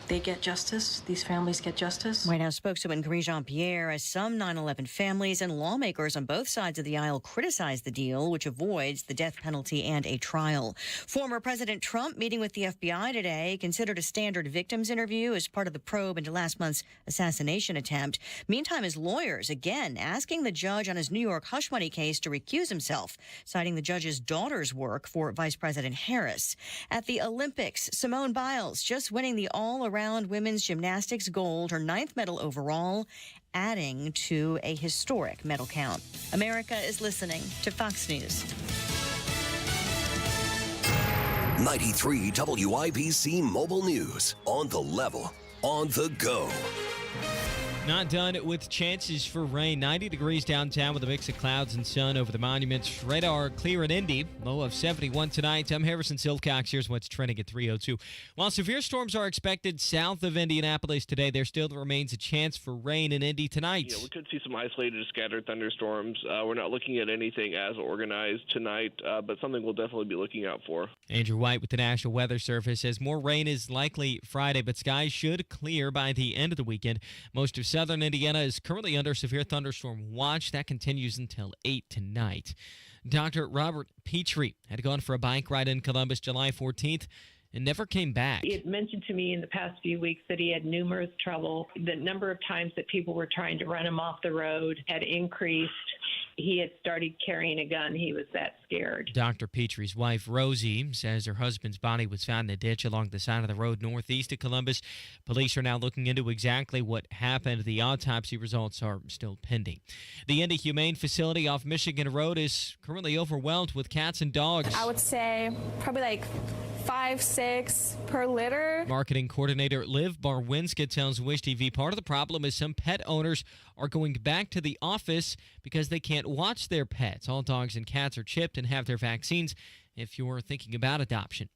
they get justice, these families get justice. White House spokeswoman Karine Jean-Pierre, as some 9/11 families and lawmakers on both sides of the aisle criticize the deal, which avoids the death penalty and a trial. Former President Trump meeting with the FBI today, considered a standard victims interview as part of the probe into last month's assassination attempt. Meantime, his lawyers again asking the judge on his New York hush money case to recuse himself, citing the judge's daughter's work for Vice President Harris. At the Olympics, Simone Biles just winning the all-around women's gymnastics gold, her 9th medal overall, adding to a historic medal count. America is listening to Fox News. 93 WIBC Mobile News. On the level, on the go. Not done with chances for rain. 90 degrees downtown with a mix of clouds and sun over the monuments. Radar clear in Indy. Low of 71 tonight. I'm Harrison Silcox. Here's what's trending at 3:02. While severe storms are expected south of Indianapolis today, there still remains a chance for rain in Indy tonight. We could see some isolated scattered thunderstorms. We're not looking at anything as organized tonight, but something we'll definitely be looking out for. Andrew White with the National Weather Service says more rain is likely Friday, but skies should clear by the end of the weekend. Most of southern Indiana is currently under severe thunderstorm watch. That continues until 8 tonight. Dr. Robert Petrie had gone for a bike ride in Columbus July 14th and never came back. He had mentioned to me in the past few weeks that he had numerous trouble. The number of times that people were trying to run him off the road had increased. He had started carrying a gun. He was that scared. Dr. Petrie's wife, Rosie, says her husband's body was found in a ditch along the side of the road northeast of Columbus. Police are now looking into exactly what happened. The autopsy results are still pending. The Indy Humane Facility off Michigan Road is currently overwhelmed with cats and dogs. I would say probably like 5, 6 per litter. Marketing coordinator Liv Barwinska tells Wish TV part of the problem is some pet owners are going back to the office because they can't watch their pets. All dogs and cats are chipped and have their vaccines if you're thinking about adoption.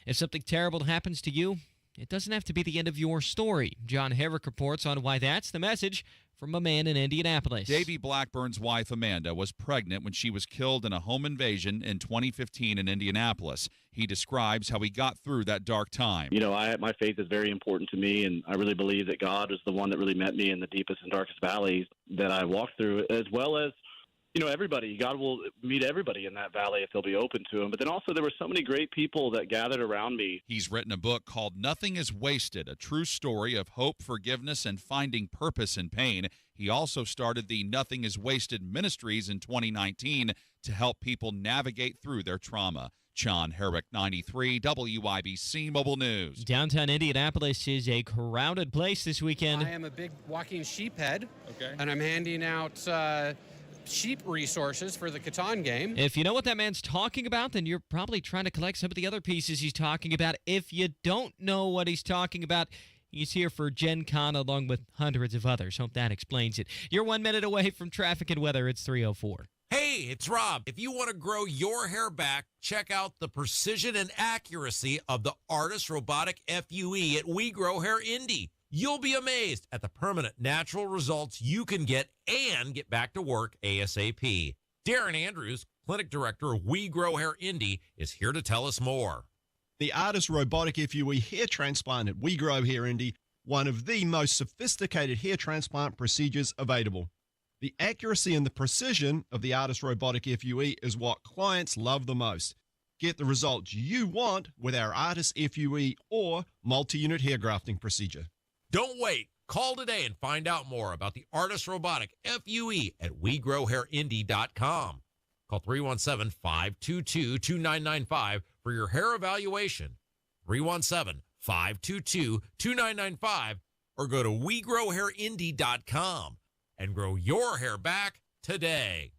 If something terrible happens to you, it doesn't have to be the end of your story. John Herrick reports on why that's the message from a man in Indianapolis. Davy Blackburn's wife, Amanda, was pregnant when she was killed in a home invasion in 2015 in Indianapolis. He describes how he got through that dark time. My faith is very important to me, and I really believe that God is the one that really met me in the deepest and darkest valleys that I walked through, as well as everybody. God will meet everybody in that valley if they'll be open to him. But then also there were so many great people that gathered around me. He's written a book called Nothing is Wasted, a true story of hope, forgiveness, and finding purpose in pain. He also started the Nothing is Wasted Ministries in 2019 to help people navigate through their trauma. John Herrick, 93 WIBC Mobile News. Downtown Indianapolis is a crowded place this weekend. I am a big walking sheephead, and I'm handing out sheep resources for the Catan game. If you know what that man's talking about, then you're probably trying to collect some of the other pieces he's talking about. If you don't know what he's talking about, he's here for Gen Con along with hundreds of others. Hope that explains it. You're 1 minute away from traffic and weather. It's 3:04. Hey, it's Rob. If you want to grow your hair back, check out the precision and accuracy of the Artist Robotic FUE at We Grow Hair Indie. You'll be amazed at the permanent natural results you can get and get back to work ASAP. Darren Andrews, Clinic Director of We Grow Hair Indie, is here to tell us more. The Artist Robotic FUE hair transplant at We Grow Hair Indie, one of the most sophisticated hair transplant procedures available. The accuracy and the precision of the Artist Robotic FUE is what clients love the most. Get the results you want with our Artist FUE or multi-unit hair grafting procedure. Don't wait. Call today and find out more about the Artist Robotic FUE at WeGrowHairIndie.com. Call 317-522-2995 for your hair evaluation. 317-522-2995 or go to WeGrowHairIndie.com and grow your hair back today.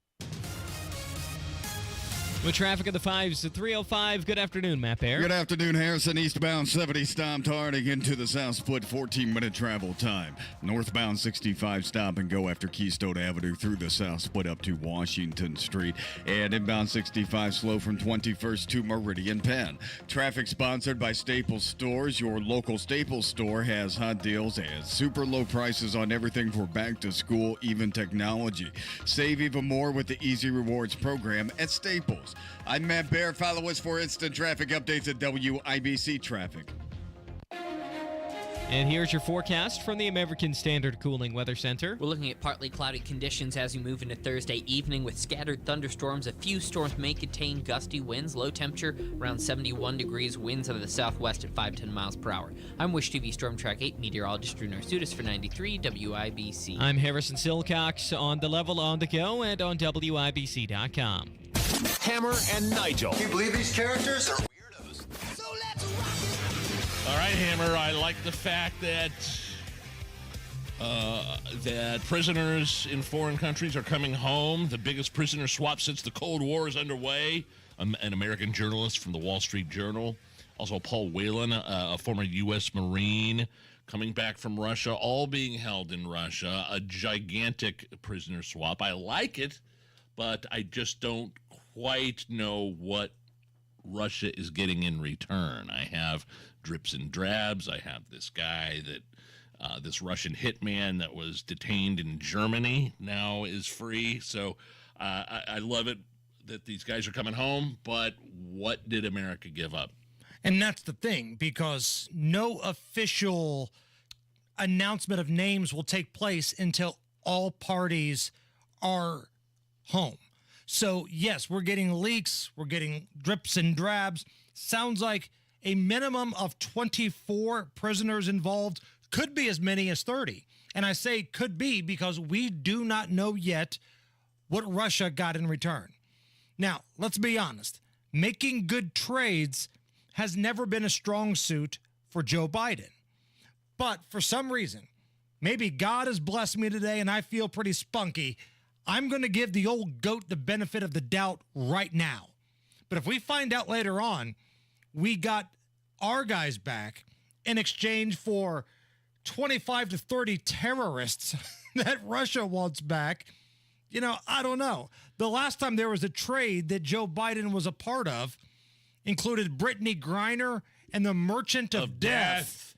With traffic at the 5s at 3:05. Good afternoon, Matt Bear. Good afternoon, Harrison. Eastbound 70 stopped harding into the south split, 14-minute travel time. Northbound 65 stop and go after Keystone Avenue through the south split up to Washington Street. And inbound 65 slow from 21st to Meridian Penn. Traffic sponsored by Staples Stores. Your local Staples store has hot deals and super low prices on everything for back to school, even technology. Save even more with the Easy Rewards program at Staples. I'm Matt Bear. Follow us for instant traffic updates at WIBC Traffic. And here's your forecast from the American Standard Cooling Weather Center. We're looking at partly cloudy conditions as we move into Thursday evening with scattered thunderstorms. A few storms may contain gusty winds. Low temperature around 71 degrees. Winds out of the southwest at 5-10 miles per hour. I'm Wish TV Storm Track 8 meteorologist Drew Narsutis for 93 WIBC. I'm Harrison Silcox on the level, on the go, and on WIBC.com. Hammer and Nigel. Can you believe these characters are All right, Hammer, I like the fact that that prisoners in foreign countries are coming home. The biggest prisoner swap since the Cold War is underway. An American journalist from the Wall Street Journal. Also, Paul Whelan, a former U.S. Marine, coming back from Russia, all being held in Russia. A gigantic prisoner swap. I like it, but I just don't quite know what Russia is getting in return. I have drips and drabs. I have this guy that this Russian hitman that was detained in Germany now is free. So I love it that these guys are coming home, but what did America give up? And that's the thing, because no official announcement of names will take place until all parties are home. So, yes, we're getting leaks, we're getting drips and drabs. Sounds like a minimum of 24 prisoners involved, could be as many as 30. And I say could be because we do not know yet what Russia got in return. Now, let's be honest. Making good trades has never been a strong suit for Joe Biden. But for some reason, maybe God has blessed me today and I feel pretty spunky. I'm going to give the old goat the benefit of the doubt right now. But if we find out later on, we got our guys back in exchange for 25 to 30 terrorists that Russia wants back, you know, I don't know. The last time there was a trade that Joe Biden was a part of included Brittany Griner and the Merchant of Death.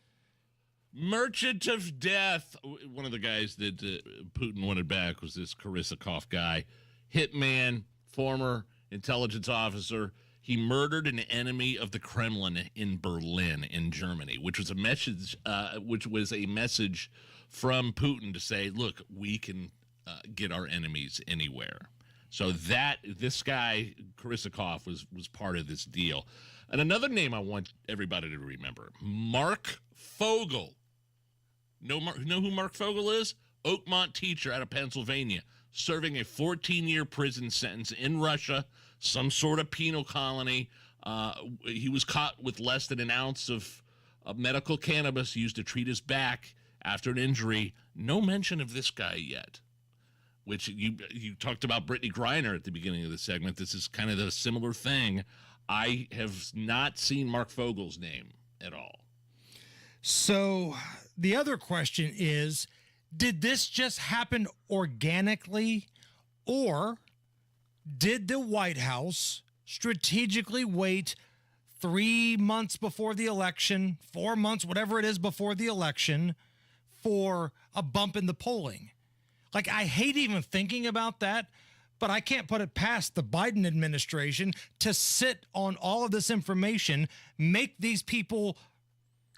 Merchant of Death. One of the guys that Putin wanted back was this Korisakov guy. Hitman, former intelligence officer. He murdered an enemy of the Kremlin in Berlin, in Germany, which was a message from Putin to say, look, we can get our enemies anywhere. So this guy, Korisakov, was part of this deal. And another name I want everybody to remember, Mark Fogel. Know who Mark Fogel is? Oakmont teacher out of Pennsylvania, serving a 14-year prison sentence in Russia, some sort of penal colony. He was caught with less than an ounce of medical cannabis used to treat his back after an injury. No mention of this guy yet, which you talked about Brittany Griner at the beginning of the segment. This is kind of the similar thing. I have not seen Mark Fogel's name at all. So the other question is, did this just happen organically, or did the White House strategically wait 3 months before the election, 4 months, whatever it is before the election, for a bump in the polling? Like, I hate even thinking about that, but I can't put it past the Biden administration to sit on all of this information, make these people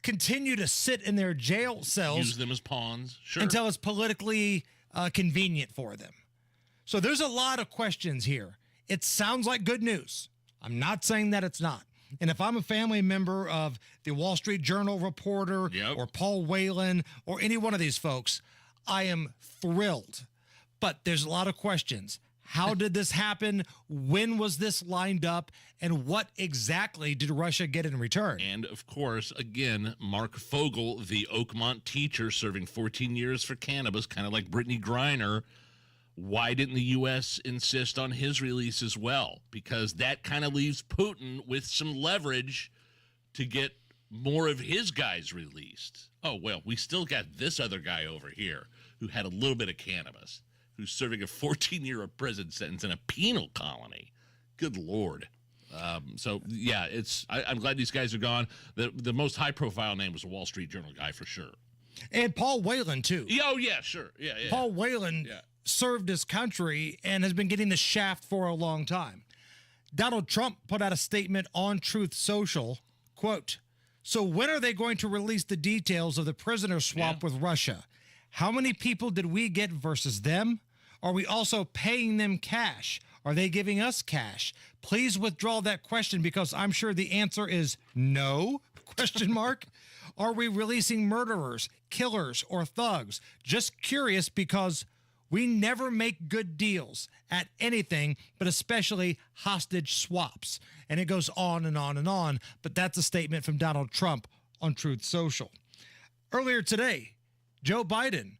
continue to sit in their jail cells. Use them as pawns, sure. Until it's politically convenient for them. So there's a lot of questions here. It sounds like good news. I'm not saying that it's not. And if I'm a family member of the Wall Street Journal reporter or Paul Whelan or any one of these folks, I am thrilled. But there's a lot of questions. How did this happen? When was this lined up? And what exactly did Russia get in return? And, of course, again, Mark Fogel, the Oakmont teacher serving 14 years for cannabis, kind of like Brittany Griner. Why didn't the U.S. insist on his release as well? Because that kind of leaves Putin with some leverage to get more of his guys released. Oh, well, we still got this other guy over here who had a little bit of cannabis, who's serving a 14-year prison sentence in a penal colony. Good Lord. So, yeah, I'm glad these guys are gone. The most high-profile name was a Wall Street Journal guy for sure. And Paul Whelan, too. Oh, yeah, sure. Yeah. Paul Whelan served his country and has been getting the shaft for a long time. Donald Trump put out a statement on Truth Social, quote, So when are they going to release the details of the prisoner swap with Russia? How many people did we get versus them? Are we also paying them cash? Are they giving us cash? Please withdraw that question because I'm sure the answer is no, question mark. Are we releasing murderers, killers, or thugs? Just curious because we never make good deals at anything, but especially hostage swaps. And it goes on and on and on, but that's a statement from Donald Trump on Truth Social. Earlier today, Joe Biden,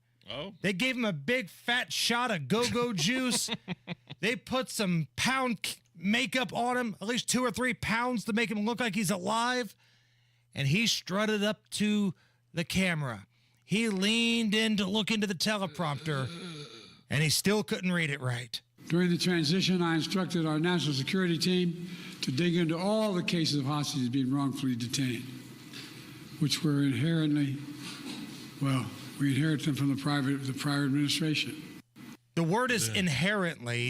they gave him a big fat shot of go-go juice. They put some pound makeup on him, at least 2 or 3 pounds to make him look like he's alive. And he strutted up to the camera. He leaned in to look into the teleprompter, and he still couldn't read it right. During the transition, I instructed our national security team to dig into all the cases of hostages being wrongfully detained, which were inherently, we inherit them from the prior administration. The word is inherently.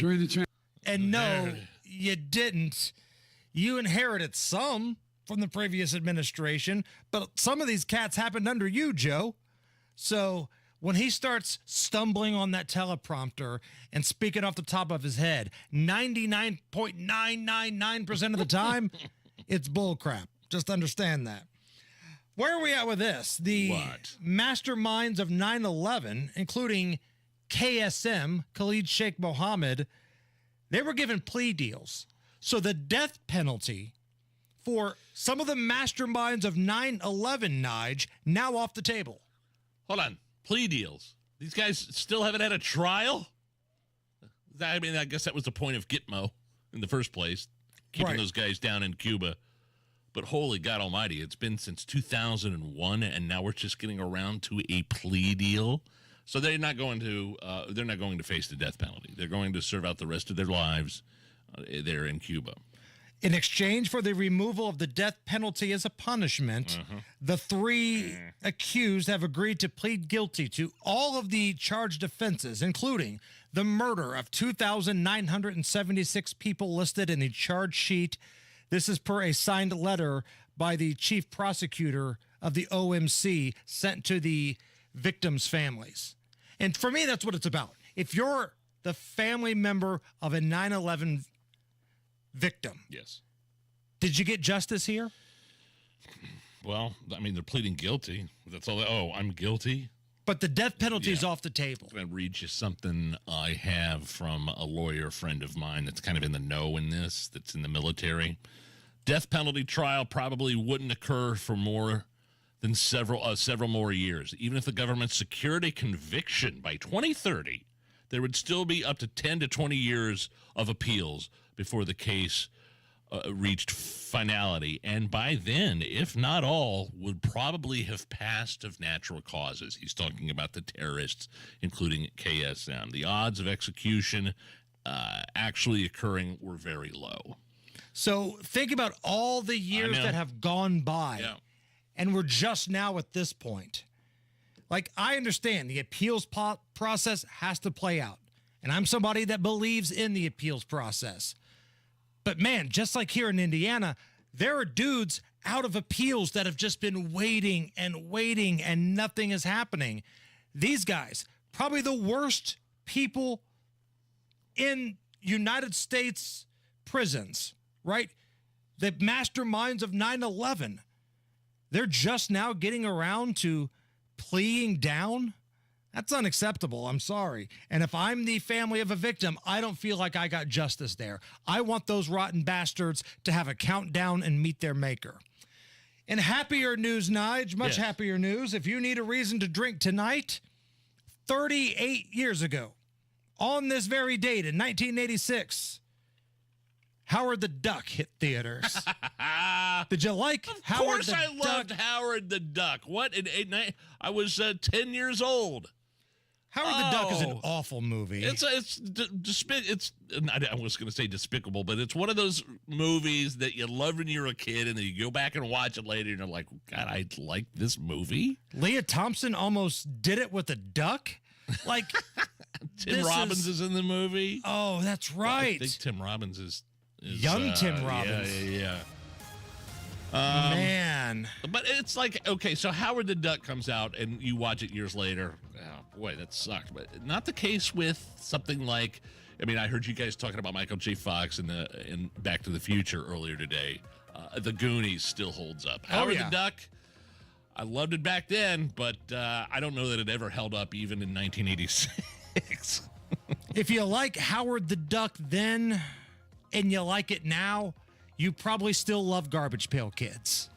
And no, you didn't. You inherited some from the previous administration, but some of these cats happened under you, Joe. So when he starts stumbling on that teleprompter and speaking off the top of his head, 99.999% of the time, it's bullcrap. Just understand that. Where are we at with this? The masterminds of 9/11, including KSM, Khalid Sheikh Mohammed, they were given plea deals. So the death penalty for some of the masterminds of 9/11, Nige, now off the table. Hold on. Plea deals. These guys still haven't had a trial? I mean, I guess that was the point of Gitmo in the first place, keeping those guys down in Cuba. But holy God almighty, it's been since 2001, and now we're just getting around to a plea deal. So they're not going to face the death penalty. They're going to serve out the rest of their lives there in Cuba. In exchange for the removal of the death penalty as a punishment, the 3 accused have agreed to plead guilty to all of the charged offenses, including the murder of 2,976 people listed in the charge sheet. This is per a signed letter by the chief prosecutor of the OMC sent to the victims' families. And for me, that's what it's about. If you're the family member of a 9/11 victim. Yes. Did you get justice here? Well, I mean, they're pleading guilty. That's all. I'm guilty. But the death penalty is off the table. I'm going to read you something I have from a lawyer friend of mine that's kind of in the know in this, that's in the military. Death penalty trial probably wouldn't occur for more than several more years. Even if the government secured a conviction by 2030, there would still be up to 10 to 20 years of appeals before the case reached finality. And by then, if not all, would probably have passed of natural causes. He's talking about the terrorists, including KSM. The odds of execution actually occurring were very low. So think about all the years that have gone by, and we're just now at this point. Like, I understand the appeals process has to play out, and I'm somebody that believes in the appeals process. But man, just like here in Indiana, there are dudes out of appeals that have just been waiting and nothing is happening. These guys, probably the worst people in United States prisons, right? The masterminds of 9/11. They're just now getting around to pleading down. That's unacceptable. I'm sorry. And if I'm the family of a victim, I don't feel like I got justice there. I want those rotten bastards to have a countdown and meet their maker. In happier news, Nige, much happier news, if you need a reason to drink tonight, 38 years ago, on this very date in 1986, Howard the Duck hit theaters. Did you like Howard the Duck? Of course I loved Howard the Duck. What? I was 10 years old. Howard the Duck is an awful movie. It's I was going to say despicable, but it's one of those movies that you loved when you were a kid, and then you go back and watch it later, and you're like, God, I like this movie. Leah Thompson almost did it with a duck. Like Tim Robbins is in the movie. Oh, that's right. I think Tim Robbins is young Tim Robbins. Yeah. Man. But it's like, okay, so Howard the Duck comes out and you watch it years later. Oh, boy, that sucked. But not the case with something like, I mean, I heard you guys talking about Michael J. Fox in Back to the Future earlier today. The Goonies still holds up. Howard the Duck, I loved it back then, but I don't know that it ever held up even in 1986. If you like Howard the Duck then and you like it now, you probably still love Garbage Pail Kids.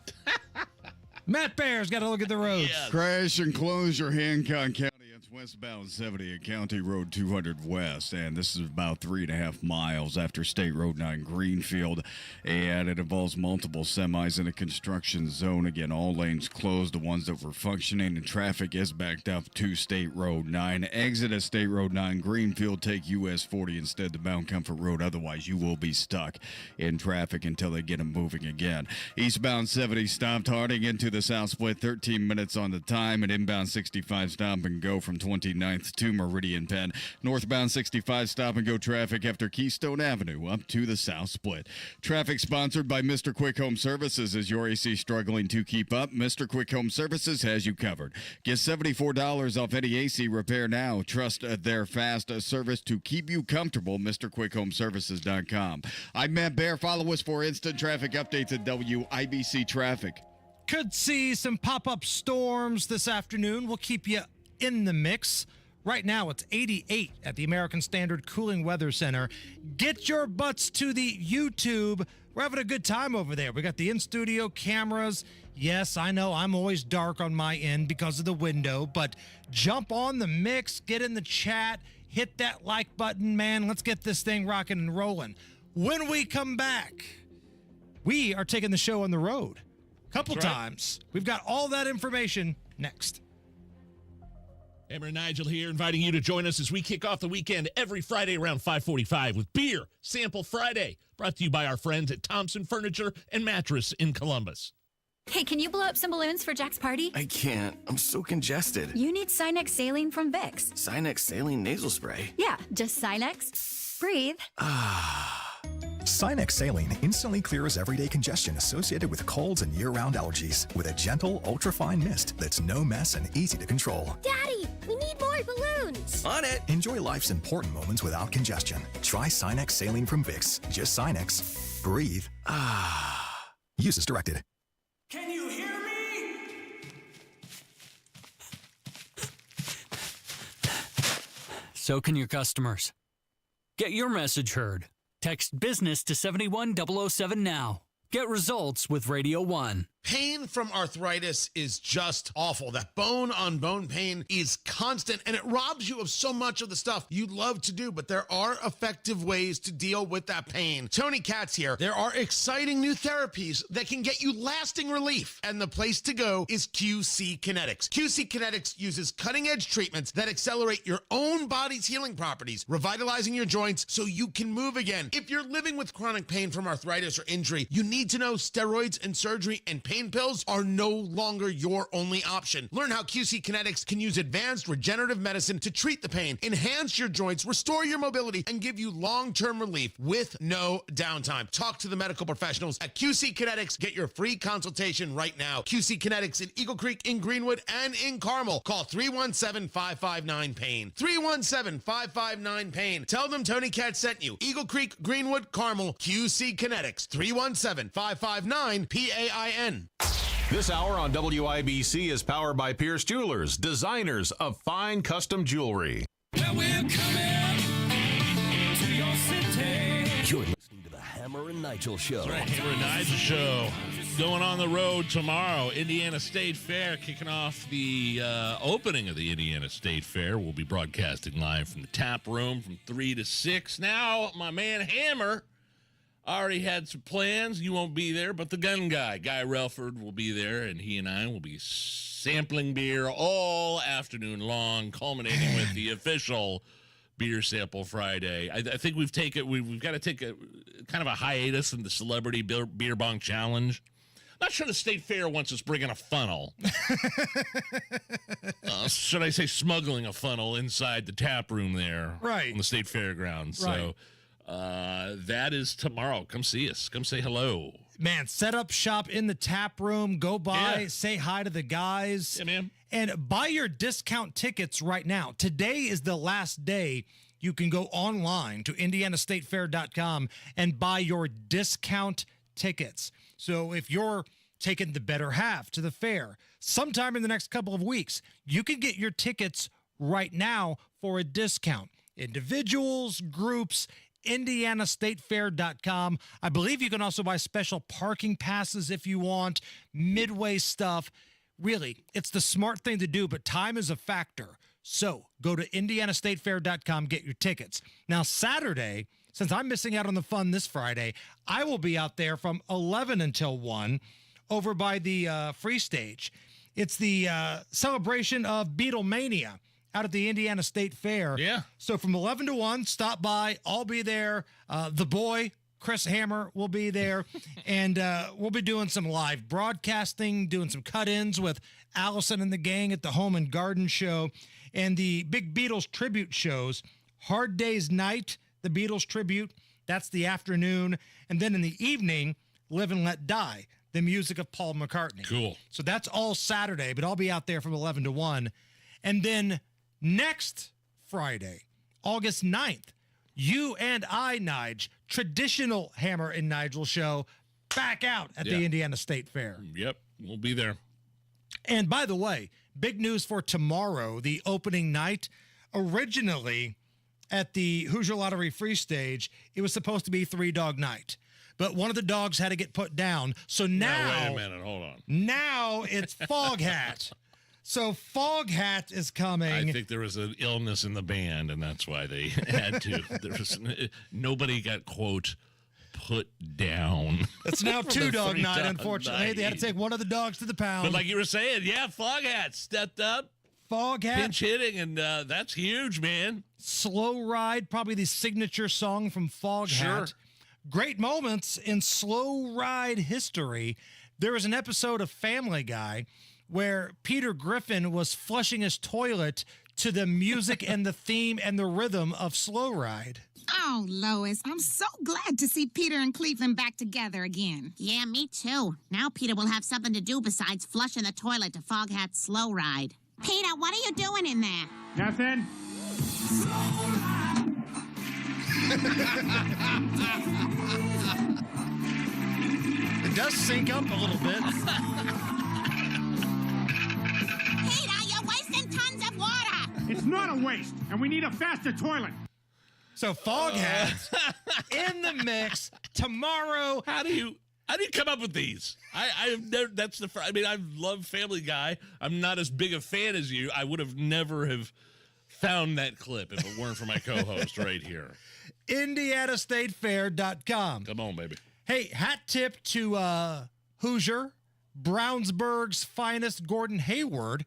Matt Bear's got to look at the roads. Yes. Crash and closure, Hancock County. It's westbound 70 at County Road 200 West, and this is about 3.5 miles after State Road 9 Greenfield, and it involves multiple semis in a construction zone. Again, all lanes closed, the ones that were functioning, and traffic is backed up to State Road 9. Exit at State Road 9 Greenfield, take US 40 instead to Mount Comfort Road. Otherwise, you will be stuck in traffic until they get them moving again. Eastbound 70 stopped Harding into the South Split, 13 minutes on the time, and inbound 65 stop and go from 29th to Meridian Penn. Northbound 65 stop and go traffic after Keystone Avenue up to the South Split. Traffic sponsored by Mr. Quick Home Services. Is your AC struggling to keep up? Mr. Quick Home Services has you covered. Get $74 off any AC repair now. Trust their fast service to keep you comfortable. MrQuickHomeServices.com. I'm Matt Bear. Follow us for instant traffic updates at WIBC Traffic. Could see some pop-up storms this afternoon. We'll keep you in the mix. Right now, it's 88 at the American Standard Cooling Weather Center. Get your butts to the YouTube. We're having a good time over there. We got the in-studio cameras. Yes, I know I'm always dark on my end because of the window, but jump on the mix, get in the chat, hit that like button, man. Let's get this thing rocking and rolling. When we come back, we are taking the show on the road a couple times. We've got all that information next. Hammer and Nigel here, inviting you to join us as we kick off the weekend every Friday around 5:45 with Beer Sample Friday, brought to you by our friends at Thompson Furniture and Mattress in Columbus. Hey, can you blow up some balloons for Jack's party? I can't. I'm so congested. You need Sinex Saline from Vicks. Sinex Saline Nasal Spray? Yeah, just Sinex. Breathe. Sinex Saline instantly clears everyday congestion associated with colds and year-round allergies with a gentle, ultra-fine mist that's no mess and easy to control. Daddy, we need more balloons. On it. Enjoy life's important moments without congestion. Try Sinex Saline from Vicks. Just Sinex. Breathe. Use as directed. Can you hear me? So can your customers. Get your message heard. Text business to 71007 now. Get results with Radio 1. Pain from arthritis is just awful. That bone-on-bone pain is constant, and it robs you of so much of the stuff you'd love to do, but there are effective ways to deal with that pain. Tony Katz here. There are exciting new therapies that can get you lasting relief, and the place to go is QC Kinetics. QC Kinetics uses cutting-edge treatments that accelerate your own body's healing properties, revitalizing your joints so you can move again. If you're living with chronic pain from arthritis or injury, you need to know steroids and surgery and pain pills are no longer your only option. Learn how QC Kinetics can use advanced regenerative medicine to treat the pain, enhance your joints, restore your mobility, and give you long-term relief with no downtime. Talk to the medical professionals at QC Kinetics. Get your free consultation right now. QC Kinetics in Eagle Creek, in Greenwood, and in Carmel. Call 317-559-PAIN. 317-559-PAIN. Tell them Tony Katz sent you. Eagle Creek, Greenwood, Carmel, QC Kinetics. 317-559-PAIN. This hour on WIBC is powered by Pierce Jewelers, designers of fine custom jewelry. Well, we're coming to your city. You're listening to the Hammer and Nigel Show. That's right, Hammer and Nigel Show. Going on the road tomorrow, Indiana State Fair, kicking off the opening of the Indiana State Fair. We'll be broadcasting live from the tap room from 3 to 6. Now, my man Hammer already had some plans. You won't be there, but the gun guy, Guy Relford, will be there, and he and I will be sampling beer all afternoon long, culminating with the official Beer Sample Friday. I think we've got to take a kind of a hiatus in the Celebrity Beer Bong Challenge. Not sure the State Fair wants us bringing a funnel. Should I say smuggling a funnel inside the tap room there, right, on the State Fairgrounds. Right. So that is tomorrow. Come see us. Come say hello. Man, set up shop in the tap room. Go by, Yeah. say hi to the guys. Yeah, man. And buy your discount tickets right now. Today is the last day you can go online to indianastatefair.com and buy your discount tickets. So if you're taking the better half to the fair sometime in the next couple of weeks, you can get your tickets right now for a discount. Individuals, groups, indianastatefair.com. I believe you can also buy special parking passes if you want, midway stuff. Really, it's the smart thing to do, but time is a factor. So go to indianastatefair.com, get your tickets. Now, Saturday, since I'm missing out on the fun this Friday, I will be out there from 11 until 1 over by the free stage. It's the celebration of Beatlemania out at the Indiana State Fair. Yeah. So from 11 to 1, stop by. I'll be there. The boy, Chris Hammer, will be there. And we'll be doing some live broadcasting, doing some cut-ins with Allison and the gang at the Home and Garden Show. And the big Beatles tribute shows, Hard Day's Night, the Beatles tribute, that's the afternoon. And then in the evening, Live and Let Die, the music of Paul McCartney. Cool. So that's all Saturday, but I'll be out there from 11 to 1. And then next Friday, August 9th, you and I, Nige, traditional Hammer and Nigel show, back out at the Indiana State Fair. Yep, we'll be there. And by the way, big news for tomorrow, the opening night. Originally, at the Hoosier Lottery Free Stage, it was supposed to be 3-dog night. But one of the dogs had to get put down. So now... Wait a minute, hold on. Now it's Foghat. So Foghat is coming. I think there was an illness in the band, and that's why they had to. Nobody got, quote, put down. It's now For the 2-dog night, 3-dog unfortunately. They had to take one of the dogs to the pound. But like you were saying, yeah, Foghat stepped up. Foghat. Pinch hitting, and that's huge, man. Slow Ride, probably the signature song from Foghat. Sure. Great moments in Slow Ride history. There was an episode of Family Guy where Peter Griffin was flushing his toilet to the music and the theme and the rhythm of Slow Ride. Oh, Lois, I'm so glad to see Peter and Cleveland back together again. Yeah, me too. Now Peter will have something to do besides flushing the toilet to Foghat's Slow Ride. Peter, what are you doing in there? Nothing. It does sync up a little bit. Peter, you're wasting tons of water. It's not a waste, and we need a faster toilet. So Foghat in the mix tomorrow. How do you come up with these? I've never. That's the. I mean, I love Family Guy. I'm not as big a fan as you. I would have never have found that clip if it weren't for my co-host right here. IndianaStateFair.com. Come on, baby. Hey, hat tip to Hoosier, Brownsburg's finest, Gordon Hayward,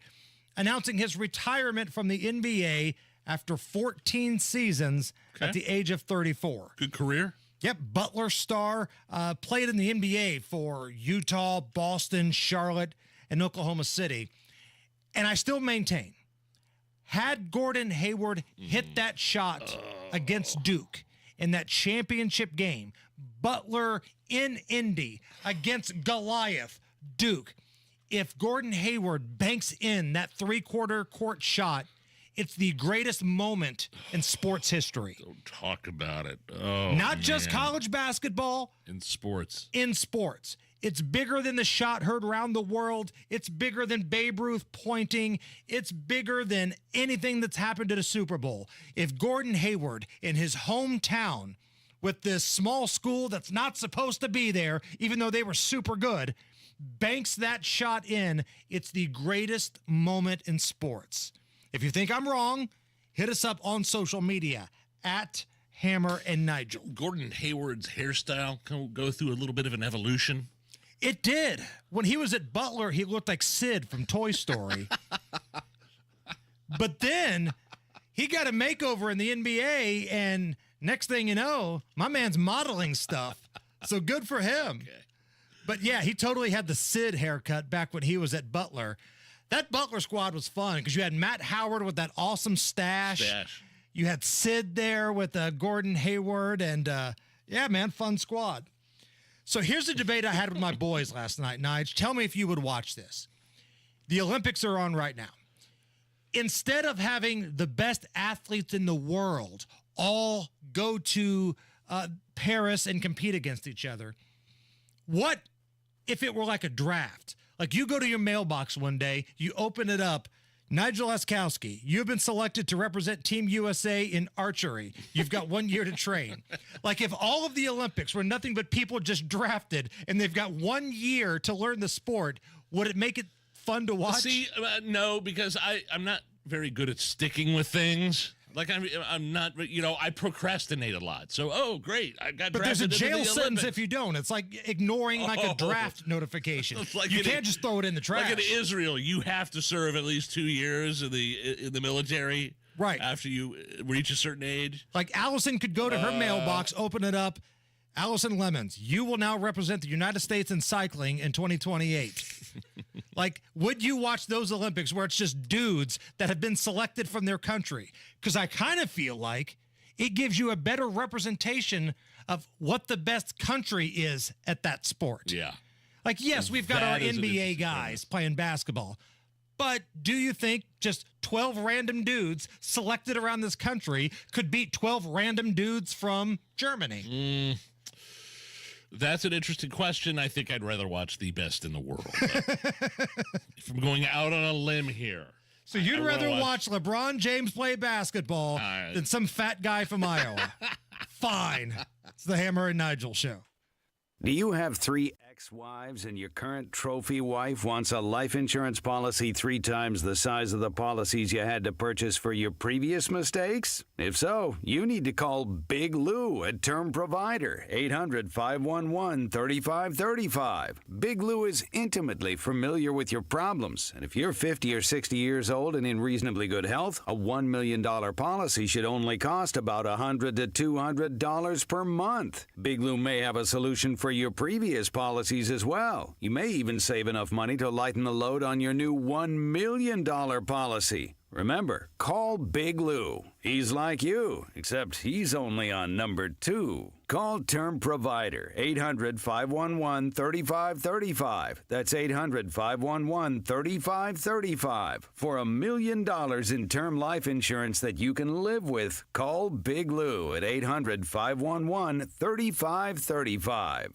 announcing his retirement from the NBA after 14 seasons at the age of 34. Good career. Yep, Butler star, played in the NBA for Utah, Boston, Charlotte, and Oklahoma City. And I still maintain, had Gordon Hayward hit that shot against Duke in that championship game, Butler in Indy against Goliath, Duke, if Gordon Hayward banks in that three-quarter court shot, it's the greatest moment in sports history. Don't talk about it. Oh, Not just college basketball. In sports. In sports. It's bigger than the shot heard around the world. It's bigger than Babe Ruth pointing. It's bigger than anything that's happened at a Super Bowl. If Gordon Hayward in his hometown with this small school that's not supposed to be there, even though they were super good, banks that shot in, it's the greatest moment in sports. If you think I'm wrong, hit us up on social media at Hammer and Nigel. Gordon Hayward's hairstyle go through a little bit of an evolution. It did. When he was at Butler, he looked like Sid from Toy Story. But then he got a makeover in the NBA, and next thing you know, my man's modeling stuff. So good for him. Okay. But yeah, he totally had the Sid haircut back when he was at Butler. That Butler squad was fun because you had Matt Howard with that awesome stash. You had Sid there with Gordon Hayward, and yeah, man, fun squad. So here's a debate I had with my boys last night, Nige. Tell me if you would watch this. The Olympics are on right now. Instead of having the best athletes in the world all go to Paris and compete against each other, what if it were like a draft? Like you go to your mailbox one day, you open it up, Nigel Laskowski, you've been selected to represent Team USA in archery. You've got 1 year to train. Like if all of the Olympics were nothing but people just drafted and they've got 1 year to learn the sport, would it make it fun to watch? See, no, because I'm not very good at sticking with things. Like I'm not, I procrastinate a lot. So, oh, great, I got. But there's a drafted into jail the sentence Olympics. if you don't. It's like ignoring like a draft notification. Like you can't just throw it in the trash. Like in Israel, you have to serve at least 2 years in the military. Right. After you reach a certain age. Like Allison could go to her mailbox, open it up. Allison Lemons, you will now represent the United States in cycling in 2028. Like, would you watch those Olympics where it's just dudes that have been selected from their country? Because I kind of feel like it gives you a better representation of what the best country is at that sport. Yeah. Like, yes, we've got our NBA guys playing basketball. But do you think just 12 random dudes selected around this country could beat 12 random dudes from Germany? That's an interesting question. I think I'd rather watch the best in the world. If I'm going out on a limb here. So you'd rather watch LeBron James play basketball than some fat guy from Iowa? Fine. It's the Hammer and Nigel show. Do you have 3 ex-wives and your current trophy wife wants a life insurance policy 3 times the size of the policies you had to purchase for your previous mistakes? If so, you need to call Big Lou at Term Provider, 800-511-3535. Big Lou is intimately familiar with your problems, and if you're 50 or 60 years old and in reasonably good health, a $1 million policy should only cost about $100 to $200 per month. Big Lou may have a solution for your previous policies as well. You may even save enough money to lighten the load on your new $1 million policy. Remember, call Big Lou. He's like you, except he's only on number 2. Call Term Provider, 800-511-3535. That's 800-511-3535. For $1 million in term life insurance that you can live with, call Big Lou at 800-511-3535.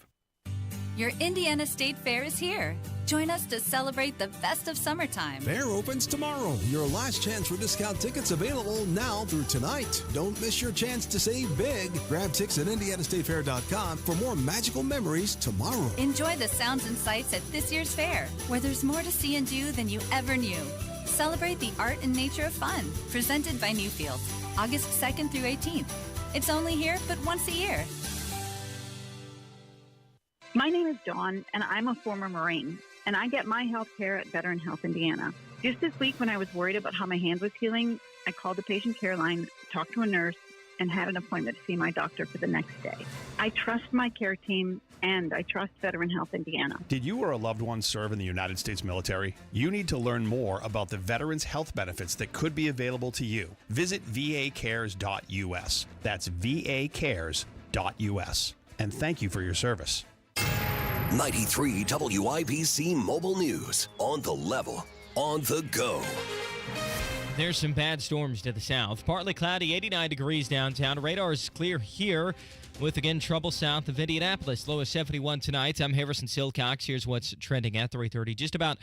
Your Indiana State Fair is here. Join us to celebrate the best of summertime. Fair opens tomorrow. Your last chance for discount tickets available now through tonight. Don't miss your chance to save big. Grab tickets at IndianaStateFair.com for more magical memories tomorrow. Enjoy the sounds and sights at this year's fair, where there's more to see and do than you ever knew. Celebrate the art and nature of fun. Presented by Newfield, August 2nd through 18th. It's only here, but once a year. My name is Dawn, and I'm a former Marine, and I get my health care at Veteran Health Indiana. Just this week, when I was worried about how my hand was healing, I called the patient care line, talked to a nurse, and had an appointment to see my doctor for the next day. I trust my care team, and I trust Veteran Health Indiana. Did you or a loved one serve in the United States military? You need to learn more about the veterans' health benefits that could be available to you. Visit vacares.us. That's vacares.us. And thank you for your service. 93 WIBC Mobile News. On the level, on the go. There's some bad storms to the south. Partly cloudy, 89 degrees downtown. Radar is clear here with, again, trouble south of Indianapolis. Low of 71 tonight. I'm Harrison Silcox. Here's what's trending at 3:30. Just about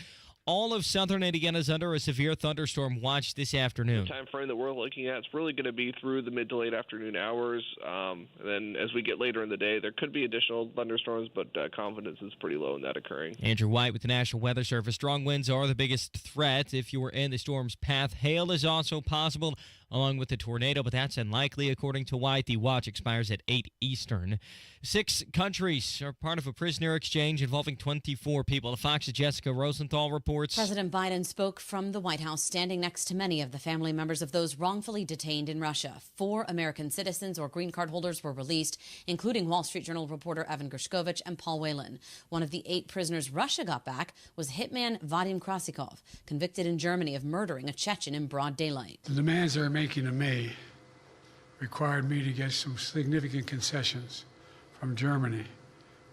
all of southern Indiana is under a severe thunderstorm watch this afternoon. The time frame that we're looking at is really going to be through the mid to late afternoon hours. And then as we get later in the day, there could be additional thunderstorms, but confidence is pretty low in that occurring. Andrew White with the National Weather Service. Strong winds are the biggest threat if you are in the storm's path. Hail is also possible, along with the tornado, but that's unlikely. According to White, the watch expires at 8 Eastern. 6 countries are part of a prisoner exchange involving 24 people. Fox's Jessica Rosenthal reports. President Biden spoke from the White House, standing next to many of the family members of those wrongfully detained in Russia. 4 American citizens or green card holders were released, including Wall Street Journal reporter Evan Gershkovich and Paul Whelan. One of the 8 prisoners Russia got back was hitman Vadim Krasikov, convicted in Germany of murdering a Chechen in broad daylight. The demands they're making of me required me to get some significant concessions from Germany,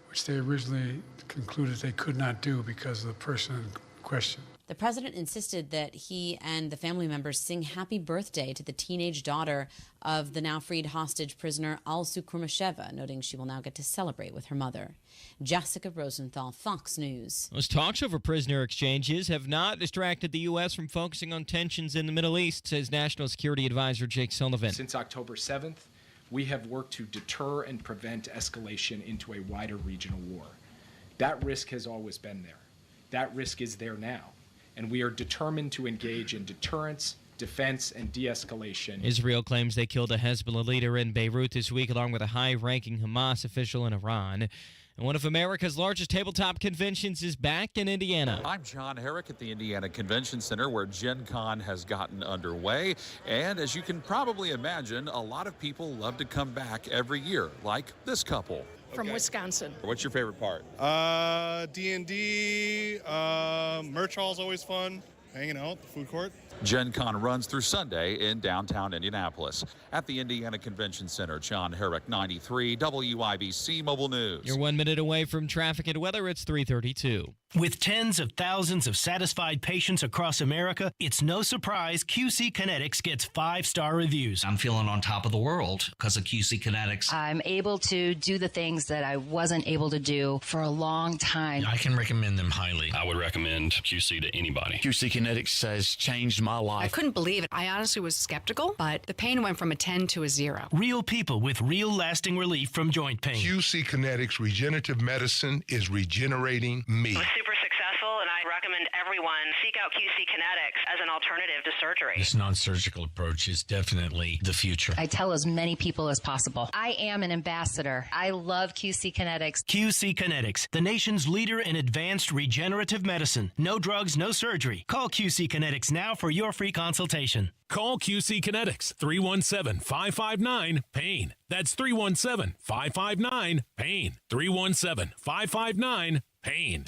which they originally concluded they could not do because of the person in question. The president insisted that he and the family members sing happy birthday to the teenage daughter of the now freed hostage prisoner Alsu Kurmasheva, noting she will now get to celebrate with her mother. Jessica Rosenthal, Fox News. Those talks over prisoner exchanges have not distracted the U.S. from focusing on tensions in the Middle East, says National Security Advisor Jake Sullivan. Since October 7th, we have worked to deter and prevent escalation into a wider regional war. That risk has always been there. That risk is there now. And we are determined to engage in deterrence, defense, and de-escalation. Israel claims they killed a Hezbollah leader in Beirut this week, along with a high-ranking Hamas official in Iran. And one of America's largest tabletop conventions is back in Indiana. I'm John Herrick at the Indiana Convention Center, where Gen Con has gotten underway. And as you can probably imagine, a lot of people love to come back every year, like this couple. From Wisconsin. What's your favorite part? D&D, merch hall's always fun, hanging out, the food court. Gen Con runs through Sunday in downtown Indianapolis. At the Indiana Convention Center, John Herrick, 93 WIBC Mobile News. You're 1 minute away from traffic and weather. It's 3:32. With tens of thousands of satisfied patients across America, it's no surprise QC Kinetics gets 5-star reviews. I'm feeling on top of the world because of QC Kinetics. I'm able to do the things that I wasn't able to do for a long time. I can recommend them highly. I would recommend QC to anybody. QC Kinetics has changed my life. I couldn't believe it. I honestly was skeptical, but the pain went from a 10 to a 0. Real people with real lasting relief from joint pain. QC Kinetics Regenerative Medicine is regenerating me. Super successful, and I recommend everyone seek out QC Kinetics as an alternative to surgery. This non-surgical approach is definitely the future. I tell as many people as possible. I am an ambassador. I love QC Kinetics. QC Kinetics, the nation's leader in advanced regenerative medicine. No drugs, no surgery. Call QC Kinetics now for your free consultation. Call QC Kinetics 317-559-PAIN. That's 317-559-PAIN. 317-559-PAIN.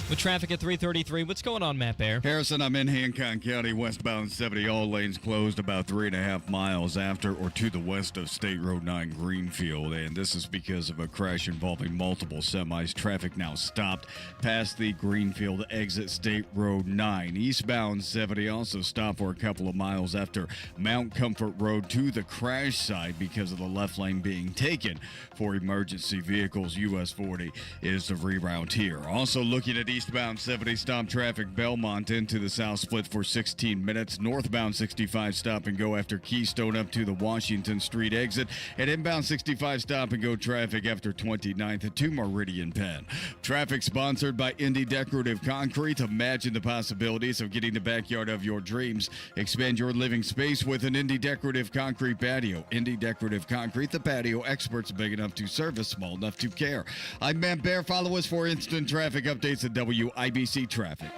With traffic at 3:33, what's going on, Matt Bear? Harrison, I'm in Hancock County, westbound 70. All lanes closed about 3.5 miles after or to the west of State Road 9 Greenfield. And this is because of a crash involving multiple semis. Traffic now stopped past the Greenfield exit State Road 9. Eastbound 70 also stopped for a couple of miles after Mount Comfort Road to the crash site because of the left lane being taken for emergency vehicles. US 40 is the reroute here. Also looking at eastbound 70, stop traffic Belmont into the south split for 16 minutes. Northbound 65, stop and go after Keystone up to the Washington Street exit. And inbound 65, stop and go traffic after 29th to Meridian Penn. Traffic sponsored by Indy Decorative Concrete. Imagine the possibilities of getting the backyard of your dreams. Expand your living space with an Indy Decorative Concrete patio. Indy Decorative Concrete, the patio experts, big enough to service, small enough to care. I'm Matt Bear. Follow us for instant traffic updates at WIBC Traffic.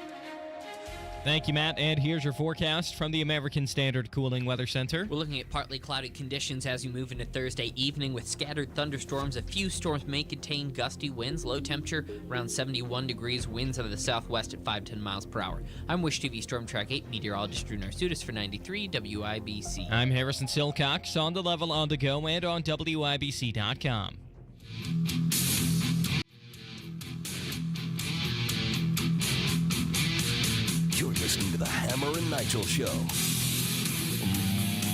Thank you, Matt. And here's your forecast from the American Standard Cooling Weather Center. We're looking at partly cloudy conditions as we move into Thursday evening with scattered thunderstorms. A few storms may contain gusty winds. Low temperature around 71 degrees. Winds out of the southwest at 5 to 10 miles per hour. I'm Wish TV Storm Track 8 meteorologist Drew Narsutis for 93 WIBC. I'm Harrison Silcox, on the level, on the go, and on WIBC.com. You're listening to the Hammer and Nigel Show.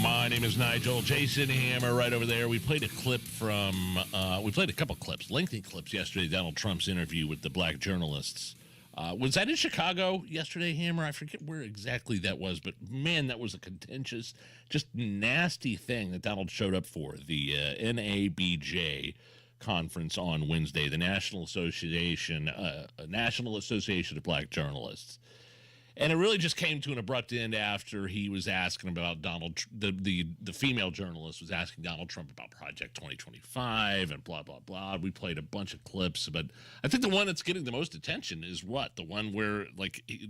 My name is Nigel. Jason Hammer right over there. We played a clip from, we played a couple clips, lengthy clips yesterday, Donald Trump's interview with the black journalists. Was that in Chicago yesterday, Hammer? I forget where exactly that was, but man, that was a contentious, just nasty thing that Donald showed up for. The NABJ conference on Wednesday, the National Association of Black Journalists. And it really just came to an abrupt end after he was asking about the female journalist was asking Donald Trump about Project 2025 and blah, blah, blah. We played a bunch of clips, but I think the one that's getting the most attention is what? The one where,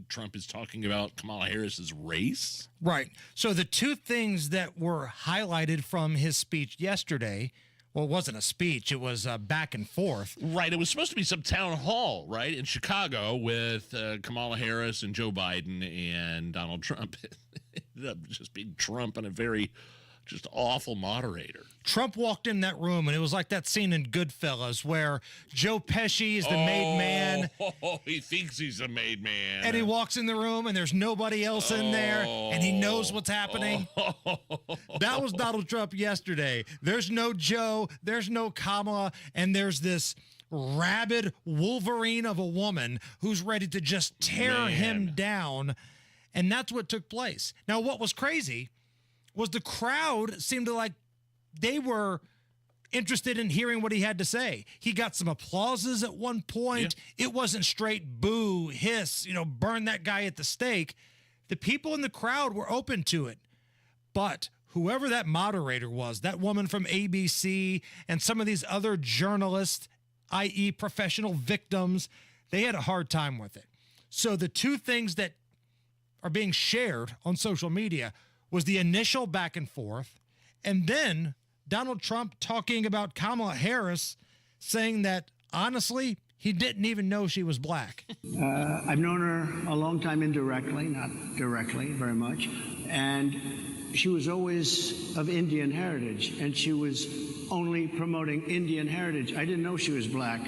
Trump is talking about Kamala Harris's race? Right. So the two things that were highlighted from his speech yesterday, well, it wasn't a speech. It was back and forth. Right. It was supposed to be some town hall, right, in Chicago with Kamala Harris and Joe Biden and Donald Trump. It ended up just being Trump in a very just awful moderator. Trump walked in that room, and it was like that scene in Goodfellas where Joe Pesci is the made man. Oh, he thinks he's a made man. And he walks in the room, and there's nobody else in there, and he knows what's happening. That was Donald Trump yesterday. There's no Joe, there's no Kamala, and there's this rabid Wolverine of a woman who's ready to just tear him down. And that's what took place. Now, what was crazy was the crowd seemed to like they were interested in hearing what he had to say. He got some applauses at one point. Yeah. It wasn't straight boo, hiss, burn that guy at the stake. The people in the crowd were open to it. But whoever that moderator was, that woman from ABC and some of these other journalists, i.e. professional victims, they had a hard time with it. So the two things that are being shared on social media was the initial back and forth, and then Donald Trump talking about Kamala Harris, saying that, honestly, he didn't even know she was black. I've known her a long time indirectly, not directly very much, and she was always of Indian heritage, and she was only promoting Indian heritage. I didn't know she was black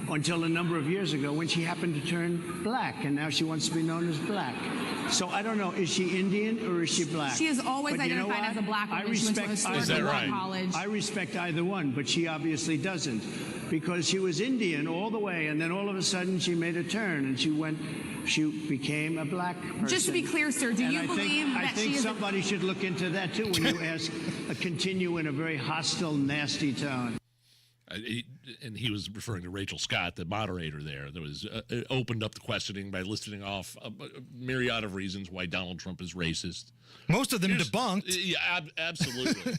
until a number of years ago when she happened to turn black, and now she wants to be known as black. So I don't know, is she Indian or is she black? She has always identified as a black woman. Is that right? College. I respect either one, but she obviously doesn't, because she was Indian all the way, and then all of a sudden she made a turn, and she became a black person. Just to be clear, sir, do you believe that I think somebody should look into that too when you ask, continue in a very hostile, nasty tone. And he was referring to Rachel Scott, the moderator there. That was opened up the questioning by listing off a myriad of reasons why Donald Trump is racist. Most of them debunked. Yeah, absolutely.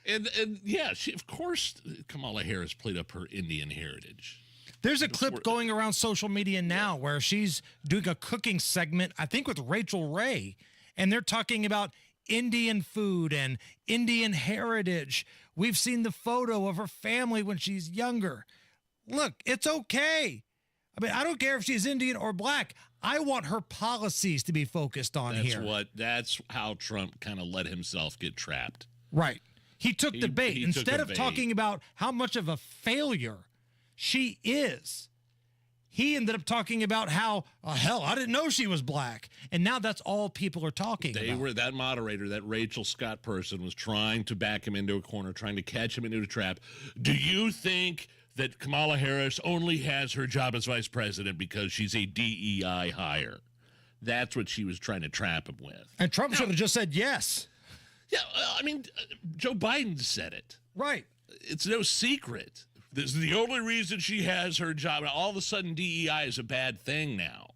and yeah, of course, Kamala Harris played up her Indian heritage. There's a clip going around social media now where she's doing a cooking segment, I think with Rachel Ray, and they're talking about Indian food and Indian heritage. We've seen the photo of her family when she's younger. Look, it's okay. I mean, I don't care if she's Indian or black. I want her policies to be focused on here. That's how Trump kind of let himself get trapped. Right. He took the bait. Instead of talking about how much of a failure she is, he ended up talking about how, hell, I didn't know she was black. And now that's all people are talking about. That moderator, that Rachel Scott person, was trying to back him into a corner, trying to catch him into a trap. Do you think that Kamala Harris only has her job as vice president because she's a DEI hire? That's what she was trying to trap him with. And Trump should have just said yes. Yeah, I mean, Joe Biden said it. Right. It's no secret. This is the only reason she has her job. All of a sudden, DEI is a bad thing now.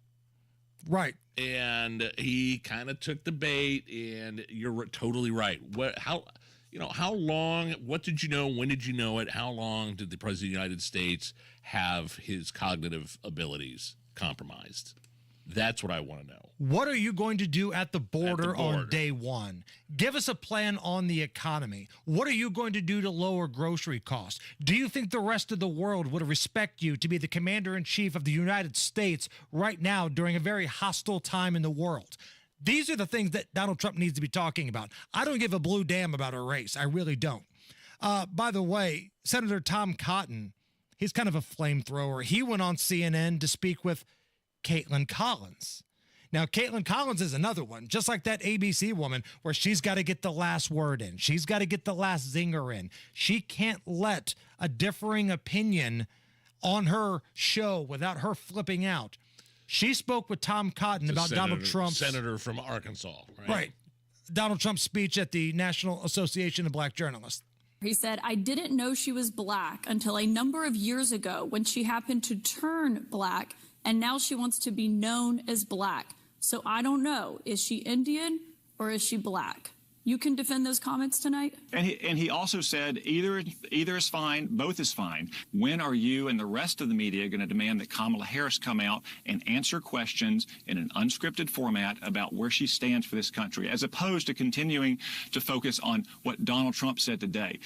Right. And he kind of took the bait, and you're totally right. How long, what did you know? When did you know it? How long did the President of the United States have his cognitive abilities compromised? That's what I want to know. What are you going to do at the border on day one? Give us a plan on the economy. What are you going to do to lower grocery costs? Do you think the rest of the world would respect you to be the commander-in-chief of the United States right now during a very hostile time in the world? These are the things that Donald Trump needs to be talking about. I don't give a blue damn about a race. I really don't. By the way, Senator Tom Cotton, he's kind of a flamethrower. He went on CNN to speak with Caitlin Collins. Now, Caitlin Collins is another one, just like that ABC woman, where she's got to get the last word in. She's got to get the last zinger in. She can't let a differing opinion on her show without her flipping out. She spoke with Tom Cotton about Donald Trump's... Senator from Arkansas, right? Right. Donald Trump's speech at the National Association of Black Journalists. He said, I didn't know she was black until a number of years ago when she happened to turn black, and now she wants to be known as black. So I don't know, is she Indian or is she black? You can defend those comments tonight? And he also said either is fine, both is fine. When are you and the rest of the media going to demand that Kamala Harris come out and answer questions in an unscripted format about where she stands for this country, as opposed to continuing to focus on what Donald Trump said today?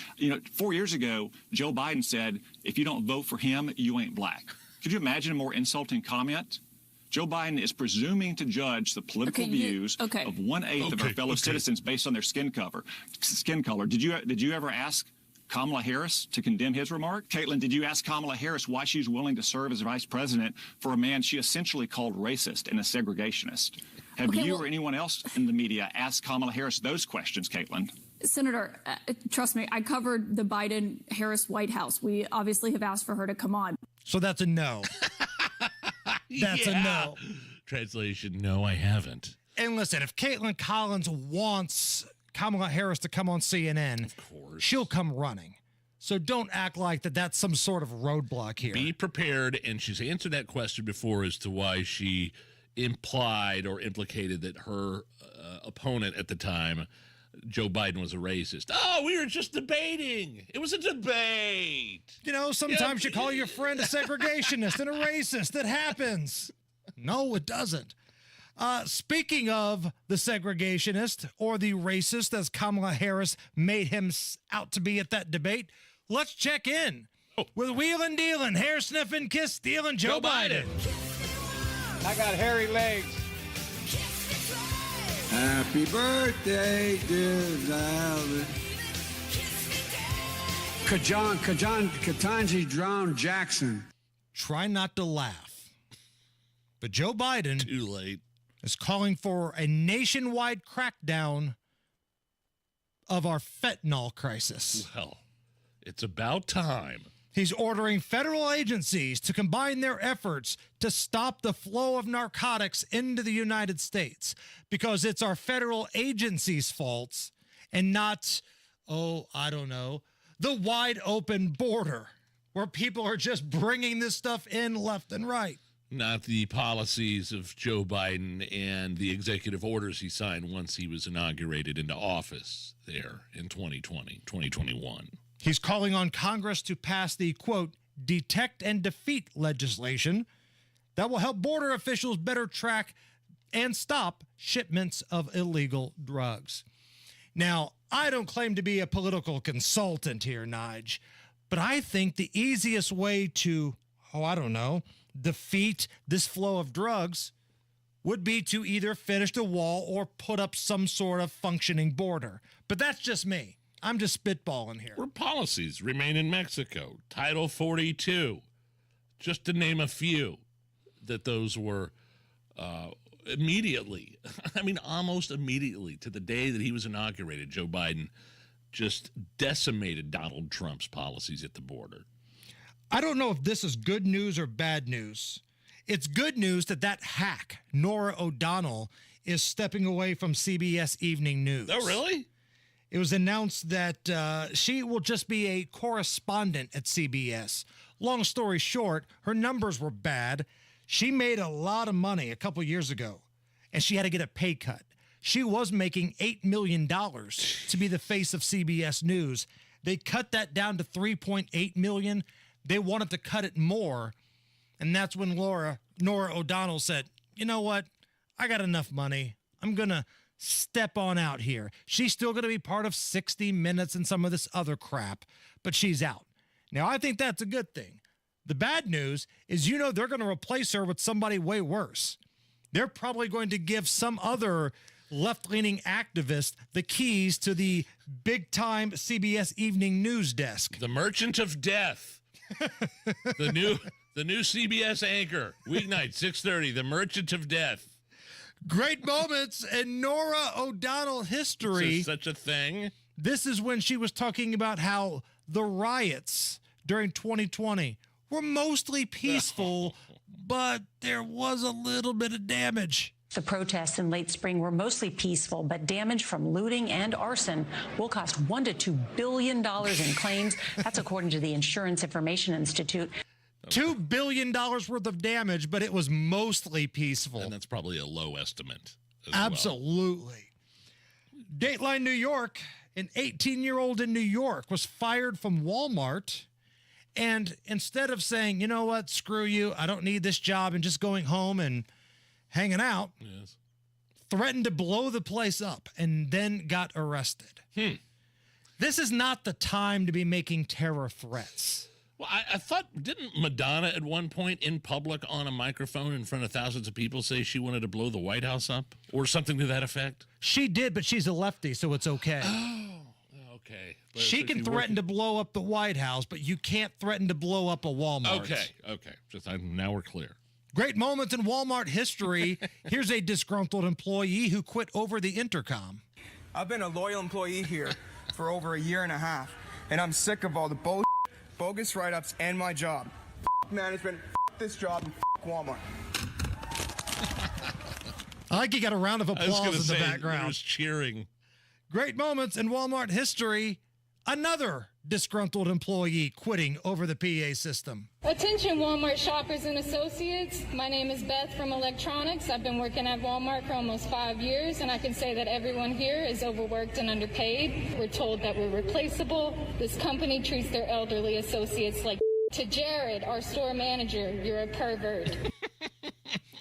4 years ago, Joe Biden said, if you don't vote for him, you ain't black. Could you imagine a more insulting comment Joe Biden is presuming to judge the political views of 1/8 of our fellow citizens based on their skin color. Did you ever ask Kamala Harris to condemn his remark? Caitlin, did you ask Kamala Harris why she's willing to serve as vice president for a man she essentially called racist and a segregationist? Have you or anyone else in the media asked Kamala Harris those questions, Caitlin? Senator, trust me, I covered the Biden-Harris White House. We obviously have asked for her to come on. So that's a no. That's a no. Translation, no, I haven't. And listen, if Caitlin Collins wants Kamala Harris to come on CNN, of course, she'll come running. So don't act like that's some sort of roadblock here. Be prepared, and she's answered that question before as to why she implied or implicated that her opponent at the time, Joe Biden, was a racist. Oh, we were just debating. It was a debate. You know, sometimes you call your friend a segregationist and a racist. It happens. No, it doesn't. Speaking of the segregationist or the racist, as Kamala Harris made him out to be at that debate, let's check in with wheelin' dealin', hair sniffing, kiss stealing Joe Biden. I got hairy legs. Happy birthday, dear Violet. Katanji drowned Jackson. Try not to laugh. But Joe Biden too late is calling for a nationwide crackdown of our fentanyl crisis. Well, it's about time. He's ordering federal agencies to combine their efforts to stop the flow of narcotics into the United States, because it's our federal agencies' faults and not, the wide open border where people are just bringing this stuff in left and right. Not the policies of Joe Biden and the executive orders he signed once he was inaugurated into office there in 2021. He's calling on Congress to pass the, quote, detect and defeat legislation that will help border officials better track and stop shipments of illegal drugs. Now, I don't claim to be a political consultant here, Nige, but I think the easiest way to, defeat this flow of drugs would be to either finish the wall or put up some sort of functioning border. But that's just me. I'm just spitballing here. Where policies remain in Mexico, Title 42, just to name a few, that those were immediately, almost immediately to the day that he was inaugurated, Joe Biden just decimated Donald Trump's policies at the border. I don't know if this is good news or bad news. It's good news that hack, Nora O'Donnell, is stepping away from CBS Evening News. Oh, really? It was announced that she will just be a correspondent at CBS. Long story short, her numbers were bad. She made a lot of money a couple years ago, and she had to get a pay cut. She was making $8 million to be the face of CBS News. They cut that down to $3.8 million. They wanted to cut it more, and that's when Nora O'Donnell said, you know what? I got enough money. I'm going to step on out here. She's still going to be part of 60 Minutes and some of this other crap, but she's out. Now, I think that's a good thing. The bad news is, they're going to replace her with somebody way worse. They're probably going to give some other left-leaning activist the keys to the big-time CBS Evening News desk. The Merchant of Death. the new CBS anchor, weeknight, 6:30, The Merchant of Death. Great moments in Nora O'Donnell history. Is there such a thing? This is when she was talking about how the riots during 2020 were mostly peaceful, but there was a little bit of damage. The protests in late spring were mostly peaceful, but damage from looting and arson will cost $1 to $2 billion in claims. That's according to the Insurance Information Institute. $2 billion worth of damage, but it was mostly peaceful. And that's probably a low estimate. Absolutely. Well. Dateline New York, an 18-year-old in New York was fired from Walmart. And instead of saying, you know what, screw you, I don't need this job, and just going home and hanging out, yes, threatened to blow the place up and then got arrested. This is not the time to be making terror threats. Well, I thought, didn't Madonna at one point in public on a microphone in front of thousands of people say she wanted to blow the White House up or something to that effect? She did, but she's a lefty, so it's okay. Oh, okay. But she can threaten to blow up the White House, but you can't threaten to blow up a Walmart. Okay. Now we're clear. Great moments in Walmart history. Here's a disgruntled employee who quit over the intercom. I've been a loyal employee here for over a year and a half, and I'm sick of all the bullshit, bogus write-ups, and my job. Management, this job, and Walmart. I like you got a round of applause in the background. There was cheering. Great moments in Walmart history. Another disgruntled employee quitting over the PA system. Attention Walmart shoppers and associates. My name is Beth from Electronics. I've been working at Walmart for almost 5 years, and I can say that everyone here is overworked and underpaid. We're told that we're replaceable. This company treats their elderly associates like to Jared, our store manager, you're a pervert.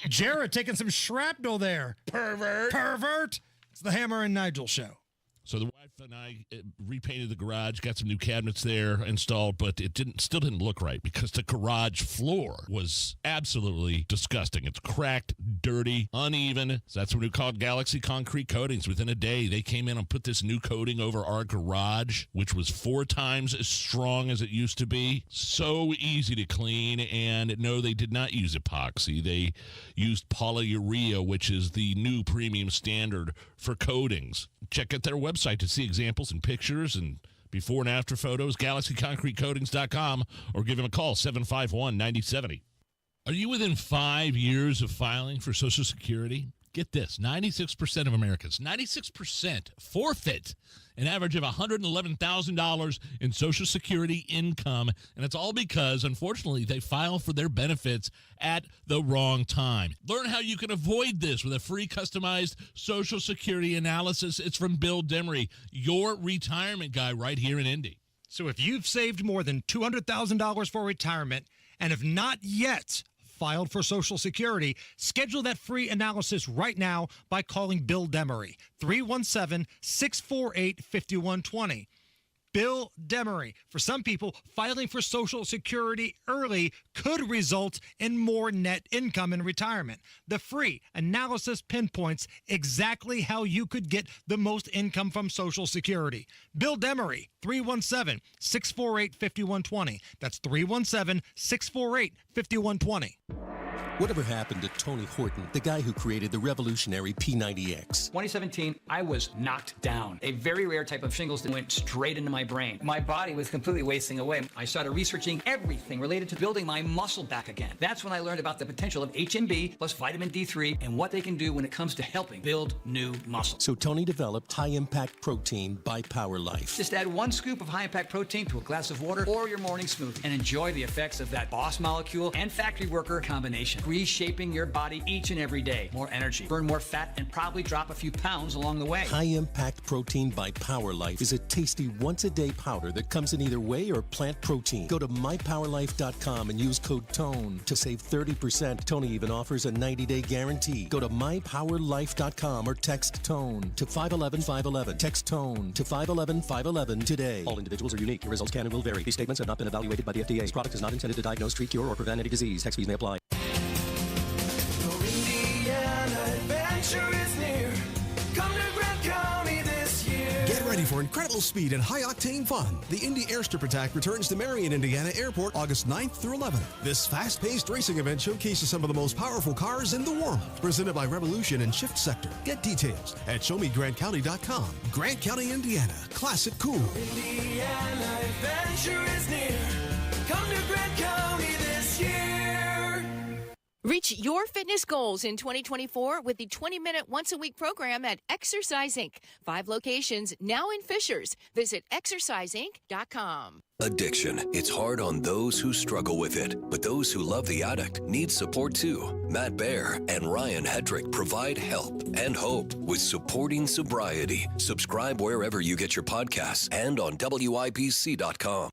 Jared taking some shrapnel there. Pervert. It's the Hammer and Nigel show. So the wife and I repainted the garage, got some new cabinets there installed, but it still didn't look right because the garage floor was absolutely disgusting. It's cracked, dirty, uneven. So that's when we called Galaxy Concrete Coatings. Within a day, they came in and put this new coating over our garage, which was 4 times as strong as it used to be. So easy to clean, and no, they did not use epoxy. They used polyurea, which is the new premium standard for coatings. Check out their website to see examples and pictures and before and after photos, galaxyconcretecoatings.com, or give them a call, 751-9070. Are you within 5 years of filing for Social Security? Get this, 96% of Americans, 96% forfeit an average of $111,000 in Social Security income, and it's all because, unfortunately, they file for their benefits at the wrong time. Learn how you can avoid this with a free customized Social Security analysis. It's from Bill Demery, your retirement guy right here in Indy. So if you've saved more than $200,000 for retirement and have not yet filed for Social Security, schedule that free analysis right now by calling Bill Demery, 317-648-5120. Bill Demery. For some people, filing for Social Security early could result in more net income in retirement. The free analysis pinpoints exactly how you could get the most income from Social Security. Bill Demery, 317-648-5120. That's 317-648-5120. Whatever happened to Tony Horton, the guy who created the revolutionary P90X? 2017, I was knocked down. A very rare type of shingles that went straight into my brain. My body was completely wasting away. I started researching everything related to building my muscle back again. That's when I learned about the potential of HMB plus vitamin D3 and what they can do when it comes to helping build new muscle. So Tony developed high-impact protein by Power Life. Just add 1 scoop of high-impact protein to a glass of water or your morning smoothie and enjoy the effects of that boss molecule and factory worker combination. Reshaping your body each and every day. More energy, burn more fat, and probably drop a few pounds along the way. High-impact protein by Power Life is a tasty once-a-day powder that comes in either whey or plant protein. Go to mypowerlife.com and use code TONE to save 30%. Tony even offers a 90-day guarantee. Go to mypowerlife.com or text TONE to 511-511. Text TONE to 511-511 today. All individuals are unique. Your results can and will vary. These statements have not been evaluated by the FDA. This product is not intended to diagnose, treat, cure, or prevent any disease. Tax fees may apply. Get ready for incredible speed and high-octane fun. The Indy Airstrip Attack returns to Marion, Indiana Airport August 9th through 11th. This fast-paced racing event showcases some of the most powerful cars in the world. Presented by Revolution and Shift Sector. Get details at showmegrantcounty.com. Grant County, Indiana. Classic cool. Indiana adventure is near. Come to Grant County this year. Reach your fitness goals in 2024 with the 20-minute once-a-week program at Exercise Inc. 5 locations now in Fishers. Visit exerciseinc.com. Addiction. It's hard on those who struggle with it, but those who love the addict need support too. Matt Baer and Ryan Hedrick provide help and hope with Supporting Sobriety. Subscribe wherever you get your podcasts and on WIPC.com.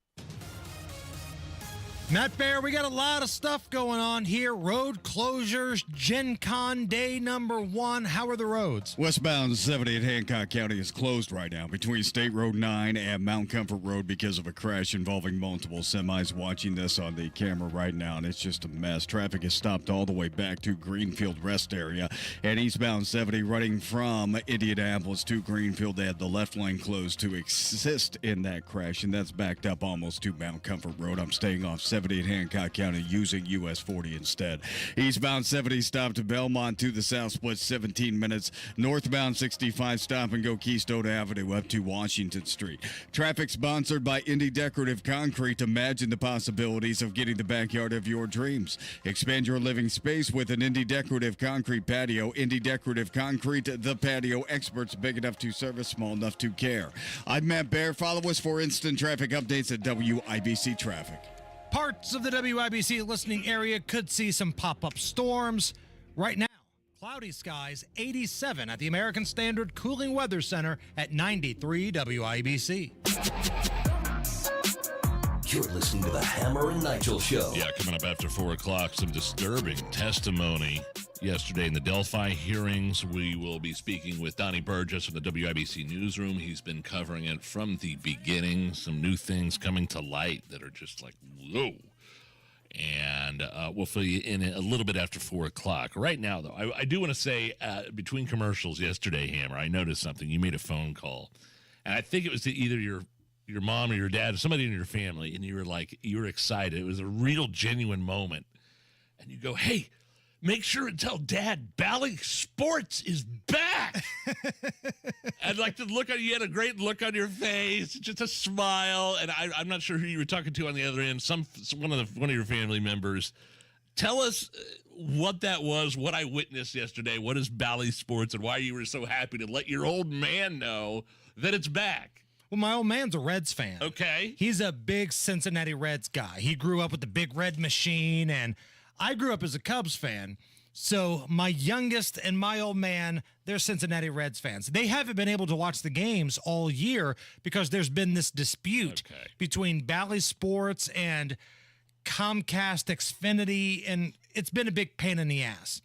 Matt Bear, we got a lot of stuff going on here. Road closures, Gen Con day number 1. How are the roads? Westbound 70 in Hancock County is closed right now between State Road 9 and Mount Comfort Road because of a crash involving multiple semis. Watching this on the camera right now, and it's just a mess. Traffic is stopped all the way back to Greenfield Rest Area. And eastbound 70 running from Indianapolis to Greenfield, they had the left lane closed to assist in that crash, and that's backed up almost to Mount Comfort Road. I'm staying off 70 in Hancock County using US 40 instead. Eastbound 70 stopped to Belmont to the south, split 17 minutes. Northbound 65 stop and go Keystone Avenue up to Washington Street. Traffic sponsored by Indy Decorative Concrete. Imagine the possibilities of getting the backyard of your dreams. Expand your living space with an Indy Decorative Concrete patio. Indy Decorative Concrete, the patio experts, big enough to service, small enough to care. I'm Matt Bear. Follow us for instant traffic updates at WIBC Traffic. Parts of the WIBC listening area could see some pop-up storms. Right now, cloudy skies, 87 at the American Standard Cooling Weather Center at 93 WIBC. You're listening to the Hammer and Nigel Show. Yeah, coming up after 4 o'clock, some disturbing testimony yesterday in the Delphi hearings. We will be speaking with Donnie Burgess from the WIBC newsroom. He's been covering it from the beginning. Some new things coming to light that are just like, whoa. And we'll fill you in a little bit after 4 o'clock. Right now, though, I do want to say between commercials yesterday, Hammer, I noticed something. You made a phone call. And I think it was to either your mom or your dad or somebody in your family, and you were excited. It was a real genuine moment. And you go, hey, make sure and tell Dad Bally Sports is back. I'd like to look at you. Had a great look on your face, just a smile. And I'm not sure who you were talking to on the other end. One of your family members. Tell us what that was, what I witnessed yesterday. What is Bally Sports, and why you were so happy to let your old man know that it's back. Well, my old man's a Reds fan. Okay. He's a big Cincinnati Reds guy. He grew up with the big red machine, and I grew up as a Cubs fan. So my youngest and my old man, they're Cincinnati Reds fans. They haven't been able to watch the games all year because there's been this dispute between Bally Sports and Comcast Xfinity, and it's been a big pain in the ass.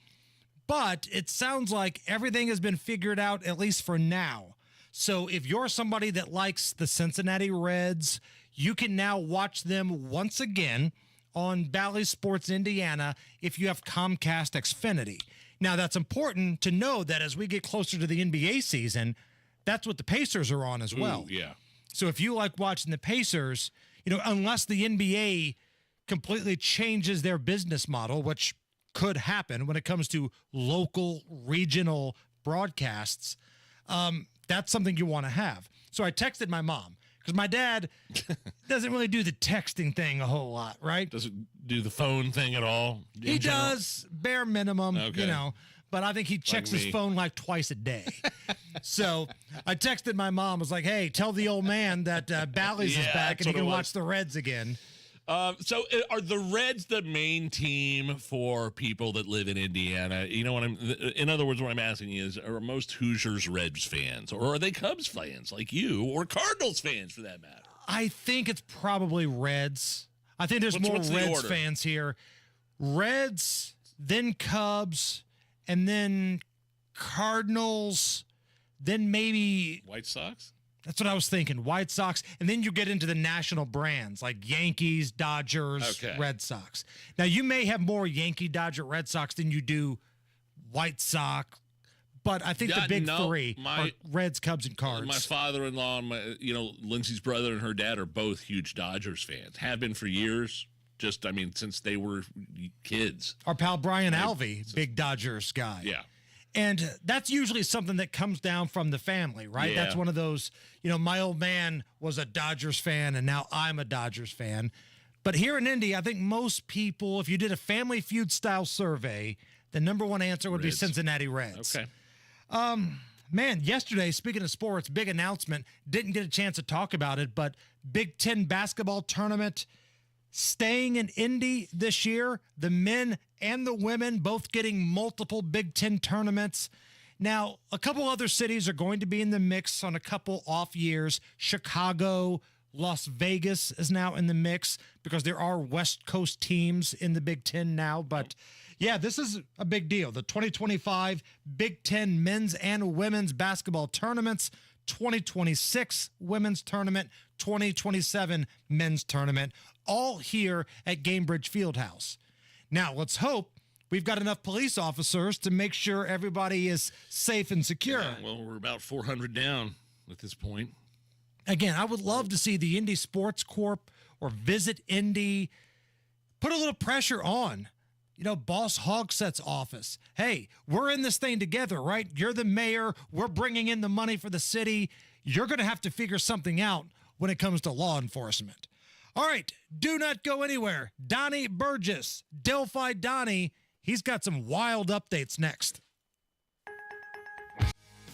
But it sounds like everything has been figured out, at least for now. So if you're somebody that likes the Cincinnati Reds, you can now watch them once again on Bally Sports Indiana if you have Comcast Xfinity. Now, that's important to know that as we get closer to the NBA season, that's what the Pacers are on as well. Ooh, yeah. So if you like watching the Pacers, unless the NBA completely changes their business model, which could happen when it comes to local, regional broadcasts, that's something you want to have. So I texted my mom because my dad doesn't really do the texting thing a whole lot, right? Doesn't do the phone thing at all? He does, bare minimum, but I think he checks his phone like twice a day. So I texted my mom, was like, hey, tell the old man that Bally's is back and he can watch the Reds again. So are the Reds the main team for people that live in Indiana? You know what in other words, what I'm asking you is, are most Hoosiers Reds fans, or are they Cubs fans like you, or Cardinals fans for that matter? I think it's probably Reds. I think there's more Reds fans here. Reds, then Cubs, and then Cardinals, then maybe White Sox? That's what I was thinking. White Sox. And then you get into the national brands like Yankees, Dodgers, Red Sox. Now, you may have more Yankee, Dodger, Red Sox than you do White Sox. But I think the big three are Reds, Cubs, and Cards. My father-in-law, Lindsay's brother and her dad are both huge Dodgers fans. Have been for years. Since they were kids. Our pal Brian Alvey, big Dodgers guy. Yeah. And that's usually something that comes down from the family, right? Yeah. That's one of those, my old man was a Dodgers fan, and now I'm a Dodgers fan. But here in Indy, I think most people, if you did a Family Feud style survey, the number one answer would be Cincinnati Reds. Okay. Man, yesterday, speaking of sports, big announcement. Didn't get a chance to talk about it, but Big Ten basketball tournament staying in Indy this year. The men and the women both getting multiple Big Ten tournaments. Now, a couple other cities are going to be in the mix on a couple off years. Chicago, Las Vegas is now in the mix because there are West Coast teams in the Big Ten now. But yeah, this is a big deal. The 2025 Big Ten men's and women's basketball tournaments, 2026 women's tournament, 2027 men's tournament, all here at Gamebridge Fieldhouse. Now, let's hope we've got enough police officers to make sure everybody is safe and secure. Yeah, well, we're about 400 down at this point. Again, I would love to see the Indy Sports Corp or Visit Indy put a little pressure on, Boss Hogsett's office. Hey, we're in this thing together, right? You're the mayor. We're bringing in the money for the city. You're going to have to figure something out when it comes to law enforcement. All right, do not go anywhere. Donnie Burgess, Delphi Donnie, he's got some wild updates next.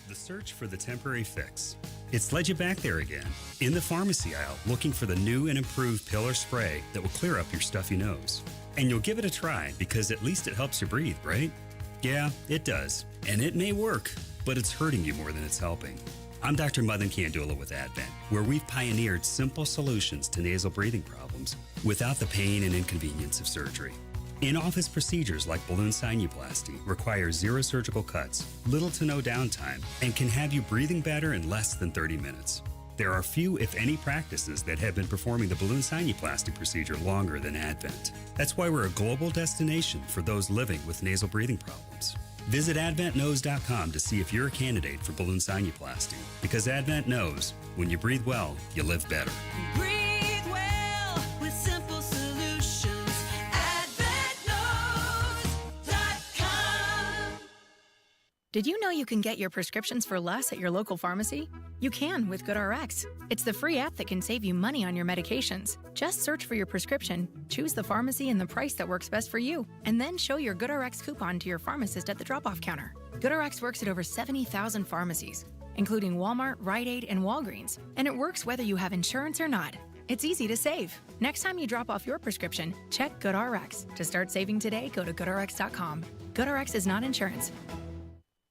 The search for the temporary fix. It's led you back there again, in the pharmacy aisle, looking for the new and improved pill or spray that will clear up your stuffy nose. And you'll give it a try because at least it helps you breathe, right? Yeah, it does. And it may work, but it's hurting you more than it's helping. I'm Dr. Mothin Kandula with Advent, where we've pioneered simple solutions to nasal breathing problems without the pain and inconvenience of surgery. In-office procedures like balloon sinuplasty require 0 surgical cuts, little to no downtime, and can have you breathing better in less than 30 minutes. There are few, if any, practices that have been performing the balloon sinuplasty procedure longer than Advent. That's why we're a global destination for those living with nasal breathing problems. Visit AdventKnows.com to see if you're a candidate for balloon sinuplasty, because Advent knows when you breathe well, you live better. Breathe well with simple solutions. AdventKnows.com. Did you know you can get your prescriptions for less at your local pharmacy? You can with GoodRx. It's the free app that can save you money on your medications. Just search for your prescription, choose the pharmacy and the price that works best for you, and then show your GoodRx coupon to your pharmacist at the drop-off counter. GoodRx works at over 70,000 pharmacies, including Walmart, Rite Aid, and Walgreens, and it works whether you have insurance or not. It's easy to save. Next time you drop off your prescription, check GoodRx. To start saving today, go to GoodRx.com. GoodRx is not insurance.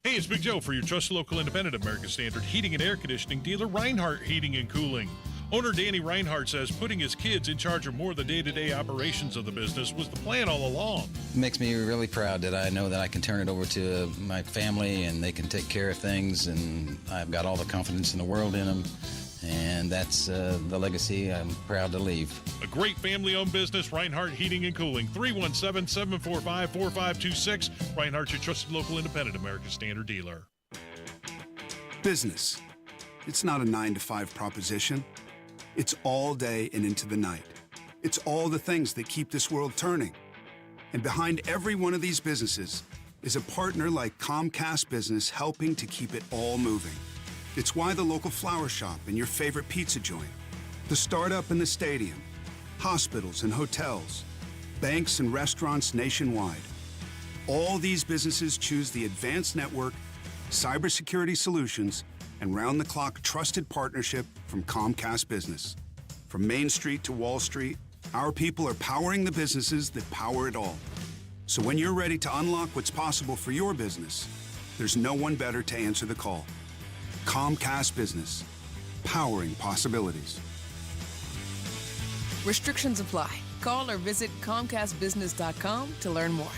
Hey, it's Big Joe for your trusted local independent American Standard heating and air conditioning dealer, Reinhardt Heating and Cooling. Owner Danny Reinhardt says putting his kids in charge of more of the day-to-day operations of the business was the plan all along. It makes me really proud that I know that I can turn it over to my family and they can take care of things, and I've got all the confidence in the world in them. And that's the legacy I'm proud to leave. A great family-owned business, Reinhardt Heating and Cooling. 317-745-4526. Reinhardt's your trusted local independent American Standard dealer. Business. It's not a 9-to-5 proposition. It's all day and into the night. It's all the things that keep this world turning. And behind every one of these businesses is a partner like Comcast Business helping to keep it all moving. It's why the local flower shop and your favorite pizza joint, the startup and the stadium, hospitals and hotels, banks and restaurants nationwide. All these businesses choose the advanced network, cybersecurity solutions, and round-the-clock trusted partnership from Comcast Business. From Main Street to Wall Street, our people are powering the businesses that power it all. So when you're ready to unlock what's possible for your business, there's no one better to answer the call. Comcast Business, powering possibilities. Restrictions apply. Call or visit ComcastBusiness.com to learn more.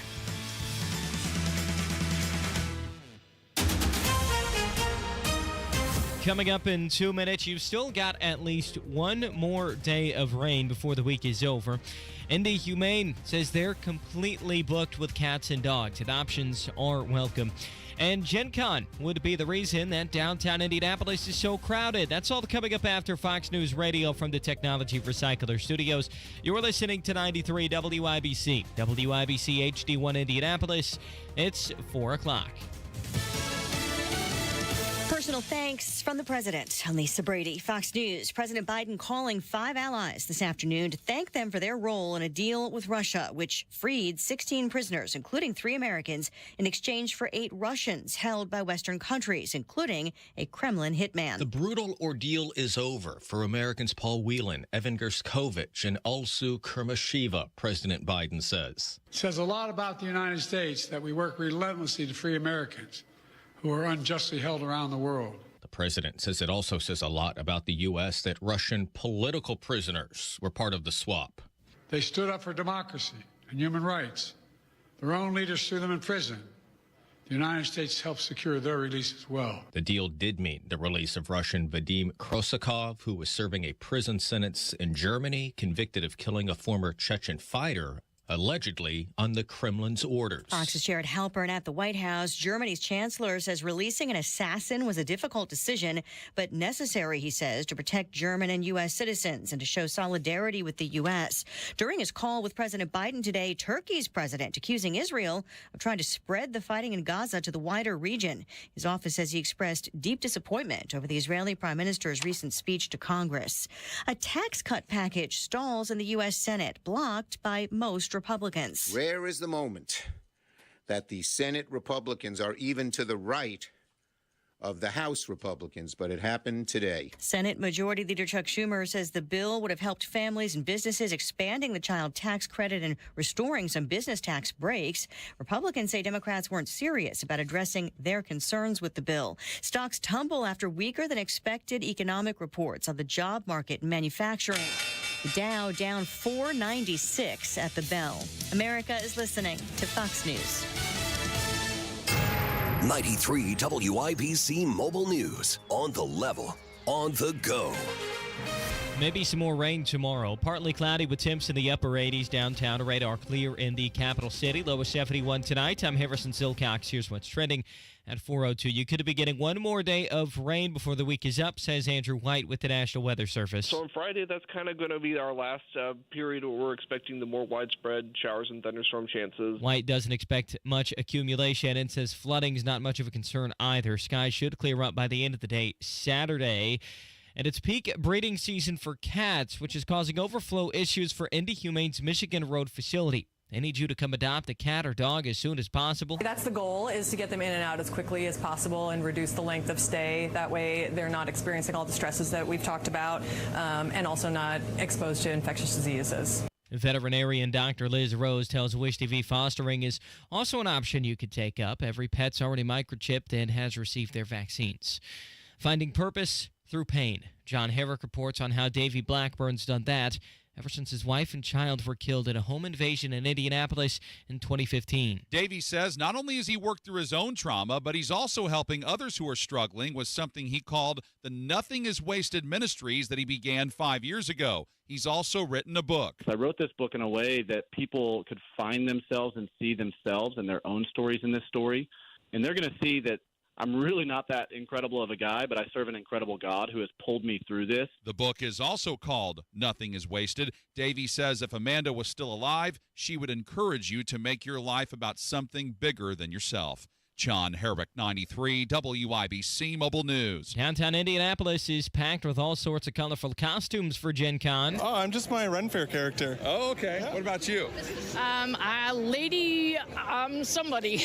Coming up in 2 minutes, you've still got at least one more day of rain before the week is over. Indy Humane says they're completely booked with cats and dogs. Adoptions are welcome. And Gen Con would be the reason that downtown Indianapolis is so crowded. That's all coming up after Fox News Radio from the Technology Recycler Studios. You're listening to 93 WIBC, WIBC HD1 Indianapolis. It's 4 o'clock. Personal thanks from the president. I'm Lisa Brady, Fox News. President Biden calling 5 allies this afternoon to thank them for their role in a deal with Russia, which freed 16 prisoners, including 3 Americans, in exchange for 8 Russians held by Western countries, including a Kremlin hitman. The brutal ordeal is over for Americans Paul Whelan, Evan Gerskovich, and Alsu Kurmasheva, President Biden says. It says a lot about the United States that we work relentlessly to free Americans who are unjustly held around the world. The president says it also says a lot about the U.S. that Russian political prisoners were part of the swap. They stood up for democracy and human rights. Their own leaders threw them in prison. The United States helped secure their release as well. The deal did mean the release of Russian Vadim Krosakov, who was serving a prison sentence in Germany, convicted of killing a former Chechen fighter, allegedly on the Kremlin's orders. Fox's Jared Halpern at the White House. Germany's chancellor says releasing an assassin was a difficult decision, but necessary, he says, to protect German and U.S. citizens and to show solidarity with the U.S. During his call with President Biden today, Turkey's president accusing Israel of trying to spread the fighting in Gaza to the wider region. His office says he expressed deep disappointment over the Israeli prime minister's recent speech to Congress. A tax cut package stalls in the U.S. Senate, blocked by most Republicans. Rare is the moment that the Senate Republicans are even to the right of the House Republicans, but it happened today. Senate Majority Leader Chuck Schumer says the bill would have helped families and businesses, expanding the child tax credit and restoring some business tax breaks. Republicans say Democrats weren't serious about addressing their concerns with the bill. Stocks tumble after weaker than expected economic reports on the job market and manufacturing. The Dow down 496 at the bell. America is listening to Fox News. 93 WIBC Mobile News. On the level, on the go. Maybe some more rain tomorrow. Partly cloudy with temps in the upper 80s downtown. Radar clear in the capital city. Low of 71 tonight. I'm Harrison Silcox. Here's what's trending at 4:02. You could be getting one more day of rain before the week is up, says Andrew White with the National Weather Service. So on Friday, that's kind of going to be our last period where we're expecting the more widespread showers and thunderstorm chances. White doesn't expect much accumulation and says flooding is not much of a concern either. Skies should clear up by the end of the day Saturday. And it's peak breeding season for cats, which is causing overflow issues for Indy Humane's Michigan Road facility. They need you to come adopt a cat or dog as soon as possible. That's the goal, is to get them in and out as quickly as possible and reduce the length of stay. That way they're not experiencing all the stresses that we've talked about and also not exposed to infectious diseases. Veterinarian Dr. Liz Rose tells Wish TV fostering is also an option you could take up. Every pet's already microchipped and has received their vaccines. Finding purpose through pain. John Herrick reports on how Davy Blackburn's done that ever since his wife and child were killed in a home invasion in Indianapolis in 2015. Davey says not only has he worked through his own trauma, but he's also helping others who are struggling with something he called the Nothing is Wasted Ministries that he began 5 years ago. He's also written a book. I wrote this book in a way that people could find themselves and see themselves and their own stories in this story. And they're going to see that I'm really not that incredible of a guy, but I serve an incredible God who has pulled me through this. The book is also called Nothing is Wasted. Davey says if Amanda was still alive, she would encourage you to make your life about something bigger than yourself. John Herrick, 93 WIBC Mobile News. Downtown Indianapolis is packed with all sorts of colorful costumes for Gen Con. Oh, I'm just my Ren Fair character. Oh, okay. Yeah. What about you? Somebody.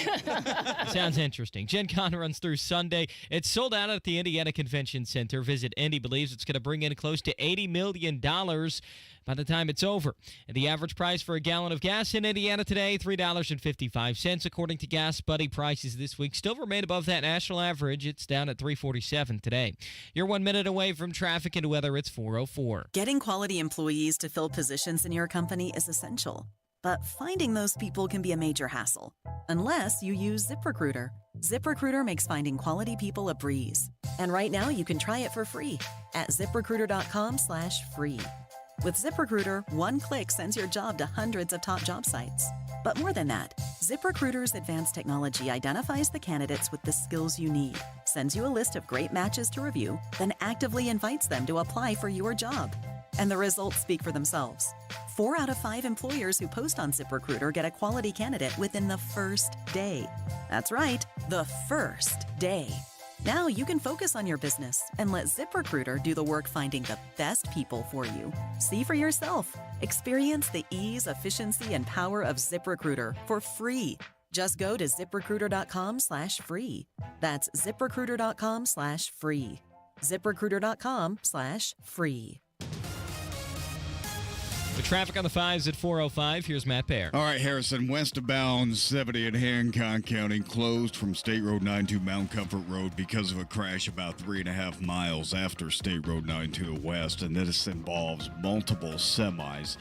Sounds interesting. Gen Con runs through Sunday. It's sold out at the Indiana Convention Center. Visit Indy believes it's going to bring in close to $80 million by the time it's over. And the average price for a gallon of gas in Indiana today, $3.55. According to Gas Buddy, prices this week still remain above that national average. It's down at $3.47 today. You're 1 minute away from traffic and weather. It's 4:04. Getting quality employees to fill positions in your company is essential. But finding those people can be a major hassle, unless you use ZipRecruiter. ZipRecruiter makes finding quality people a breeze. And right now you can try it for free at ZipRecruiter.com/free. With ZipRecruiter, one click sends your job to hundreds of top job sites. But more than that, ZipRecruiter's advanced technology identifies the candidates with the skills you need, sends you a list of great matches to review, then actively invites them to apply for your job. And the results speak for themselves. 4 out of 5 employers who post on ZipRecruiter get a quality candidate within the first day. That's right, the first day. Now you can focus on your business and let ZipRecruiter do the work finding the best people for you. See for yourself. Experience the ease, efficiency, and power of ZipRecruiter for free. Just go to ZipRecruiter.com/free. That's ZipRecruiter.com/free. ZipRecruiter.com/free. The traffic on the 5s at 4:05. Here's Matt Bear. All right, Harrison, westbound 70 in Hancock County closed from State Road 9 to Mount Comfort Road because of a crash about 3.5 miles after State Road 9 to the west, and this involves multiple semis.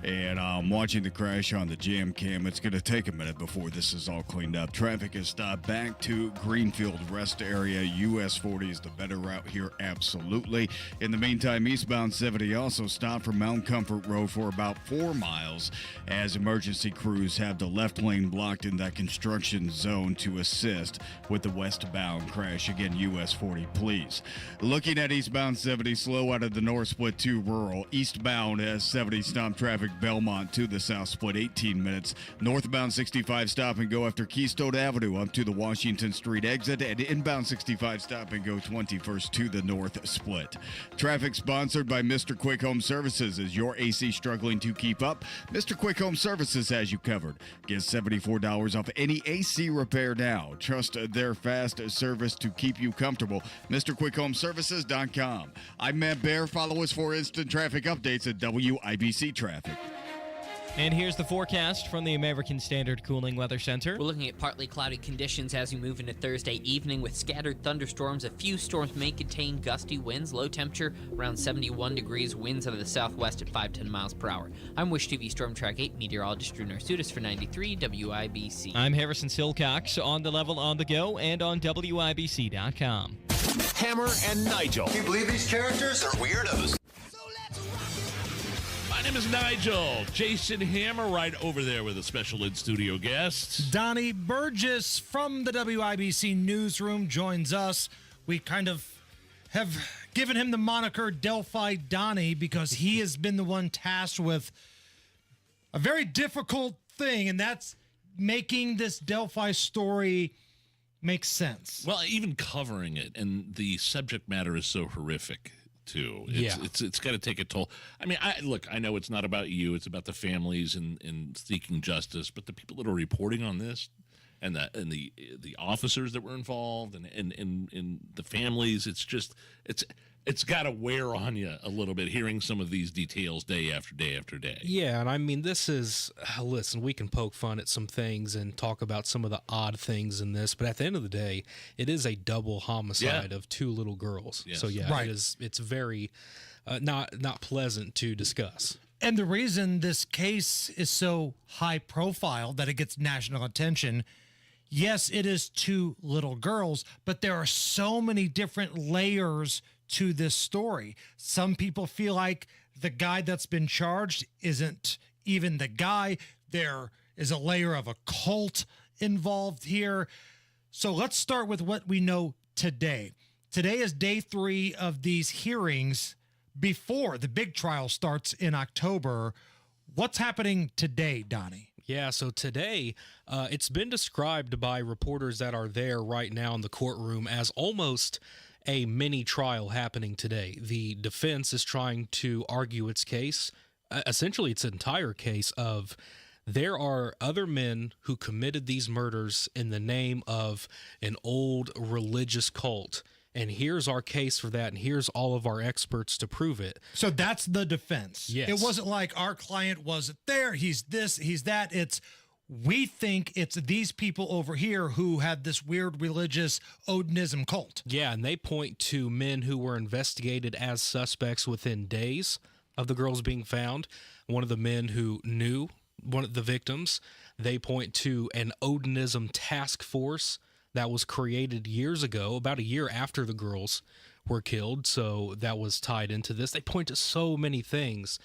And I'm watching the crash on the jam cam. It's going to take a minute before this is all cleaned up. Traffic is stopped back to Greenfield Rest area. US 40 is the better route here, absolutely. In the meantime, eastbound 70 also stopped from Mount Comfort Road for about 4 miles as emergency crews have the left lane blocked in that construction zone to assist with the westbound crash. Again, US 40, please. Looking at eastbound 70, slow out of the north split to rural. Eastbound as 70 stop traffic Belmont to the south split 18 minutes. Northbound 65 stop and go after Keystone Avenue up to the Washington Street exit, and inbound 65 stop and go 21st to the north split. Traffic sponsored by Mr. Quick Home Services. Is your AC struggling to keep up? Mr. Quick Home Services has you covered. Get $74 off any AC repair now. Trust their fast service to keep you comfortable. MrQuickHomeServices.com. I'm Matt Bear. Follow us for instant traffic updates at WIBC Traffic. And here's the forecast from the American Standard Cooling Weather Center. We're looking at partly cloudy conditions as we move into Thursday evening with scattered thunderstorms. A few storms may contain gusty winds. Low temperature around 71 degrees. Winds out of the southwest at 5-10 miles per hour. I'm Wish TV Storm Track 8 meteorologist Drew Narsutis for 93 WIBC. I'm Harrison Silcox on the level on the go and on WIBC.com. Hammer and Nigel. Can you believe these characters are weirdos? My name is Nigel. Jason Hammer right over there with a special in-studio guest. Donnie Burgess from the WIBC newsroom joins us. We kind of have given him the moniker Delphi Donnie because he has been the one tasked with a very difficult thing, and that's making this Delphi story make sense. Well, even covering it, and the subject matter is so horrific. Too. It's got to take a toll. I mean, I know it's not about you. It's about the families and seeking justice. But the people that are reporting on this, and the officers that were involved, and the families, it's got to wear on you a little bit hearing some of these details day after day after day. Yeah, and I mean, this is, listen, we can poke fun at some things and talk about some of the odd things in this, but at the end of the day, it is a double homicide of 2 little girls. Yes. So yeah, it's very not pleasant to discuss. And the reason this case is so high profile that it gets national attention, yes, it is 2 little girls, but there are so many different layers to this story. Some people feel like the guy that's been charged isn't even the guy. There is a layer of a cult involved here. So let's start with what we know today. Today is day 3 of these hearings before the big trial starts in October. What's happening today, Donnie? Yeah, so today, it's been described by reporters that are there right now in the courtroom as almost a mini trial happening today. The defense is trying to argue its case, essentially its entire case of there are other men who committed these murders in the name of an old religious cult. And here's our case for that, and here's all of our experts to prove it. So that's the defense. Yes. It wasn't like our client wasn't there, he's this, he's that. It's we think it's these people over here who had this weird religious Odinism cult. Yeah, and they point to men who were investigated as suspects within days of the girls being found. One of the men who knew one of the victims, they point to an Odinism task force that was created years ago, about a year after the girls were killed. So that was tied into this. They point to so many things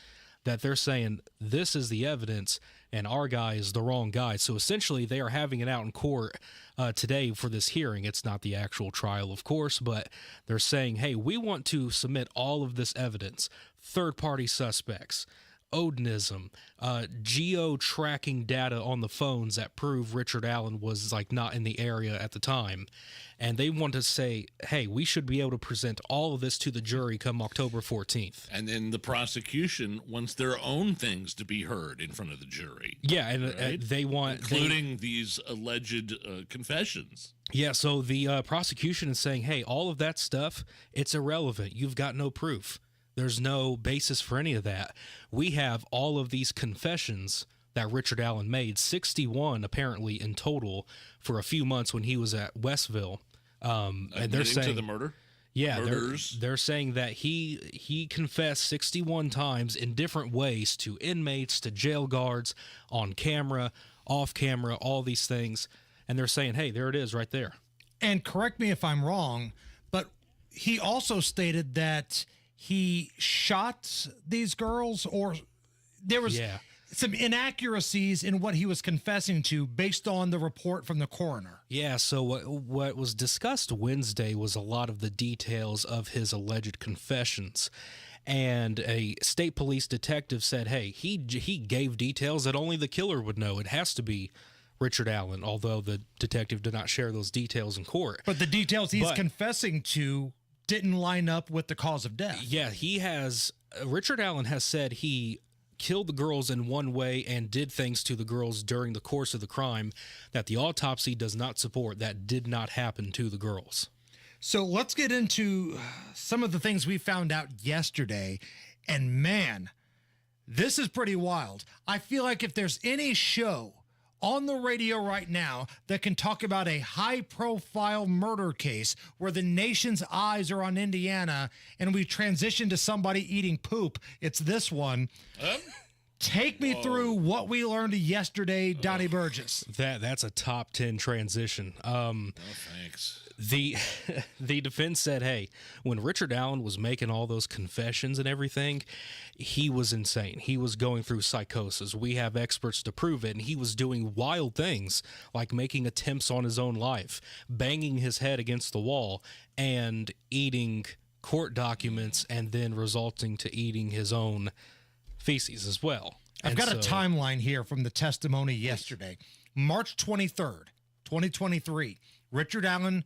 that they're saying this is the evidence and our guy is the wrong guy. So essentially they are having it out in court today for this hearing. It's not the actual trial, of course, but they're saying, hey, we want to submit all of this evidence, third-party suspects, Odinism, geo-tracking data on the phones that prove Richard Allen was like not in the area at the time. And they want to say, hey, we should be able to present all of this to the jury come October 14th. And then the prosecution wants their own things to be heard in front of the jury. Yeah, and they want... Including these alleged confessions. Yeah, so the prosecution is saying, hey, all of that stuff, it's irrelevant. You've got no proof. There's no basis for any of that. We have all of these confessions that Richard Allen made, 61 apparently in total for a few months when he was at Westville. And they're saying to the murder. Yeah, Murders. they're saying that he confessed 61 times in different ways to inmates, to jail guards, on camera, off camera, all these things. And they're saying, hey, there it is right there. And correct me if I'm wrong, but he also stated that he shot these girls, or there was some inaccuracies in what he was confessing to based on the report from the coroner. Yeah, so what was discussed Wednesday was a lot of the details of his alleged confessions. And a state police detective said, hey, he gave details that only the killer would know. It has to be Richard Allen, although the detective did not share those details in court. But the details he's confessing to didn't line up with the cause of death. Yeah, Richard Allen has said he killed the girls in one way and did things to the girls during the course of the crime that the autopsy does not support. That did not happen to the girls. So let's get into some of the things we found out yesterday. And man, this is pretty wild. I feel like if there's any show on the radio right now that can talk about a high-profile murder case where the nation's eyes are on Indiana and we transition to somebody eating poop, it's this one. Take me through what we learned yesterday, Donnie Burgess. That's a top 10 transition. Thanks. The defense said, hey, when Richard Allen was making all those confessions and everything, he was insane. He was going through psychosis. We have experts to prove it. And he was doing wild things like making attempts on his own life, banging his head against the wall, and eating court documents, and then resulting to eating his own feces as well. I've got a timeline here from the testimony yesterday. March 23rd, 2023. Richard Allen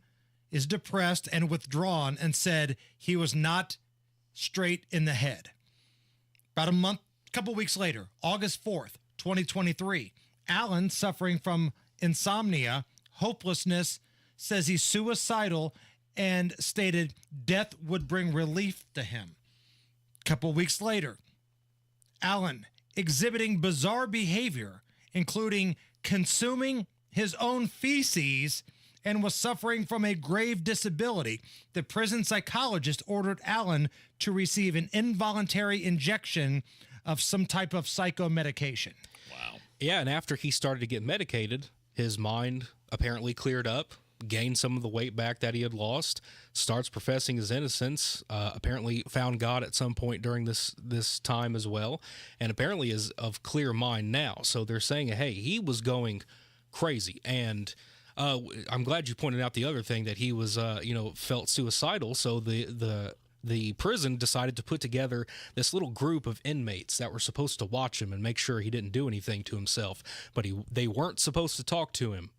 is depressed and withdrawn and said he was not straight in the head. About a couple weeks later, August 4th, 2023, Allen, suffering from insomnia, hopelessness, says he's suicidal and stated death would bring relief to him. A couple weeks later, Allen exhibiting bizarre behavior, including consuming his own feces, and was suffering from a grave disability. The prison psychologist ordered Allen to receive an involuntary injection of some type of psychomedication. Wow. Yeah, and after he started to get medicated, his mind apparently cleared up, gained some of the weight back that he had lost, starts professing his innocence, apparently found God at some point during this time as well, and apparently is of clear mind now. So they're saying, hey, he was going crazy. And I'm glad you pointed out the other thing, that he was, felt suicidal. So the prison decided to put together this little group of inmates that were supposed to watch him and make sure he didn't do anything to himself. But they weren't supposed to talk to him.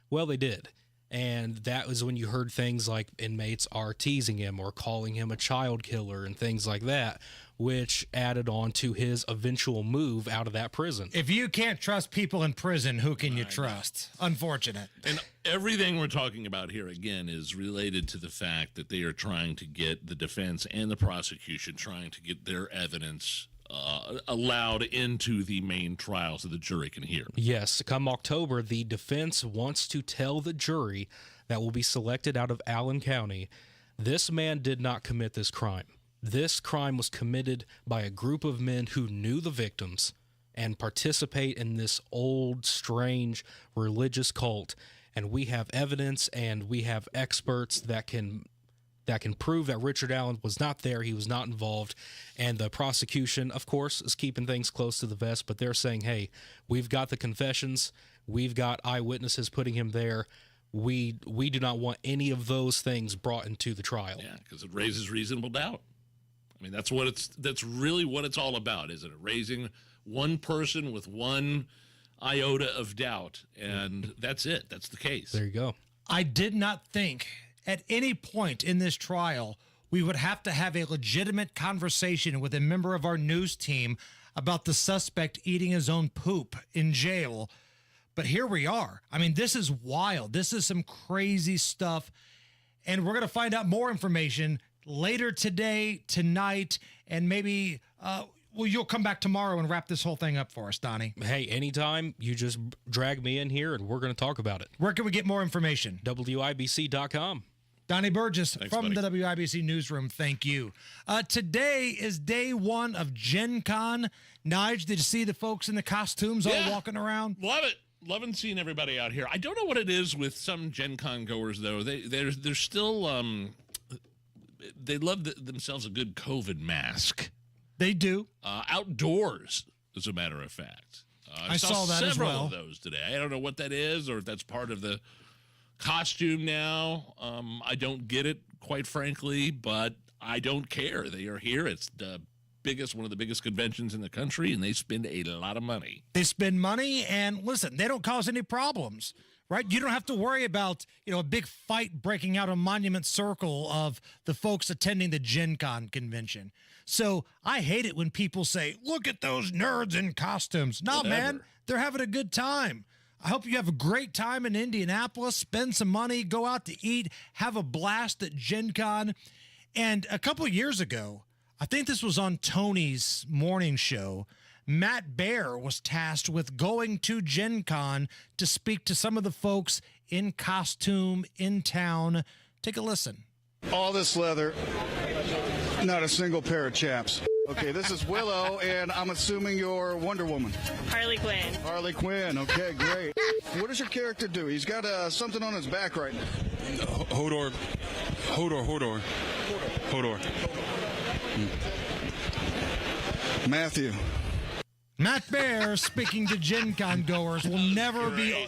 Well, they did. And that was when you heard things like inmates are teasing him or calling him a child killer and things like that, which added on to his eventual move out of that prison. If you can't trust people in prison, who can you trust? Unfortunate. And everything we're talking about here, again, is related to the fact that they are trying to get the defense and the prosecution trying to get their evidence allowed into the main trial so the jury can hear. Yes, come October, the defense wants to tell the jury that will be selected out of Allen County, this man did not commit this crime. This crime was committed by a group of men who knew the victims and participate in this old, strange religious cult. And we have evidence and we have experts that can prove that Richard Allen was not there, he was not involved, and the prosecution, of course, is keeping things close to the vest, but they're saying, hey, we've got the confessions, we've got eyewitnesses putting him there, we do not want any of those things brought into the trial. Yeah, because it raises reasonable doubt. I mean, that's really what it's all about, isn't it? Raising one person with one iota of doubt, and that's it. That's the case. There you go. I did not think at any point in this trial we would have to have a legitimate conversation with a member of our news team about the suspect eating his own poop in jail. But here we are. I mean, this is wild. This is some crazy stuff. And we're going to find out more information later today, tonight, and maybe you'll come back tomorrow and wrap this whole thing up for us, Donnie. Hey, anytime, you just drag me in here and we're going to talk about it. Where can we get more information? WIBC.com. Donnie Burgess from buddy. the WIBC Newsroom, thank you. Today is day one of Gen Con. Nige, did you see the folks in the costumes all walking around? Love it. Loving seeing everybody out here. I don't know what it is with some Gen Con goers, though. They're still, they love themselves a good COVID mask. They do. Outdoors, as a matter of fact. I saw that as several well. of those today. I don't know what that is or if that's part of the costume now. I don't get it, quite frankly, but I don't care. They are here. It's one of the biggest conventions in the country, and they spend a lot of money. They spend money, and listen, they don't cause any problems, right? You don't have to worry about, a big fight breaking out on Monument Circle of the folks attending the Gen Con convention. So I hate it when people say, look at those nerds in costumes. No, man, they're having a good time. I hope you have a great time in Indianapolis, spend some money, go out to eat, have a blast at Gen Con. And a couple of years ago, I think this was on Tony's morning show, Matt Baer was tasked with going to Gen Con to speak to some of the folks in costume in town. Take a listen. All this leather, not a single pair of chaps. Okay, this is Willow, and I'm assuming you're Wonder Woman. Harley Quinn. Harley Quinn, okay, great. What does your character do? He's got something on his back right now. Hodor. Matthew. Matt Baer speaking to Gen Con goers will never be...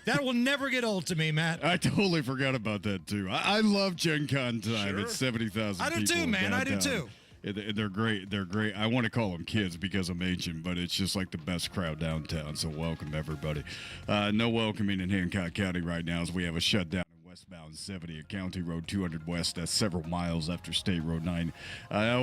That will never get old to me, Matt. I totally forgot about that, too. I love Gen Con time. Sure. It's 70,000 people. I do too, man. I do too. They're great. They're great. I want to call them kids because I'm ancient, but it's just like the best crowd downtown. So welcome, everybody. No welcoming in Hancock County right now as we have a shutdown. Westbound 70 at County Road 200 West. That's several miles after State Road 9.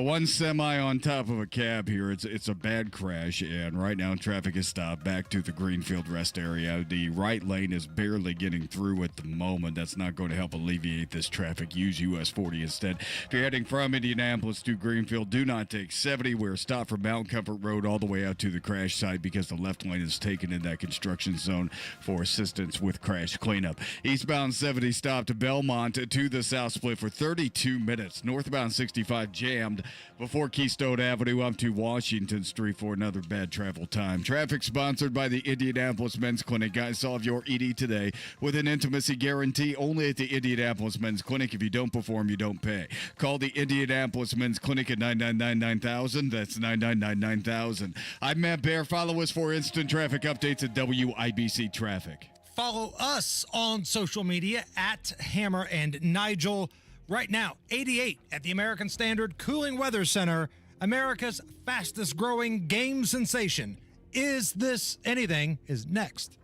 One semi on top of a cab here. It's a bad crash, and right now traffic is stopped back to the Greenfield rest area. The right lane is barely getting through at the moment. That's not going to help alleviate this traffic. Use US 40 instead. If you're heading from Indianapolis to Greenfield, do not take 70. We're stopped from Mount Comfort Road all the way out to the crash site because the left lane is taken in that construction zone for assistance with crash cleanup. Eastbound 70 stopped to Belmont to the South Split for 32 minutes. Northbound 65 jammed before Keystone Avenue up to Washington Street for another bad travel time. Traffic sponsored by the Indianapolis Men's Clinic. Guys, solve your ED today with an intimacy guarantee only at the Indianapolis Men's Clinic. If you don't perform, you don't pay. Call the Indianapolis Men's Clinic at 999-9000. That's 999-9000. I'm Matt Baer. Follow us for instant traffic updates at WIBC Traffic. Follow us on social media at Hammer and Nigel. Right now, 88 at the American Standard Cooling Weather Center, America's fastest growing game sensation. Is This Anything is next.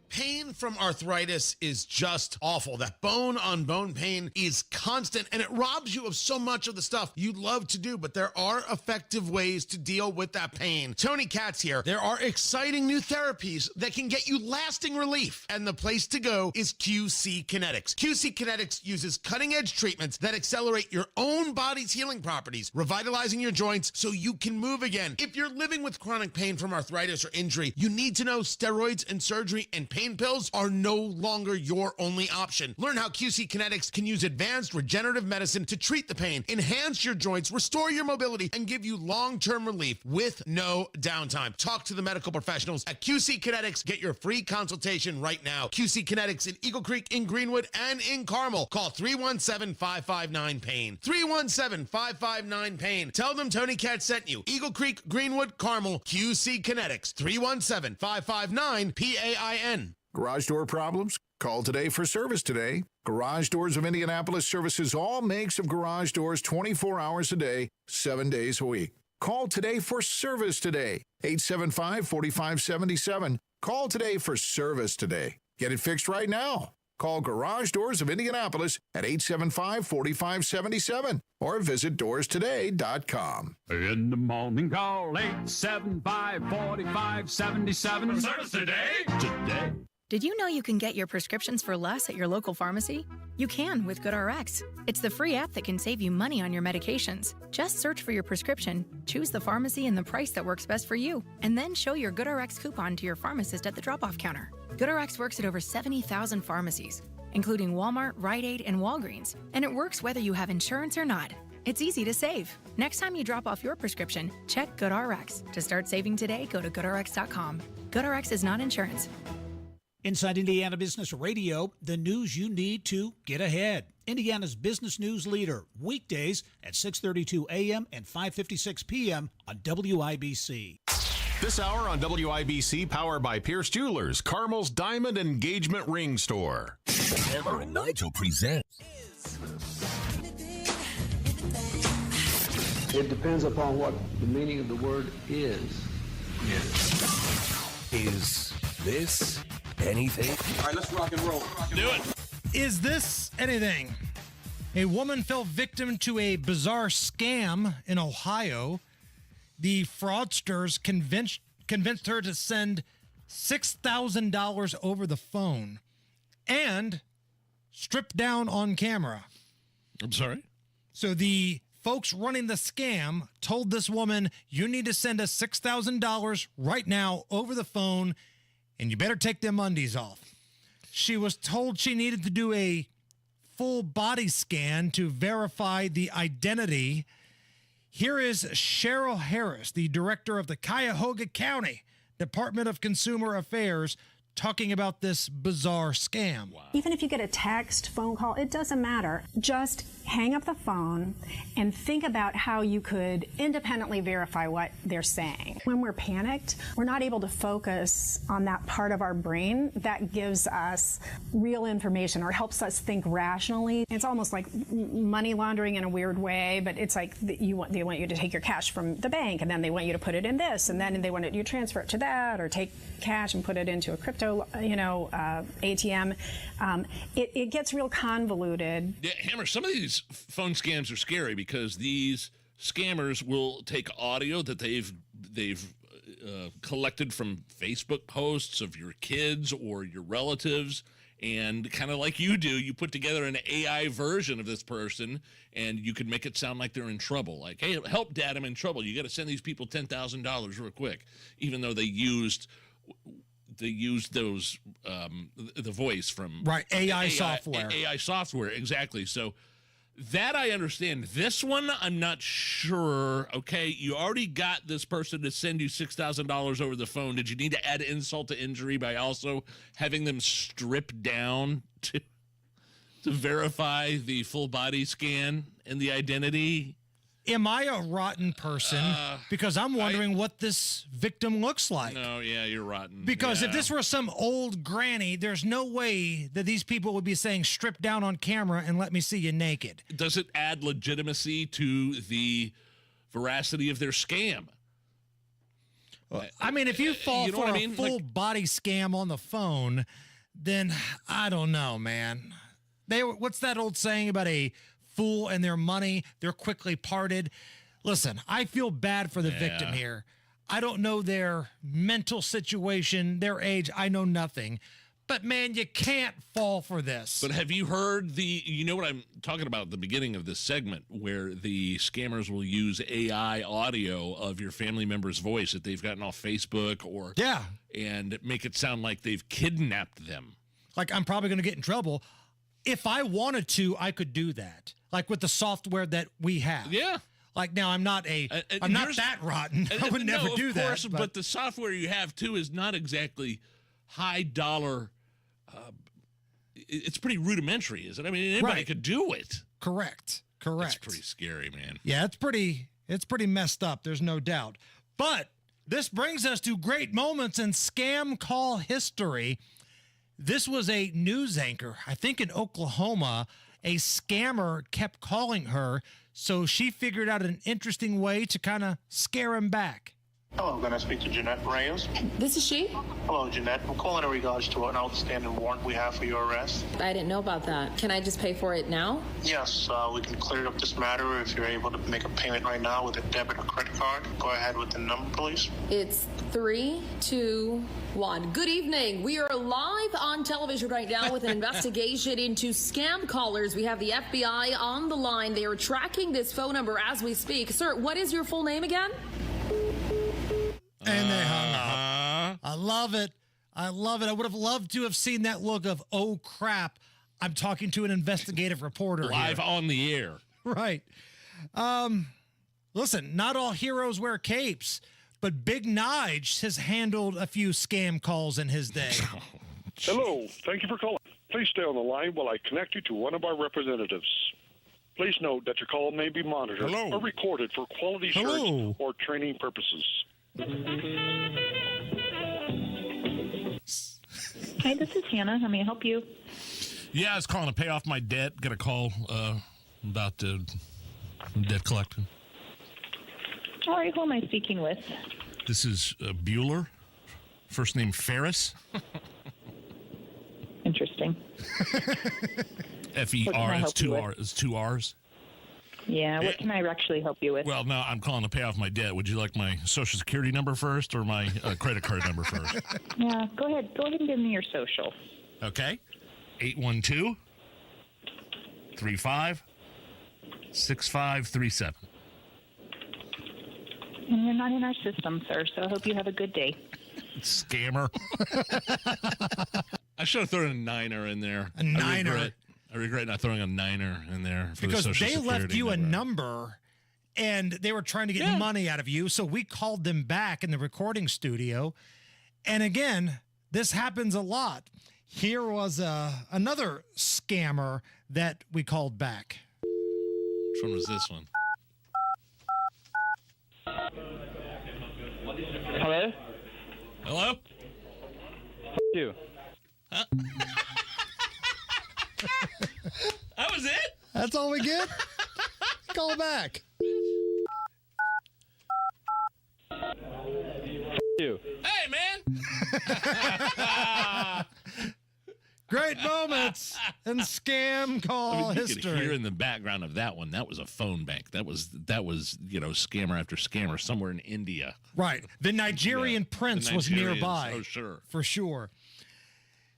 Pain from arthritis is just awful. That bone-on-bone pain is constant, and it robs you of so much of the stuff you love to do, but there are effective ways to deal with that pain. Tony Katz here. There are exciting new therapies that can get you lasting relief, and the place to go is QC Kinetics. QC Kinetics uses cutting-edge treatments that accelerate your own body's healing properties, revitalizing your joints so you can move again. If you're living with chronic pain from arthritis or injury, you need to know steroids and surgery and pain pills are no longer your only option. Learn how QC Kinetics can use advanced regenerative medicine to treat the pain, enhance your joints, restore your mobility, and give you long-term relief with no downtime. Talk to the medical professionals at QC Kinetics. Get your free consultation right now. QC Kinetics in Eagle Creek, in Greenwood, and in Carmel. Call 317-559-PAIN. 317-559-PAIN. Tell them Tony Katz sent you. Eagle Creek, Greenwood, Carmel, QC Kinetics. 317-559-PAIN. Garage door problems? Call today for service today. Garage Doors of Indianapolis services all makes of garage doors 24 hours a day, 7 days a week. Call today for service today. 875-4577. Call today for service today. Get it fixed right now. Call Garage Doors of Indianapolis at 875-4577 or visit doorstoday.com. In the morning, call 875-4577. Service today? Today. Did you know you can get your prescriptions for less at your local pharmacy? You can with GoodRx. It's the free app that can save you money on your medications. Just search for your prescription, choose the pharmacy and the price that works best for you, and then show your GoodRx coupon to your pharmacist at the drop-off counter. GoodRx works at over 70,000 pharmacies, including Walmart, Rite Aid, and Walgreens, and it works whether you have insurance or not. It's easy to save. Next time you drop off your prescription, check GoodRx. To start saving today, go to GoodRx.com. GoodRx is not insurance. Inside Indiana Business Radio, the news you need to get ahead. Indiana's business news leader, weekdays at 6:32 a.m. and 5:56 p.m. on WIBC. This hour on WIBC, powered by Pierce Jewelers, Carmel's Diamond Engagement Ring Store. Hammer and Nigel present. It depends upon what the meaning of the word is. Is this anything? All right, let's rock and roll. Do it. Is this anything? A woman fell victim to a bizarre scam in Ohio. The fraudsters convinced her to send $6,000 over the phone and stripped down on camera. I'm sorry? So the folks running the scam told this woman, you need to send us $6,000 right now over the phone, and you better take them undies off. She was told she needed to do a full body scan to verify the identity. Here is Cheryl Harris, the director of the Cuyahoga County Department of Consumer Affairs, talking about this bizarre scam. Wow. Even if you get a text, phone call, it doesn't matter. Just hang up the phone and think about how you could independently verify what they're saying. When we're panicked, we're not able to focus on that part of our brain that gives us real information or helps us think rationally. It's almost like money laundering in a weird way, but it's like they want you to take your cash from the bank, and then they want you to put it in this, and then they want you to transfer it to that, or take cash and put it into a crypto ATM. It gets real convoluted. Yeah, Hammer, some of these phone scams are scary because these scammers will take audio that they've collected from Facebook posts of your kids or your relatives, and kind of like you do, you put together an AI version of this person, and you could make it sound like they're in trouble. Like, hey, help, Dad, I'm in trouble. You got to send these people $10,000 real quick, even though they used those the voice from AI software. AI software, exactly. So that I understand. This one, I'm not sure. Okay, you already got this person to send you $6,000 over the phone. Did you need to add insult to injury by also having them strip down to verify the full body scan and the identity? Am I a rotten person? Because I'm wondering what this victim looks like. No, yeah, you're rotten. Because if this were some old granny, there's no way that these people would be saying strip down on camera and let me see you naked. Does it add legitimacy to the veracity of their scam? I mean, if you fall for a full body scam on the phone, then I don't know, man. What's that old saying about a fool and their money? They're quickly parted. Listen, I feel bad for the victim here. I don't know their mental situation, their age. I know nothing. But, man, you can't fall for this. But have you heard you know what I'm talking about at the beginning of this segment, where the scammers will use AI audio of your family member's voice that they've gotten off Facebook and make it sound like they've kidnapped them. Like, I'm probably going to get in trouble. If I wanted to, I could do that. Like with the software that we have. Yeah. Like now, I'm not that rotten. I would never do that. Of course, but the software you have too is not exactly high dollar. It's pretty rudimentary, isn't it? I mean, anybody could do it. Correct. It's pretty scary, man. Yeah, it's pretty messed up. There's no doubt. But this brings us to great moments in scam call history. This was a news anchor, I think in Oklahoma. A scammer kept calling her, so she figured out an interesting way to kind of scare him back. Hello, can I speak to Jeanette Reyes? This is she? Hello, Jeanette. I'm calling in regards to an outstanding warrant we have for your arrest. I didn't know about that. Can I just pay for it now? Yes, we can clear up this matter if you're able to make a payment right now with a debit or credit card. Go ahead with the number, please. It's 3, 2, 1. Good evening. We are live on television right now with an investigation into scam callers. We have the FBI on the line. They are tracking this phone number as we speak. Sir, what is your full name again? And they hung up. I love it. I love it. I would have loved to have seen that look of, oh, crap, I'm talking to an investigative reporter Live here. on the air. Right. Listen, not all heroes wear capes, but Big Nige has handled a few scam calls in his day. Hello. Thank you for calling. Please stay on the line while I connect you to one of our representatives. Please note that your call may be monitored or recorded for quality assurance or training purposes. Hi, this is Hannah. How may I help you? Yeah, I was calling to pay off my debt. Got a call about debt collecting. All right, who am I speaking with? This is Bueller. First name Ferris. Interesting. F-E-R. It's two R's. Yeah, what can I actually help you with? Well, no, I'm calling to pay off my debt. Would you like my Social Security number first or my credit card number first? Yeah, go ahead. Go ahead and give me your social. Okay. 812-35-6537. And you're not in our system, sir, so I hope you have a good day. Scammer. I should have thrown a niner in there. A niner? I regret not throwing a niner in there for because the Social they Security left you a number and they were trying to get money out of you. So we called them back in the recording studio. And again, this happens a lot. Here was another scammer that we called back. Which one was this one? Hello? Hello? You. Huh? That was it? That's all we get? Call back. You. Hey, man. Great moments in scam call history. You could hear in the background of that one, that was a phone bank. That was scammer after scammer somewhere in India. Right. The Nigerian prince was nearby. Oh, sure. For sure.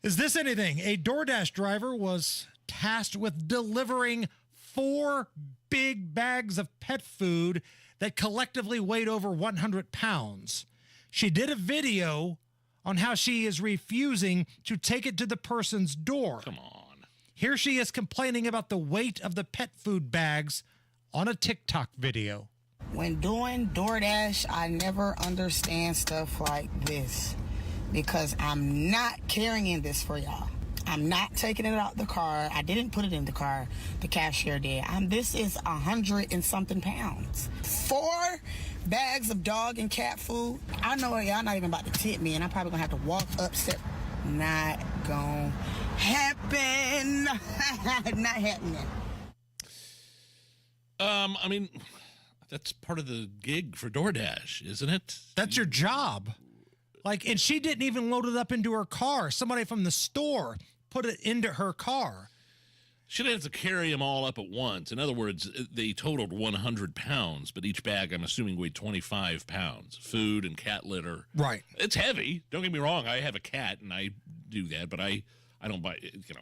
Is this anything? A DoorDash driver was tasked with delivering 4 big bags of pet food that collectively weighed over 100 pounds. She did a video on how she is refusing to take it to the person's door. Come on. Here she is complaining about the weight of the pet food bags on a TikTok video. When doing DoorDash, I never understand stuff like this because I'm not carrying this for y'all. I'm not taking it out the car. I didn't put it in the car. The cashier did. This is 100 and something pounds. 4 bags of dog and cat food. I know y'all not even about to tip me, and I'm probably gonna have to walk upstairs. Not gonna happen. Not happening. I mean, that's part of the gig for DoorDash, isn't it? That's your job. And she didn't even load it up into her car. Somebody from the store put it into her car. She didn't have to carry them all up at once. In other words, they totaled 100 pounds, but each bag, I'm assuming, weighed 25 pounds. Food and cat litter. Right. It's heavy. Don't get me wrong. I have a cat, and I do that, but I don't buy,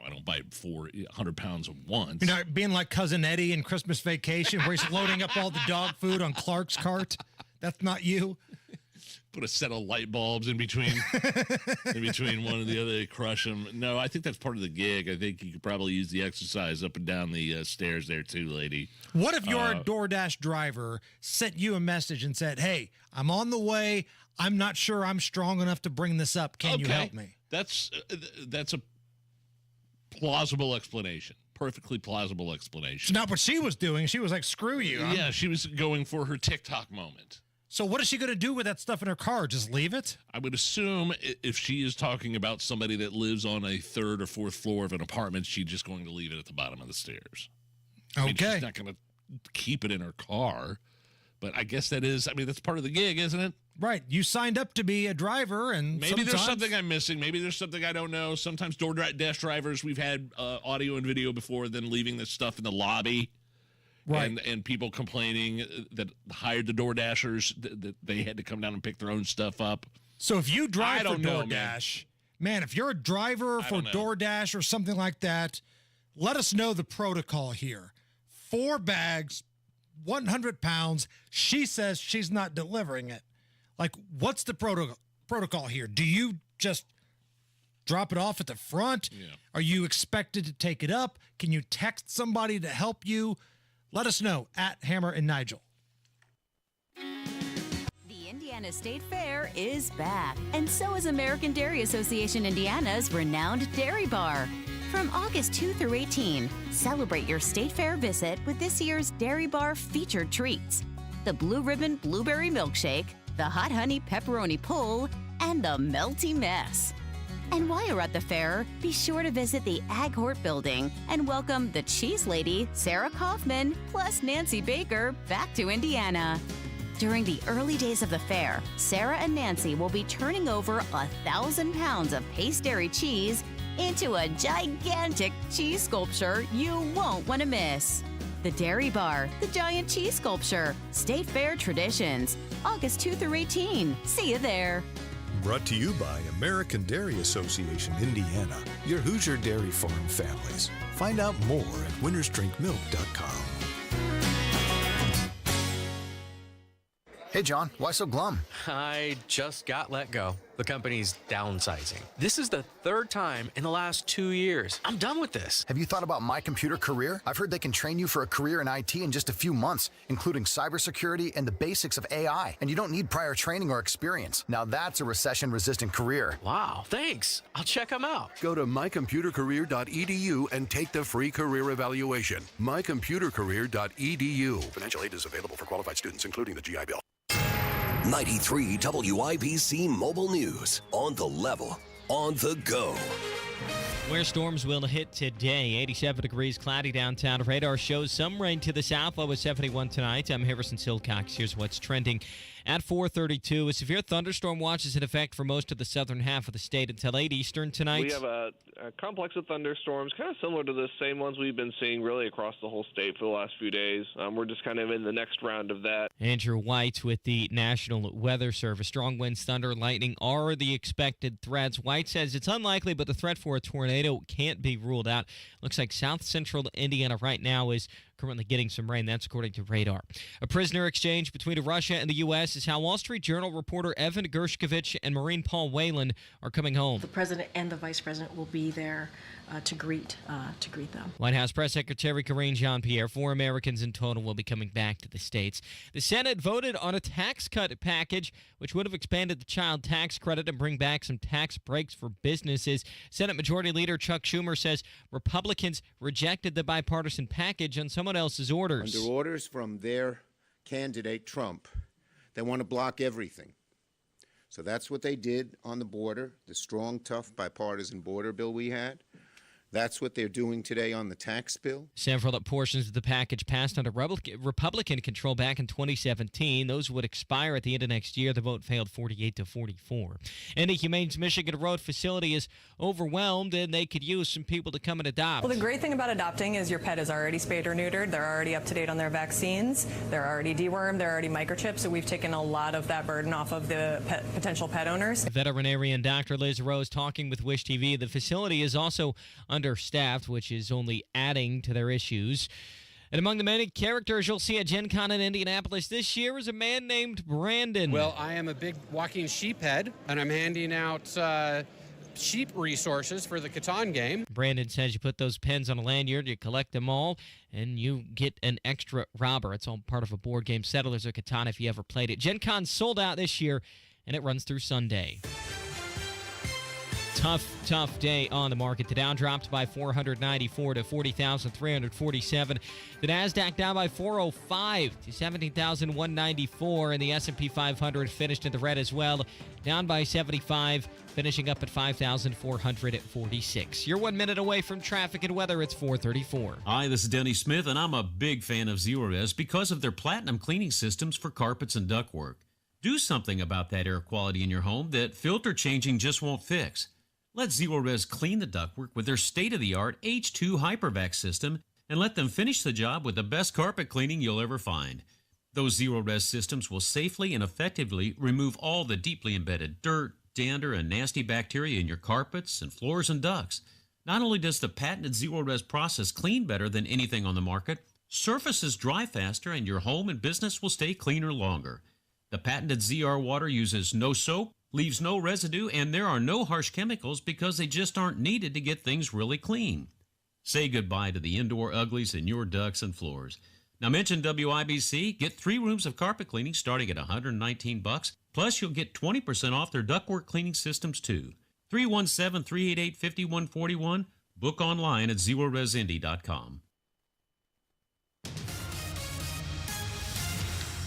I don't buy 400 pounds at once. You're not being like Cousin Eddie in Christmas Vacation, where he's loading up all the dog food on Clark's cart. That's not you. Put a set of light bulbs in between one and the other, crush them. No, I think that's part of the gig. I think you could probably use the exercise up and down the stairs there too, lady. What if your DoorDash driver sent you a message and said, hey, I'm on the way. I'm not sure I'm strong enough to bring this up. Can you help me? That's a plausible explanation. Perfectly plausible explanation. It's not what she was doing. She was like, screw you. Yeah, she was going for her TikTok moment. So what is she going to do with that stuff in her car? Just leave it? I would assume if she is talking about somebody that lives on a 3rd or 4th floor of an apartment, she's just going to leave it at the bottom of the stairs. Okay. I mean, she's not going to keep it in her car. But I guess that's part of the gig, isn't it? Right. You signed up to be a driver, and maybe there's something I'm missing. Maybe there's something I don't know. Sometimes DoorDash drivers, we've had audio and video before, then leaving this stuff in the lobby. Right. And people complaining that hired the DoorDashers, that they had to come down and pick their own stuff up. So if you drive for DoorDash, man, if you're a driver for DoorDash or something like that, let us know the protocol here. 4 bags, 100 pounds. She says she's not delivering it. Like, what's the protocol here? Do you just drop it off at the front? Yeah. Are you expected to take it up? Can you text somebody to help you? Let us know at Hammer and Nigel. The Indiana State Fair is back, and so is American Dairy Association Indiana's renowned Dairy Bar. From August 2 through 18, celebrate your State Fair visit with this year's Dairy Bar featured treats: the Blue Ribbon Blueberry Milkshake, the Hot Honey Pepperoni Pull, and the Melty Mess. And while you're at the fair, be sure to visit the Ag Hort building and welcome the Cheese Lady, Sarah Kaufman, plus Nancy Baker back to Indiana. During the early days of the fair, Sarah and Nancy will be turning over 1,000 pounds of Pace Dairy cheese into a gigantic cheese sculpture you won't want to miss. The Dairy Bar, the giant cheese sculpture, State Fair Traditions, August 2 through 18. See you there. Brought to you by American Dairy Association Indiana, your Hoosier Dairy Farm families. Find out more at wintersdrinkmilk.com. Hey, John, why so glum? I just got let go. The company's downsizing. This is the 3rd time in the last 2 years. I'm done with this. Have you thought about My Computer Career? I've heard they can train you for a career in IT in just a few months, including cybersecurity and the basics of AI. And you don't need prior training or experience. Now that's a recession-resistant career. Wow, thanks. I'll check them out. Go to mycomputercareer.edu and take the free career evaluation. mycomputercareer.edu. Financial aid is available for qualified students, including the GI Bill. 93 WIBC Mobile News. On the level, on the go. Where storms will hit today. 87 degrees, cloudy downtown. Radar shows some rain to the south. Low at 71 tonight. I'm Harrison Silcox. Here's what's trending. At 4:32, a severe thunderstorm watch is in effect for most of the southern half of the state until 8 Eastern tonight. We have a complex of thunderstorms, kind of similar to the same ones we've been seeing really across the whole state for the last few days. We're just kind of in the next round of that. Andrew White with the National Weather Service. Strong winds, thunder, lightning are the expected threats. White says it's unlikely, but the threat for a tornado can't be ruled out. Looks like south central Indiana right now is currently getting some rain. That's according to radar. A prisoner exchange between Russia and the U.S. is how Wall Street Journal reporter Evan Gershkovich and Marine Paul Whelan are coming home. The president and the vice president will be there to greet them. White House Press Secretary Karine Jean-Pierre, 4 Americans in total will be coming back to the States. The Senate voted on a tax cut package, which would have expanded the child tax credit and bring back some tax breaks for businesses. Senate Majority Leader Chuck Schumer says Republicans rejected the bipartisan package on someone else's orders. Under orders from their candidate, Trump, they want to block everything. So that's what they did on the border, the strong, tough bipartisan border bill we had. That's what they're doing today on the tax bill. Several portions of the package passed under Republican control back in 2017. Those would expire at the end of next year. The vote failed 48-44. And the Humane's Michigan Road facility is overwhelmed, and they could use some people to come and adopt. Well, the great thing about adopting is your pet is already spayed or neutered. They're already up to date on their vaccines. They're already dewormed. They're already microchipped. So we've taken a lot of that burden off of the potential pet owners. Veterinarian Dr. Liz Rose talking with Wish TV. The facility is also understaffed, which is only adding to their issues. And among the many characters you'll see at Gen Con in Indianapolis this year is a man named Brandon. Well, I am a big walking sheephead, and I'm handing out sheep resources for the Catan game. Brandon says you put those pens on a lanyard, you collect them all, and you get an extra robber. It's all part of a board game, Settlers of Catan, if you ever played it. Gen Con sold out this year, and it runs through Sunday. Tough day on the market. The Dow dropped by 494 to 40,347. The Nasdaq down by 405 to 17,194, and the S&P 500 finished in the red as well, down by 75, finishing up at 5,446. You're 1 minute away from traffic and weather. It's 4:34. Hi, this is Denny Smith, and I'm a big fan of Zerorez because of their platinum cleaning systems for carpets and ductwork. Do something about that air quality in your home that filter changing just won't fix. Let Zerorez clean the ductwork with their state-of-the-art H2 HyperVac system and let them finish the job with the best carpet cleaning you'll ever find. Those Zerorez systems will safely and effectively remove all the deeply embedded dirt, dander, and nasty bacteria in your carpets and floors and ducts. Not only does the patented Zerorez process clean better than anything on the market, surfaces dry faster and your home and business will stay cleaner longer. The patented ZR water uses no soap, leaves no residue, and there are no harsh chemicals because they just aren't needed to get things really clean. Say goodbye to the indoor uglies in your ducts and floors. Now mention WIBC, get 3 rooms of carpet cleaning starting at $119, plus you'll get 20% off their ductwork cleaning systems too. 317-388-5141. Book online at zeroresindy.com.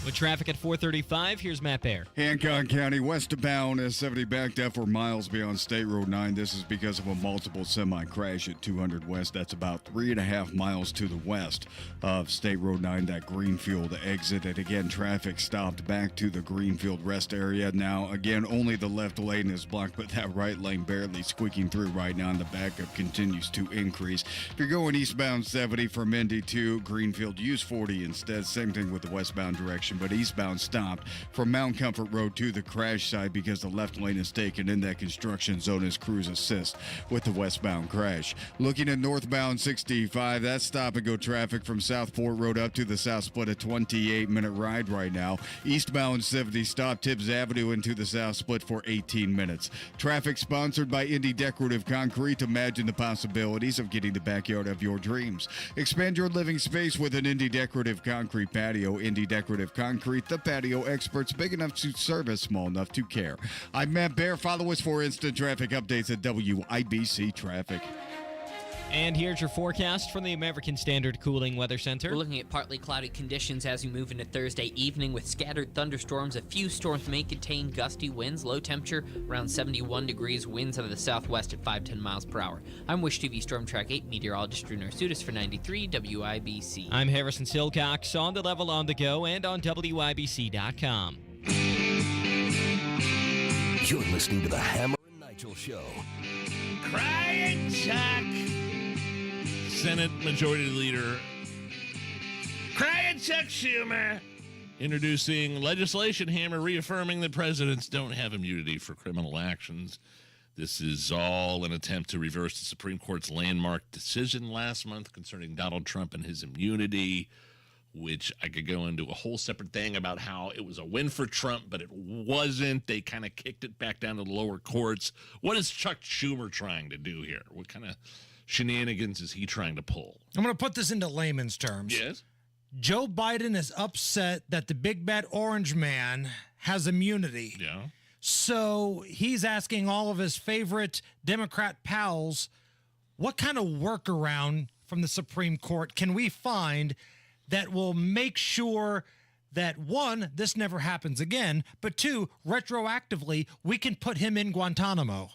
With traffic at 4:35, here's Matt Baer. Hancock County westbound is 70 backed up for miles beyond State Road 9. This is because of a multiple semi crash at 200 West. That's about 3.5 miles to the west of State Road 9, that Greenfield exit. And again, traffic stopped back to the Greenfield rest area. Now, again, only the left lane is blocked, but that right lane barely squeaking through right now, and the backup continues to increase. If you're going eastbound 70 from Indy to Greenfield, use 40 instead. Same thing with the westbound direction, but eastbound stopped from Mount Comfort Road to the crash site because the left lane is taken in that construction zone as crews assist with the westbound crash. Looking at northbound 65, that's stop-and-go traffic from Southport Road up to the South Split, a 28-minute ride right now. Eastbound 70, stop Tibbs Avenue into the South Split for 18 minutes. Traffic sponsored by Indy Decorative Concrete. Imagine the possibilities of getting the backyard of your dreams. Expand your living space with an Indy Decorative Concrete patio. Indy Decorative Concrete, the patio experts, big enough to service, small enough to care. I'm Matt Baer. Follow us for instant traffic updates at WIBC Traffic. And here's your forecast from the American Standard Cooling Weather Center. We're looking at partly cloudy conditions as we move into Thursday evening with scattered thunderstorms. A few storms may contain gusty winds. Low temperature around 71 degrees. Winds out of the southwest at 5-10 miles per hour. I'm Wish TV Storm Track 8 meteorologist Drew Narsutis for 93 WIBC. I'm Harrison Silcox, on the level, on the go, and on WIBC.com. You're listening to the Hammer and Nigel Show. Crying Chuck. Senate Majority Leader Crying Chuck Schumer introducing legislation, Hammer, reaffirming that presidents don't have immunity for criminal actions. This is all an attempt to reverse the Supreme Court's landmark decision last month concerning Donald Trump and his immunity, which I could go into a whole separate thing about how it was a win for Trump, but it wasn't. They kind of kicked it back down to the lower courts. What is Chuck Schumer trying to do here? What kind of shenanigans is he trying to pull? I'm going to put this into layman's terms. Yes. Joe Biden is upset that the big bad orange man has immunity. Yeah. So he's asking all of his favorite Democrat pals, what kind of workaround from the Supreme Court can we find that will make sure that, one, this never happens again, but two, retroactively, we can put him in Guantanamo.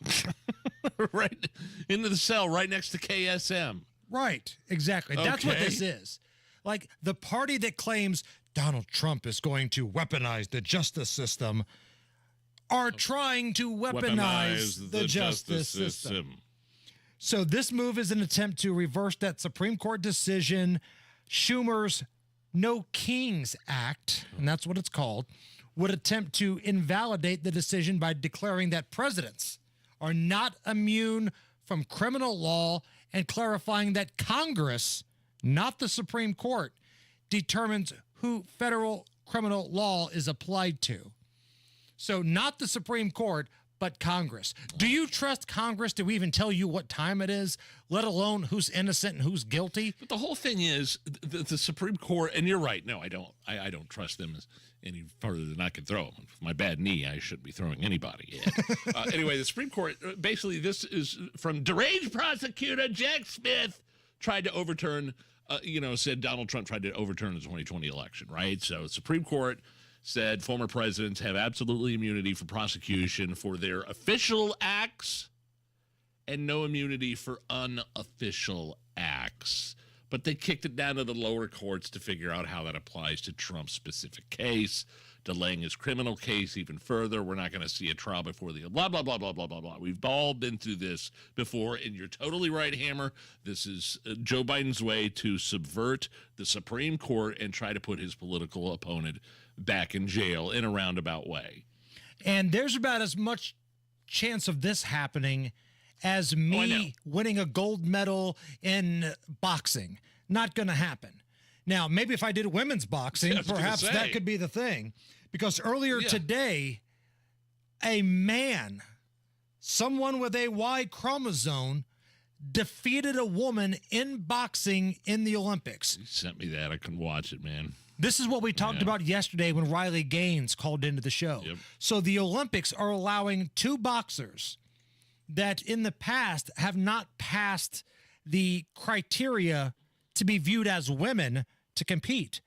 Right into the cell right next to KSM. Right, exactly. Okay. That's what this is. Like, the party that claims Donald Trump is going to weaponize the justice system are trying to weaponize the justice system. So this move is an attempt to reverse that Supreme Court decision. Schumer's No Kings Act, and that's what it's called, would attempt to invalidate the decision by declaring that presidents are not immune from criminal law and clarifying that Congress, not the Supreme Court, determines who federal criminal law is applied to. So not the Supreme Court, but Congress. Do you trust Congress to even tell you what time it is, let alone who's innocent and who's guilty? But the whole thing is the Supreme Court, and you're right. No, I don't trust them any further than I can throw them. With my bad knee, I shouldn't be throwing anybody yet. Anyway, the Supreme Court, basically, this is from deranged prosecutor Jack Smith, tried to overturn, said Donald Trump tried to overturn the 2020 election, right? So the Supreme Court said former presidents have absolutely immunity for prosecution for their official acts and no immunity for unofficial acts. But they kicked it down to the lower courts to figure out how that applies to Trump's specific case, delaying his criminal case even further. We're not going to see a trial before the blah, blah, blah, blah, blah, blah, blah. We've all been through this before, and you're totally right, Hammer. This is Joe Biden's way to subvert the Supreme Court and try to put his political opponent back in jail in a roundabout way. And there's about as much chance of this happening as me winning a gold medal in boxing. Not going to happen. Now, maybe if I did women's boxing, perhaps that could be the thing. Because earlier today, a man, someone with a Y chromosome, defeated a woman in boxing in the Olympics. You sent me that. I couldn't watch it, man. This is what we talked about yesterday when Riley Gaines called into the show. Yep. So the Olympics are allowing two boxers that in the past have not passed the criteria to be viewed as women to compete.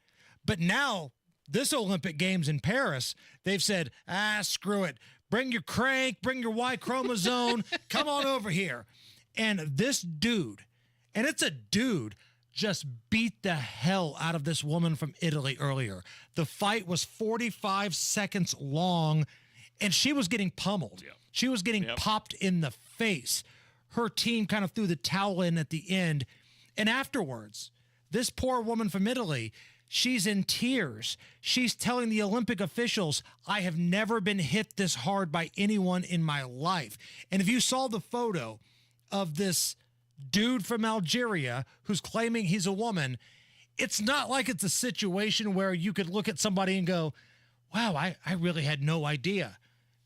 But now, this Olympic Games in Paris, they've said, screw it. Bring your crank, bring your Y chromosome, come on over here. And this dude, and it's a dude, just beat the hell out of this woman from Italy earlier. The fight was 45 seconds long, and she was getting pummeled. Yep. She was getting popped in the face. Her team kind of threw the towel in at the end. And afterwards, this poor woman from Italy, she's in tears. She's telling the Olympic officials, I have never been hit this hard by anyone in my life. And if you saw the photo of this dude from Algeria who's claiming he's a woman, it's not like it's a situation where you could look at somebody and go, wow, I really had no idea.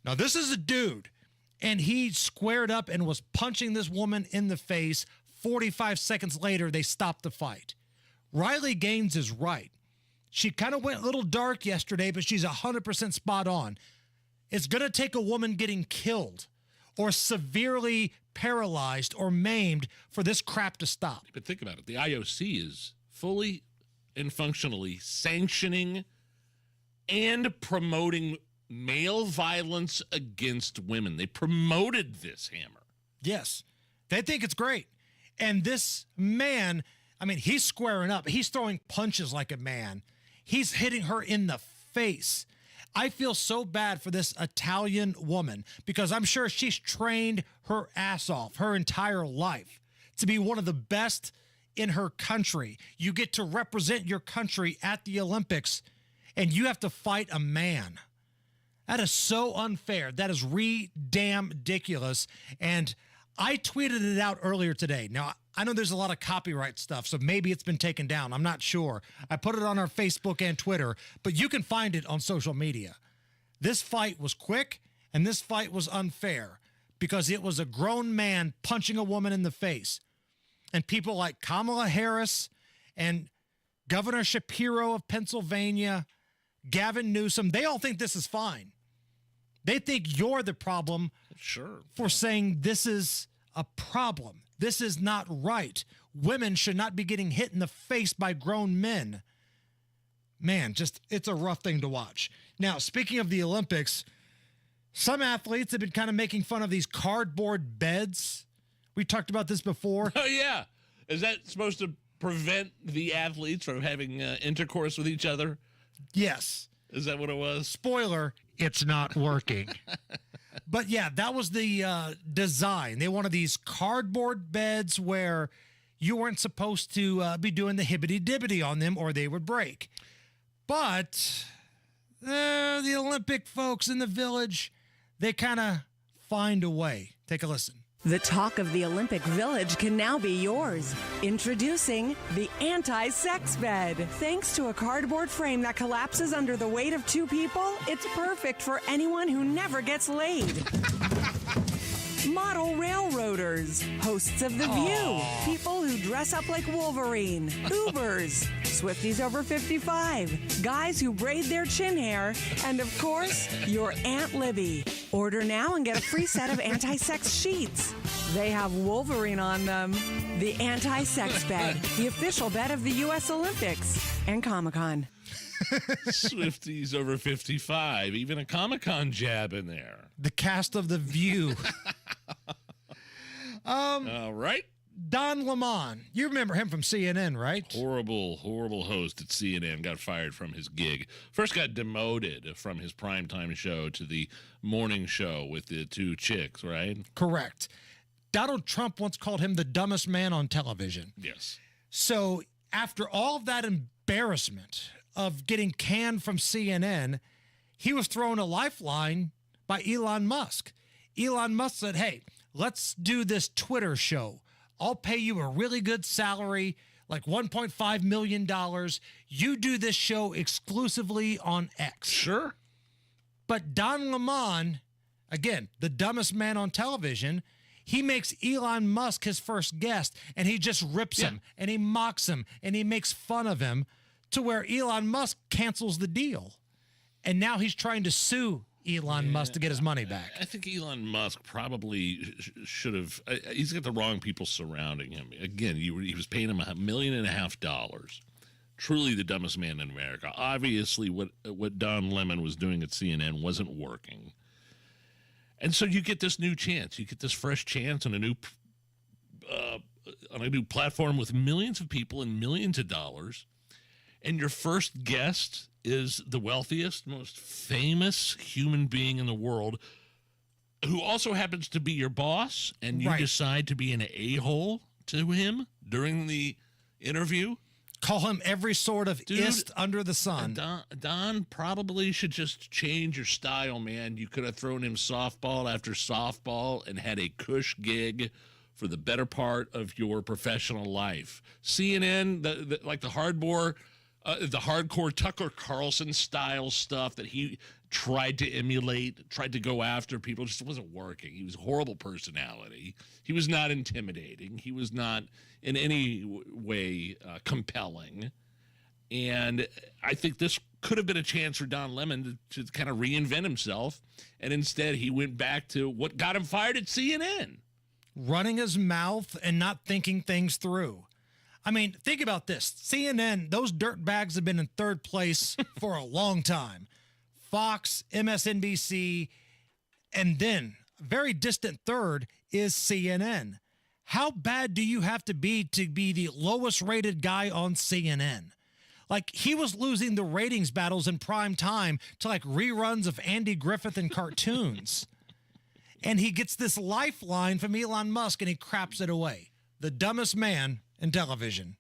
Now, this is a dude, and he squared up and was punching this woman in the face. 45 seconds later, they stopped the fight. Riley Gaines is right. She kind of went a little dark yesterday, but she's 100% spot on. It's going to take a woman getting killed or severely paralyzed or maimed for this crap to stop. But think about it. The IOC is fully and functionally sanctioning and promoting male violence against women. They promoted this, Hammer. Yes. They think it's great. And this man, I mean, he's squaring up. He's throwing punches like a man. He's hitting her in the face. I feel so bad for this Italian woman because I'm sure she's trained her ass off her entire life to be one of the best in her country. You get to represent your country at the Olympics, and you have to fight a man. That is so unfair. That is damn ridiculous. And I tweeted it out earlier today. Now, I know there's a lot of copyright stuff, so maybe it's been taken down. I'm not sure. I put it on our Facebook and Twitter, but you can find it on social media. This fight was quick, and this fight was unfair because it was a grown man punching a woman in the face. And people like Kamala Harris and Governor Shapiro of Pennsylvania, Gavin Newsom, they all think this is fine. They think you're the problem for saying this is a problem. This is not right. Women should not be getting hit in the face by grown men. Man, it's a rough thing to watch. Now, speaking of the Olympics, some athletes have been kind of making fun of these cardboard beds. We talked about this before. Oh, yeah. Is that supposed to prevent the athletes from having intercourse with each other? Yes. Is that what it was? Spoiler, it's not working. But yeah, that was the design. They wanted these cardboard beds where you weren't supposed to be doing the hibbity-dibbity on them or they would break. But the Olympic folks in the village, they kind of find a way. Take a listen. The talk of the Olympic Village can now be yours. Introducing the anti-sex bed. Thanks to a cardboard frame that collapses under the weight of two people, it's perfect for anyone who never gets laid. model railroaders, hosts of The View, people who dress up like Wolverine, Ubers, Swifties over 55, guys who braid their chin hair, and of course, your Aunt Libby. Order now and get a free set of anti-sex sheets. They have Wolverine on them. The Anti-Sex Bed, the official bed of the U.S. Olympics and Comic-Con. Swifties over 55, even a Comic-Con jab in there. The cast of The View. All right. Don Lemon. You remember him from CNN, right? Horrible host at CNN. Got fired from his gig. First got demoted from his primetime show to the morning show with the two chicks, right? Correct. Donald Trump once called him the dumbest man on television. Yes. So after all of that embarrassment of getting canned from CNN, he was thrown a lifeline by Elon Musk. Elon Musk said, hey, let's do this Twitter show. I'll pay you a really good salary, like $1.5 million. You do this show exclusively on X. Sure. But Don Lemon, again, the dumbest man on television, he makes Elon Musk his first guest, and he just rips him, and he mocks him, and he makes fun of him to where Elon Musk cancels the deal. And now he's trying to sue Elon Musk to get his money back. I think Elon Musk probably should have. He's got the wrong people surrounding him. Again, he was paying him $1.5 million. Truly the dumbest man in America. Obviously, what Don Lemon was doing at CNN wasn't working. And so you get this new chance. You get this fresh chance on a new platform with millions of people and millions of dollars. And your first guest is the wealthiest, most famous human being in the world, who also happens to be your boss, and you decide to be an a-hole to him during the interview. Call him every sort of ist under the sun. Don probably should just change your style, man. You could have thrown him softball after softball and had a cush gig for the better part of your professional life. CNN, like the hardcore Tucker Carlson style stuff that he tried to emulate, tried to go after people, just wasn't working. He was a horrible personality. He was not intimidating. He was not in any way compelling. And I think this could have been a chance for Don Lemon to kind of reinvent himself. And instead, he went back to what got him fired at CNN. Running his mouth and not thinking things through. I mean, think about this. CNN, those dirtbags have been in third place for a long time. Fox, MSNBC, and then very distant third is CNN. How bad do you have to be the lowest rated guy on CNN? Like, he was losing the ratings battles in prime time to like reruns of Andy Griffith and cartoons. And he gets this lifeline from Elon Musk and he craps it away. The dumbest man in television.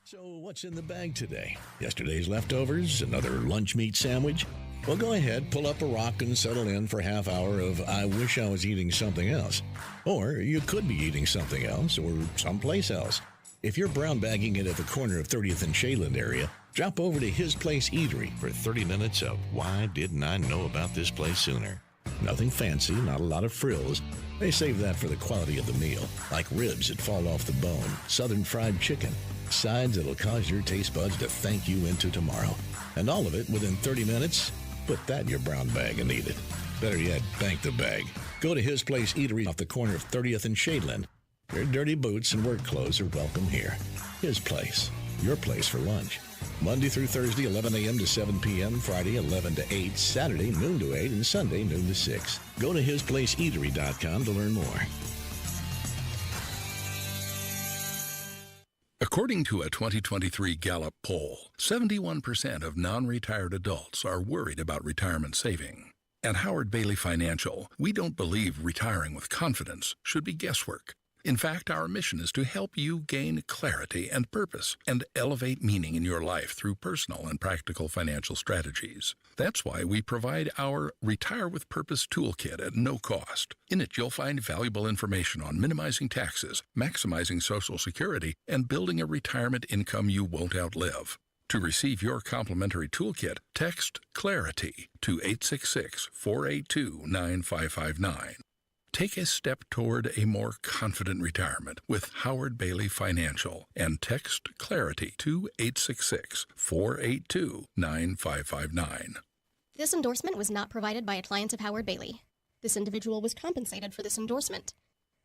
So what's in the bag today? Yesterday's leftovers? Another lunch meat sandwich? Well, go ahead, pull up a rock and settle in for a half hour of I wish I was eating something else. Or you could be eating something else or someplace else. If you're brown bagging it at the corner of 30th and Shadeland area, drop over to His Place Eatery for 30 minutes of why didn't I know about this place sooner? Nothing fancy, not a lot of frills. They save that for the quality of the meal, like ribs that fall off the bone, southern fried chicken, sides that'll cause your taste buds to thank you into tomorrow. And all of it within 30 minutes. Put that in your brown bag and eat it. Better yet, bank the bag. Go to His Place Eatery off the corner of 30th and Shadeland. Your dirty boots and work clothes are welcome here. His Place, your place for lunch. Monday through Thursday, 11 a.m. to 7 p.m., Friday, 11 to 8, Saturday, noon to 8, and Sunday, noon to 6. Go to hisplaceeatery.com to learn more. According to a 2023 Gallup poll, 71% of non-retired adults are worried about retirement saving. At Howard Bailey Financial, we don't believe retiring with confidence should be guesswork. In fact, our mission is to help you gain clarity and purpose and elevate meaning in your life through personal and practical financial strategies. That's why we provide our Retire with Purpose toolkit at no cost. In it, you'll find valuable information on minimizing taxes, maximizing Social Security, and building a retirement income you won't outlive. To receive your complimentary toolkit, text CLARITY to 866-482-9559. Take a step toward a more confident retirement with Howard Bailey Financial and text CLARITY to 866-482-9559. This endorsement was not provided by a client of Howard Bailey. This individual was compensated for this endorsement.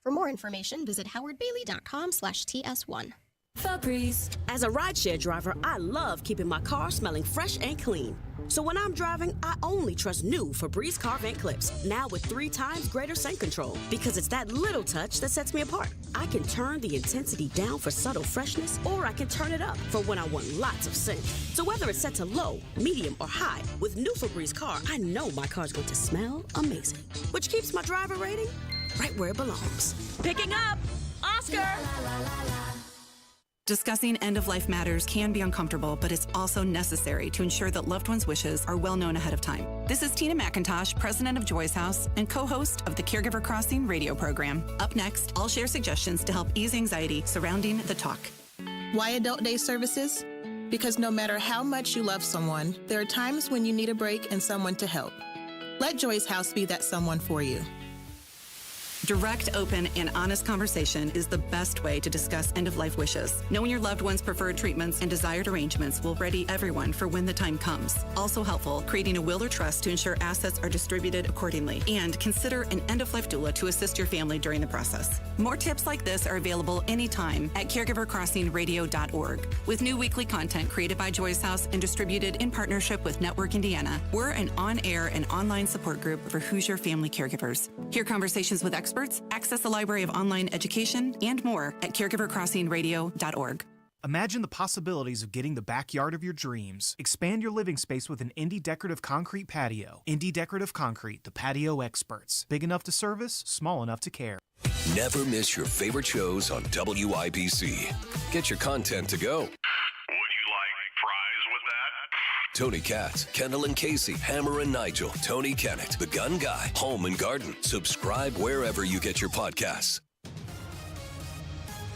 For more information, visit howardbailey.com/TS1. Febreze. As a rideshare driver, I love keeping my car smelling fresh and clean. So when I'm driving, I only trust new Febreze car vent clips, now with 3 times greater scent control, because it's that little touch that sets me apart. I can turn the intensity down for subtle freshness, or I can turn it up for when I want lots of scent. So whether it's set to low, medium, or high, with new Febreze car, I know my car's going to smell amazing, which keeps my driver rating right where it belongs. Picking up, Oscar! Discussing end-of-life matters can be uncomfortable, but it's also necessary to ensure that loved ones' wishes are well known ahead of time. This is Tina McIntosh, president of Joy's House and co-host of the Caregiver Crossing radio program. Up next, I'll share suggestions to help ease anxiety surrounding the talk. Why Adult Day services? Because no matter how much you love someone, there are times when you need a break and someone to help. Let Joy's House be that someone for you. Direct, open, and honest conversation is the best way to discuss end-of-life wishes. Knowing your loved one's preferred treatments and desired arrangements will ready everyone for when the time comes. Also helpful, creating a will or trust to ensure assets are distributed accordingly. And consider an end-of-life doula to assist your family during the process. More tips like this are available anytime at caregivercrossingradio.org. With new weekly content created by Joy's House and distributed in partnership with Network Indiana, we're an on-air and online support group for Hoosier family caregivers. Hear conversations with experts, access a library of online education, and more at caregivercrossingradio.org. Imagine the possibilities of getting the backyard of your dreams. Expand your living space with an Indie Decorative Concrete patio. Indie Decorative Concrete, the patio experts. Big enough to service, small enough to care. Never miss your favorite shows on WIBC. Get your content to go. Tony Katz, Kendall and Casey, Hammer and Nigel, Tony Kennett, The Gun Guy, Home and Garden. Subscribe wherever you get your podcasts.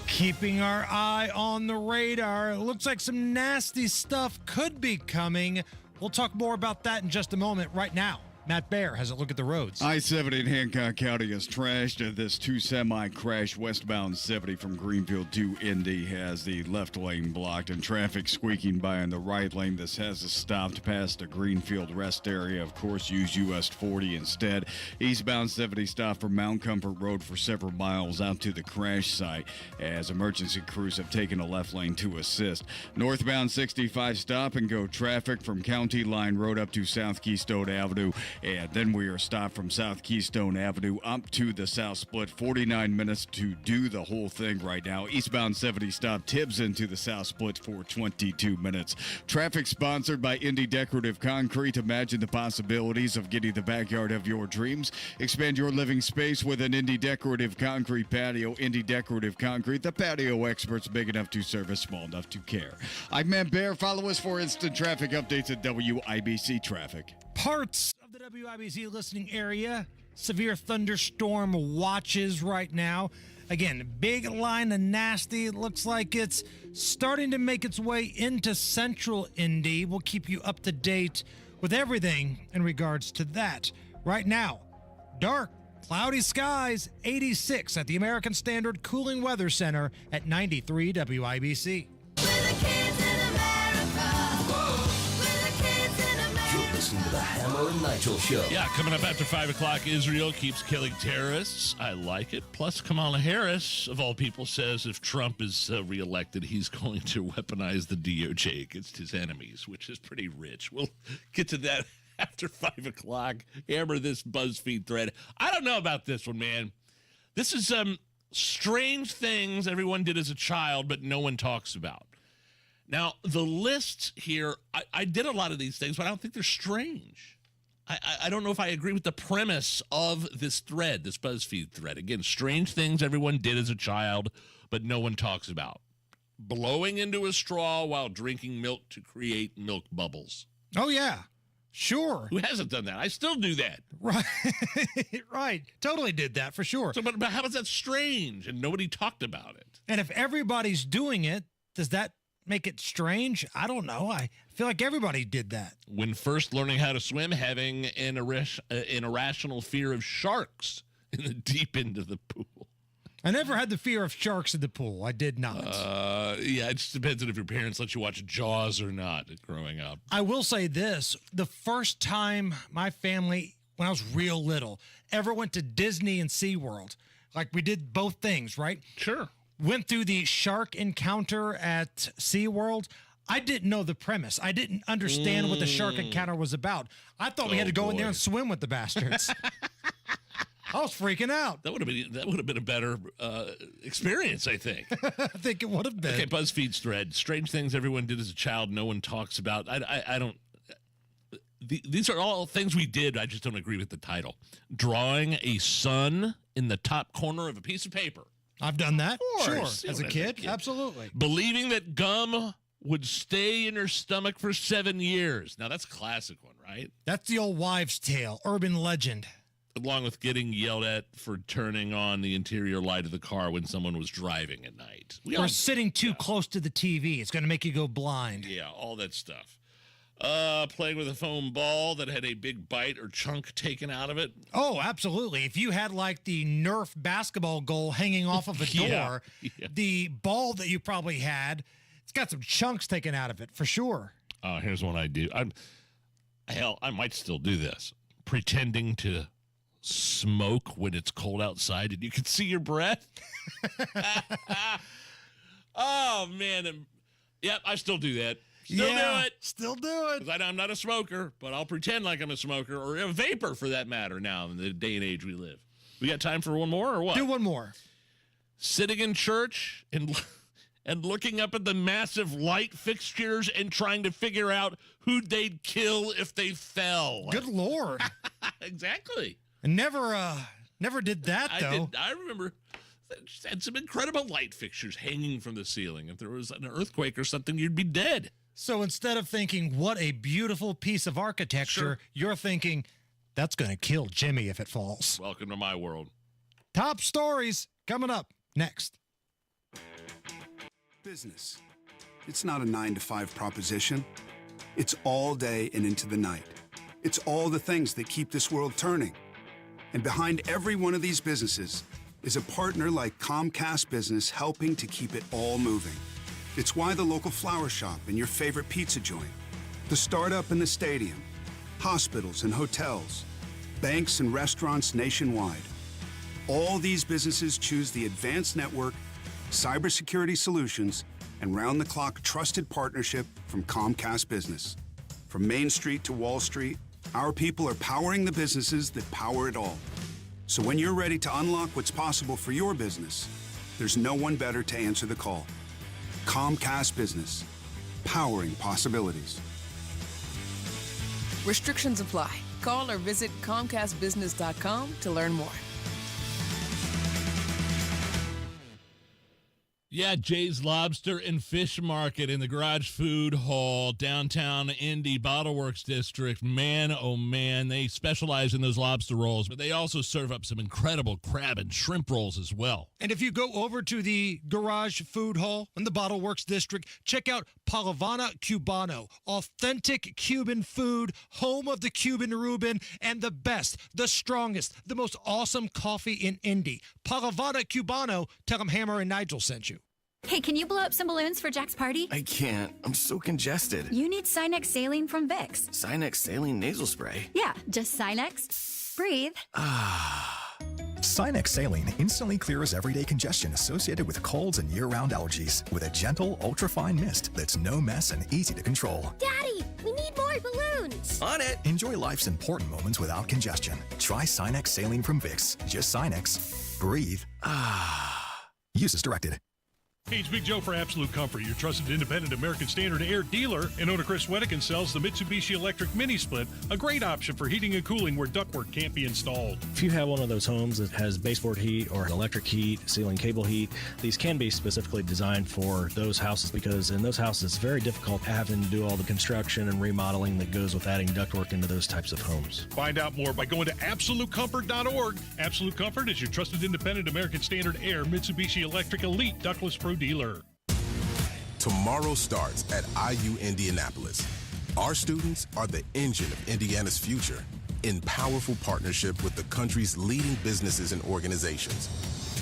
Keeping our eye on the radar. It looks like some nasty stuff could be coming. We'll talk more about that in just a moment. Right now, Matt Baer has a look at the roads. I-70 in Hancock County is trashed. This 2 semi crash westbound 70 from Greenfield to Indy has the left lane blocked and traffic squeaking by in the right lane. This has stopped past the Greenfield rest area. Of course, use US 40 instead. Eastbound 70 stopped from Mount Comfort Road for several miles out to the crash site as emergency crews have taken a left lane to assist. Northbound 65 stop and go traffic from County Line Road up to South Keystone Avenue. And then we are stopped from South Keystone Avenue up to the South Split. 49 minutes to do the whole thing right now. Eastbound 70 stop Tibbs into the South Split for 22 minutes. Traffic sponsored by Indie Decorative Concrete. Imagine the possibilities of getting the backyard of your dreams. Expand your living space with an Indie Decorative Concrete patio. Indie Decorative Concrete, the patio experts, big enough to service, small enough to care. I'm Matt Baer. Follow us for instant traffic updates at WIBC Traffic. Parts of the WIBC listening area, severe thunderstorm watches right now. Again, big line of nasty. It looks like it's starting to make its way into central Indy. We'll keep you up to date with everything in regards to that. Right now, dark, cloudy skies, 86 at the American Standard Cooling Weather Center at 93 WIBC. Listening to the Hammer and Nigel Show. Yeah, coming up after 5 o'clock, Israel keeps killing terrorists. I like it. Plus, Kamala Harris, of all people, says if Trump is reelected, he's going to weaponize the DOJ against his enemies, which is pretty rich. We'll get to that after 5 o'clock. Hammer this BuzzFeed thread. I don't know about this one, man. This is strange things everyone did as a child, but no one talks about. Now, the list here, I did a lot of these things, but I don't think they're strange. I don't know if I agree with the premise of this thread, this BuzzFeed thread. Again, strange things everyone did as a child, but no one talks about. Blowing into a straw while drinking milk to create milk bubbles. Oh, yeah. Sure. Who hasn't done that? I still do that. Right. Right. Totally did that for sure. So, but how is that strange? And nobody talked about it. And if everybody's doing it, does that make it strange? I don't know. I feel like everybody did that. When first learning how to swim, having an irrational fear of sharks in the deep end of the pool. I never had the fear of sharks in the pool. I did not. Yeah, it just depends on if your parents let you watch Jaws or not growing up. I will say this. The first time my family, when I was real little, ever went to Disney and SeaWorld, like we did both things, right? Sure. Went through the shark encounter at SeaWorld. I didn't know the premise. I didn't understand what the shark encounter was about. I thought we had to go in there and swim with the bastards. I was freaking out. That would have been a better experience, I think. I think it would have been. Okay, BuzzFeed's thread: strange things everyone did as a child, no one talks about. I don't. These are all things we did. I just don't agree with the title. Drawing a sun in the top corner of a piece of paper. I've done that. Sure, course. as a kid, absolutely. Believing that gum would stay in her stomach for 7 years. Now that's a classic one, right? That's the old wives' tale, urban legend. Along with getting yelled at for turning on the interior light of the car when someone was driving at night. Or sitting too close to the TV. It's going to make you go blind. Yeah, all that stuff. Playing with a foam ball that had a big bite or chunk taken out of it. Oh, absolutely. If you had like the Nerf basketball goal hanging off of a door, the ball that you probably had, it's got some chunks taken out of it for sure. Here's what I do. I might still do this. Pretending to smoke when it's cold outside and you can see your breath. Oh, man. Yep, I still do that. Still do it. Still do it. 'Cause I'm not a smoker, but I'll pretend like I'm a smoker or a vapor for that matter now in the day and age we live. We got time for one more or what? Do one more. Sitting in church and looking up at the massive light fixtures and trying to figure out who they'd kill if they fell. Good Lord. Exactly. I never did that, though. I remember had some incredible light fixtures hanging from the ceiling. If there was an earthquake or something, you'd be dead. So instead of thinking, what a beautiful piece of architecture, you're thinking, that's going to kill Jimmy if it falls. Welcome to my world. Top stories coming up next. Business. It's not a 9-to-5 proposition. It's all day and into the night. It's all the things that keep this world turning. And behind every one of these businesses is a partner like Comcast Business helping to keep it all moving. It's why the local flower shop and your favorite pizza joint, the startup and the stadium, hospitals and hotels, banks and restaurants nationwide. All these businesses choose the advanced network, cybersecurity solutions, and round-the-clock trusted partnership from Comcast Business. From Main Street to Wall Street, our people are powering the businesses that power it all. So when you're ready to unlock what's possible for your business, there's no one better to answer the call. Comcast Business, powering possibilities. Restrictions apply. Call or visit ComcastBusiness.com to learn more. Yeah, Jay's Lobster and Fish Market in the Garage Food Hall, downtown Indy, Bottle Works District. Man, oh man, they specialize in those lobster rolls, but they also serve up some incredible crab and shrimp rolls as well. And if you go over to the Garage Food Hall in the Bottle Works District, check out Palavana Cubano, authentic Cuban food, home of the Cuban Reuben, and the best, the strongest, the most awesome coffee in Indy. Palavana Cubano, tell them Hammer and Nigel sent you. Hey, can you blow up some balloons for Jack's party? I can't. I'm so congested. You need Sinex Saline from Vicks. Sinex Saline Nasal Spray? Yeah, just Sinex. Breathe. Sinex Saline instantly clears everyday congestion associated with colds and year-round allergies with a gentle, ultra-fine mist that's no mess and easy to control. Daddy, we need more balloons. On it. Enjoy life's important moments without congestion. Try Sinex Saline from Vicks. Just Sinex. Breathe. Use as directed. Hey, it's Big Joe for Absolute Comfort, your trusted independent American Standard Air dealer. And owner Chris Wedekin sells the Mitsubishi Electric Mini Split, a great option for heating and cooling where ductwork can't be installed. If you have one of those homes that has baseboard heat or electric heat, ceiling cable heat, these can be specifically designed for those houses because in those houses it's very difficult having to do all the construction and remodeling that goes with adding ductwork into those types of homes. Find out more by going to AbsoluteComfort.org. Absolute Comfort is your trusted independent American Standard Air Mitsubishi Electric Elite Ductless Pro dealer. Tomorrow starts at IU Indianapolis. Our students are the engine of Indiana's future, in powerful partnership with the country's leading businesses and organizations.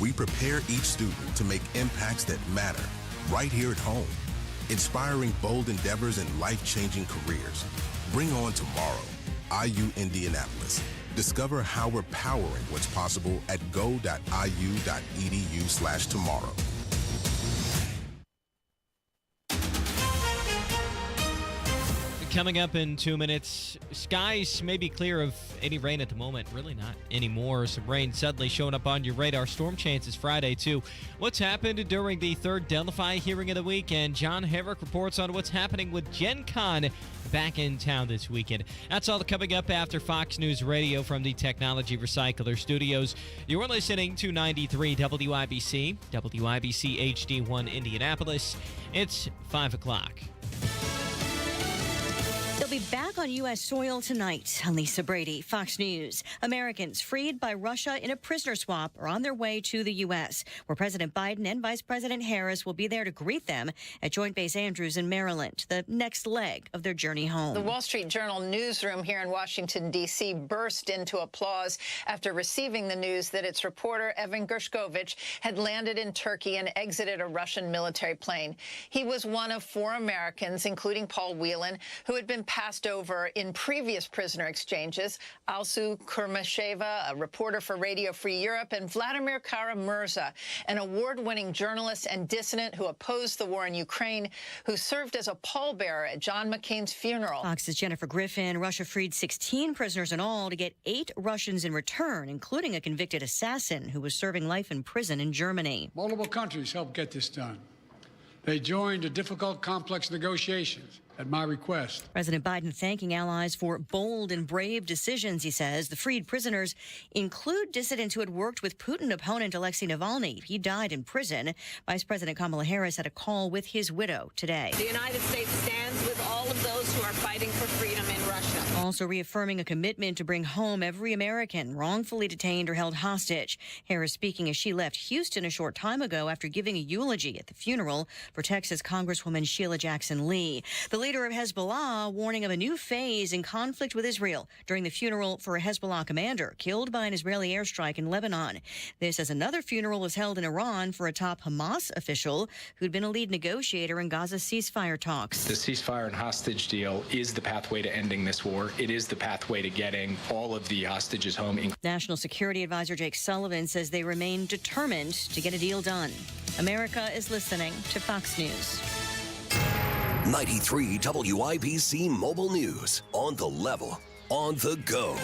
We prepare each student to make impacts that matter right here at home, inspiring bold endeavors and life-changing careers. Bring on tomorrow. IU Indianapolis. Discover how we're powering what's possible at go.iu.edu/tomorrow. Coming up in 2 minutes, skies may be clear of any rain at the moment. Really not anymore. Some rain suddenly showing up on your radar. Storm chances Friday, too. What's happened during the third Delphi hearing of the week? And John Herrick reports on what's happening with Gen Con back in town this weekend. That's all coming up after Fox News Radio from the Technology Recycler Studios. You're listening to 93 WIBC, WIBC HD1 Indianapolis. It's 5 o'clock. They'll be back on U.S. soil tonight. Lisa Brady, Fox News. Americans freed by Russia in a prisoner swap are on their way to the U.S., where President Biden and Vice President Harris will be there to greet them at Joint Base Andrews in Maryland, the next leg of their journey home. The Wall Street Journal newsroom here in Washington, D.C. burst into applause after receiving the news that its reporter, Evan Gershkovich, had landed in Turkey and exited a Russian military plane. He was one of 4 Americans, including Paul Whelan, who had been passed over in previous prisoner exchanges. Alsu Kurmasheva, a reporter for Radio Free Europe, and Vladimir Kara-Murza, an award-winning journalist and dissident who opposed the war in Ukraine, who served as a pallbearer at John McCain's funeral. Fox's Jennifer Griffin. Russia freed 16 prisoners in all to get 8 Russians in return, including a convicted assassin who was serving life in prison in Germany. Multiple countries helped get this done. They joined a difficult, complex negotiations at my request. President Biden thanking allies for bold and brave decisions, he says. The freed prisoners include dissidents who had worked with Putin opponent Alexei Navalny. He died in prison. Vice President Kamala Harris had a call with his widow today. The United States stands with all of those who are fighting for freedom in Russia. Also reaffirming a commitment to bring home every American wrongfully detained or held hostage. Harris speaking as she left Houston a short time ago after giving a eulogy at the funeral for Texas Congresswoman Sheila Jackson Lee. The leader of Hezbollah warning of a new phase in conflict with Israel during the funeral for a Hezbollah commander killed by an Israeli airstrike in Lebanon. This as another funeral was held in Iran for a top Hamas official who'd been a lead negotiator in Gaza's ceasefire talks. The ceasefire and hostage deal is the pathway to ending this war. It is the pathway to getting all of the hostages home. National Security Advisor Jake Sullivan says they remain determined to get a deal done. America is listening to Fox News. 93 WIBC Mobile News. On the level, on the go.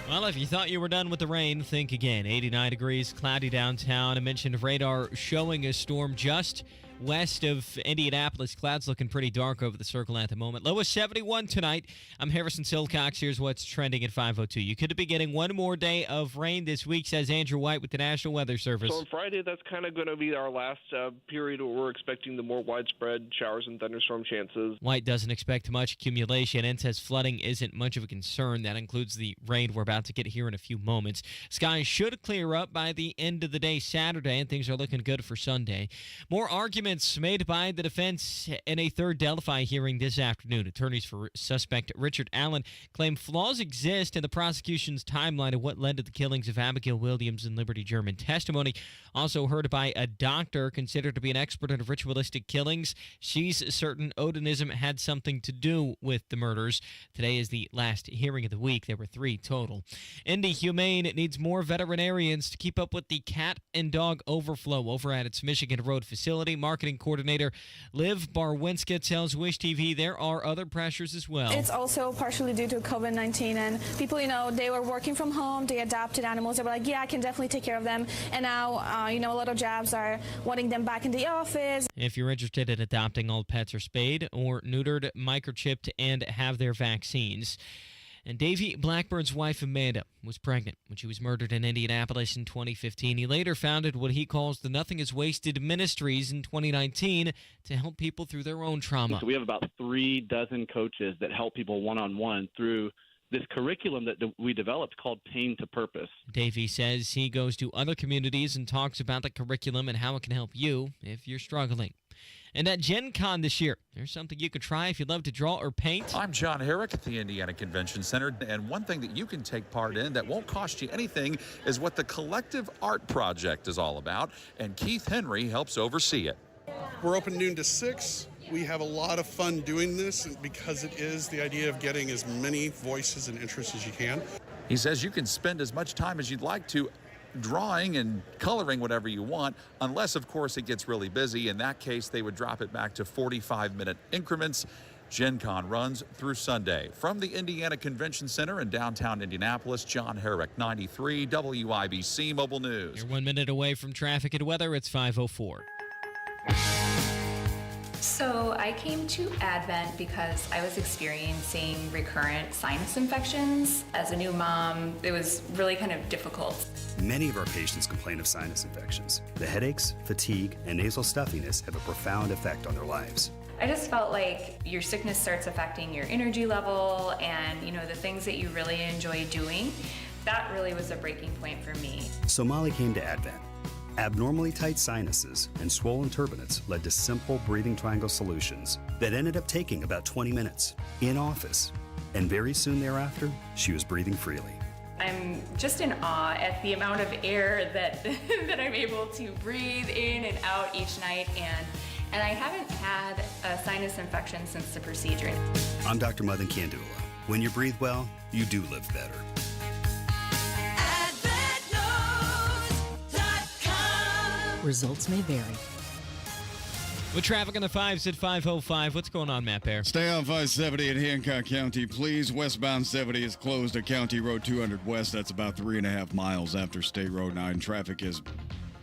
Well, if you thought you were done with the rain, think again. 89 degrees, cloudy downtown. I mentioned radar showing a storm just west of Indianapolis. Clouds looking pretty dark over the circle at the moment. Low is 71 tonight. I'm Harrison Silcox. Here's what's trending at 5:02. You could be getting one more day of rain this week, says Andrew White with the National Weather Service. So on Friday, that's kind of going to be our last period where we're expecting the more widespread showers and thunderstorm chances. White doesn't expect much accumulation and says flooding isn't much of a concern. That includes the rain we're about to get here in a few moments. Skies should clear up by the end of the day Saturday, and things are looking good for Sunday. More arguments made by the defense in a third Delphi hearing this afternoon. Attorneys for suspect Richard Allen claim flaws exist in the prosecution's timeline of what led to the killings of Abigail Williams and Liberty German. Testimony also heard by a doctor considered to be an expert in ritualistic killings. She's certain Odinism had something to do with the murders. Today is the last hearing of the week. There were 3 total. Indy Humane needs more veterinarians to keep up with the cat and dog overflow over at its Michigan Road facility. Marketing coordinator Liv Barwinska tells Wish TV there are other pressures as well. It's also partially due to COVID-19, and people, they were working from home, they adopted animals, they were like, yeah, I can definitely take care of them, and now, a lot of jobs are wanting them back in the office. If you're interested in adopting, all pets are spayed or neutered, microchipped, and have their vaccines. And Davy Blackburn's wife, Amanda, was pregnant when she was murdered in Indianapolis in 2015. He later founded what he calls the Nothing is Wasted Ministries in 2019 to help people through their own trauma. So we have about 3 dozen coaches that help people one-on-one through this curriculum that we developed called Pain to Purpose. Davy says he goes to other communities and talks about the curriculum and how it can help you if you're struggling. And at Gen Con this year, there's something you could try if you love to draw or paint. I'm John Herrick at the Indiana Convention Center, and one thing that you can take part in that won't cost you anything is what the Collective Art Project is all about, and Keith Henry helps oversee it. We're open noon to 6. We have a lot of fun doing this because it is the idea of getting as many voices and interests as you can. He says you can spend as much time as you'd like to drawing and coloring whatever you want, unless, of course, it gets really busy. In that case, they would drop it back to 45-minute increments. Gen Con runs through Sunday. From the Indiana Convention Center in downtown Indianapolis, John Herrick, 93 WIBC Mobile News. You're 1 minute away from traffic and weather. It's 5:04. So I came to Advent because I was experiencing recurrent sinus infections. As a new mom, it was really kind of difficult. Many of our patients complain of sinus infections. The headaches, fatigue, and nasal stuffiness have a profound effect on their lives. I just felt like your sickness starts affecting your energy level and, the things that you really enjoy doing. That really was a breaking point for me. So Molly came to Advent. Abnormally tight sinuses and swollen turbinates led to simple breathing triangle solutions that ended up taking about 20 minutes in office. And very soon thereafter, she was breathing freely. I'm just in awe at the amount of air that that I'm able to breathe in and out each night, and I haven't had a sinus infection since the procedure. I'm Dr. Madan Kandula. When you breathe well, you do live better. Results may vary. With traffic on the 5s at 5:05, what's going on, Matt Bear? Stay on 570 in Hancock County, please. Westbound 70 is closed at County Road 200 West. That's about 3.5 miles after State Road 9. Traffic is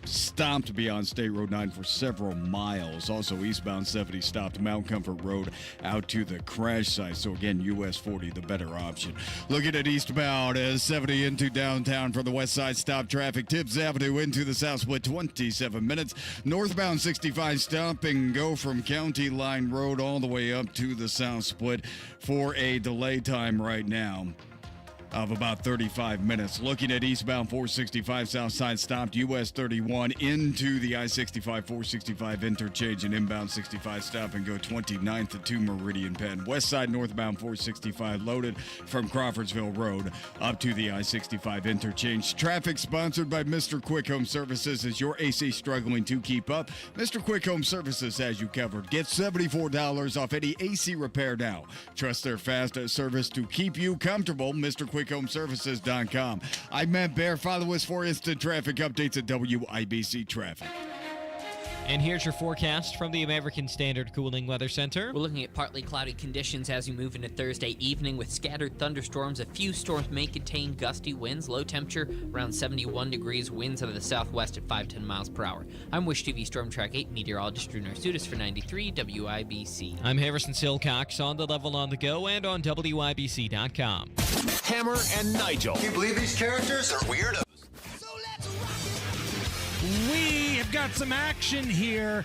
stopped beyond State Road 9 for several miles. Also, eastbound 70 stopped Mount Comfort Road out to the crash site. So, again, US 40, the better option. Looking at eastbound 70 into downtown for the west side, stop traffic. Tibbs Avenue into the south split, 27 minutes. Northbound 65, stop and go from County Line Road all the way up to the south split for a delay time right now of about 35 minutes. Looking at eastbound 465 south side, stopped US 31 into the I-65 465 interchange, and inbound 65 stop and go 29th to Meridian Penn. West side northbound 465 loaded from Crawfordsville Road up to the I-65 interchange. Traffic sponsored by Mr. Quick Home Services. Is your AC struggling to keep up? Mr. Quick Home Services has you covered. Get $74 off any AC repair now. Trust their fast service to keep you comfortable. MrQuickHomeServices.com. I'm Matt Bear. Follow us for instant traffic updates at WIBC Traffic. And here's your forecast from the American Standard Cooling Weather Center. We're looking at partly cloudy conditions as we move into Thursday evening with scattered thunderstorms. A few storms may contain gusty winds. Low temperature around 71 degrees. Winds out of the southwest at 5-10 miles per hour. I'm Wish TV Storm Track 8 meteorologist Drew Narsutis for 93 WIBC. I'm Harrison Silcox on the level on the go and on WIBC.com. Hammer and Nigel. Can you believe these characters are weirdos? We have got some action here.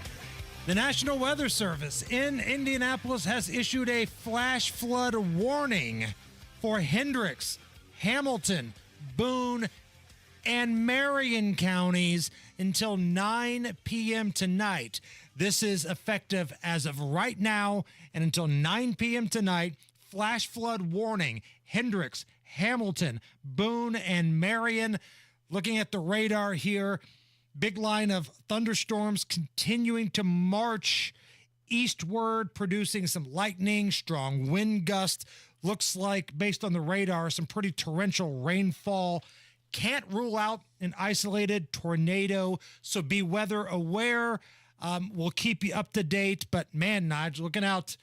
The National Weather Service in Indianapolis has issued a flash flood warning for Hendricks, Hamilton, Boone, and Marion counties until 9 p.m. tonight. This is effective as of right now and until 9 p.m. tonight. Flash flood warning. Hendricks, Hamilton, Boone, and Marion. Looking at the radar here, big line of thunderstorms continuing to march eastward, producing some lightning, strong wind gusts. Looks like, based on the radar, some pretty torrential rainfall. Can't rule out an isolated tornado, so be weather aware. We'll keep you up to date. But, man, Nigel, looking out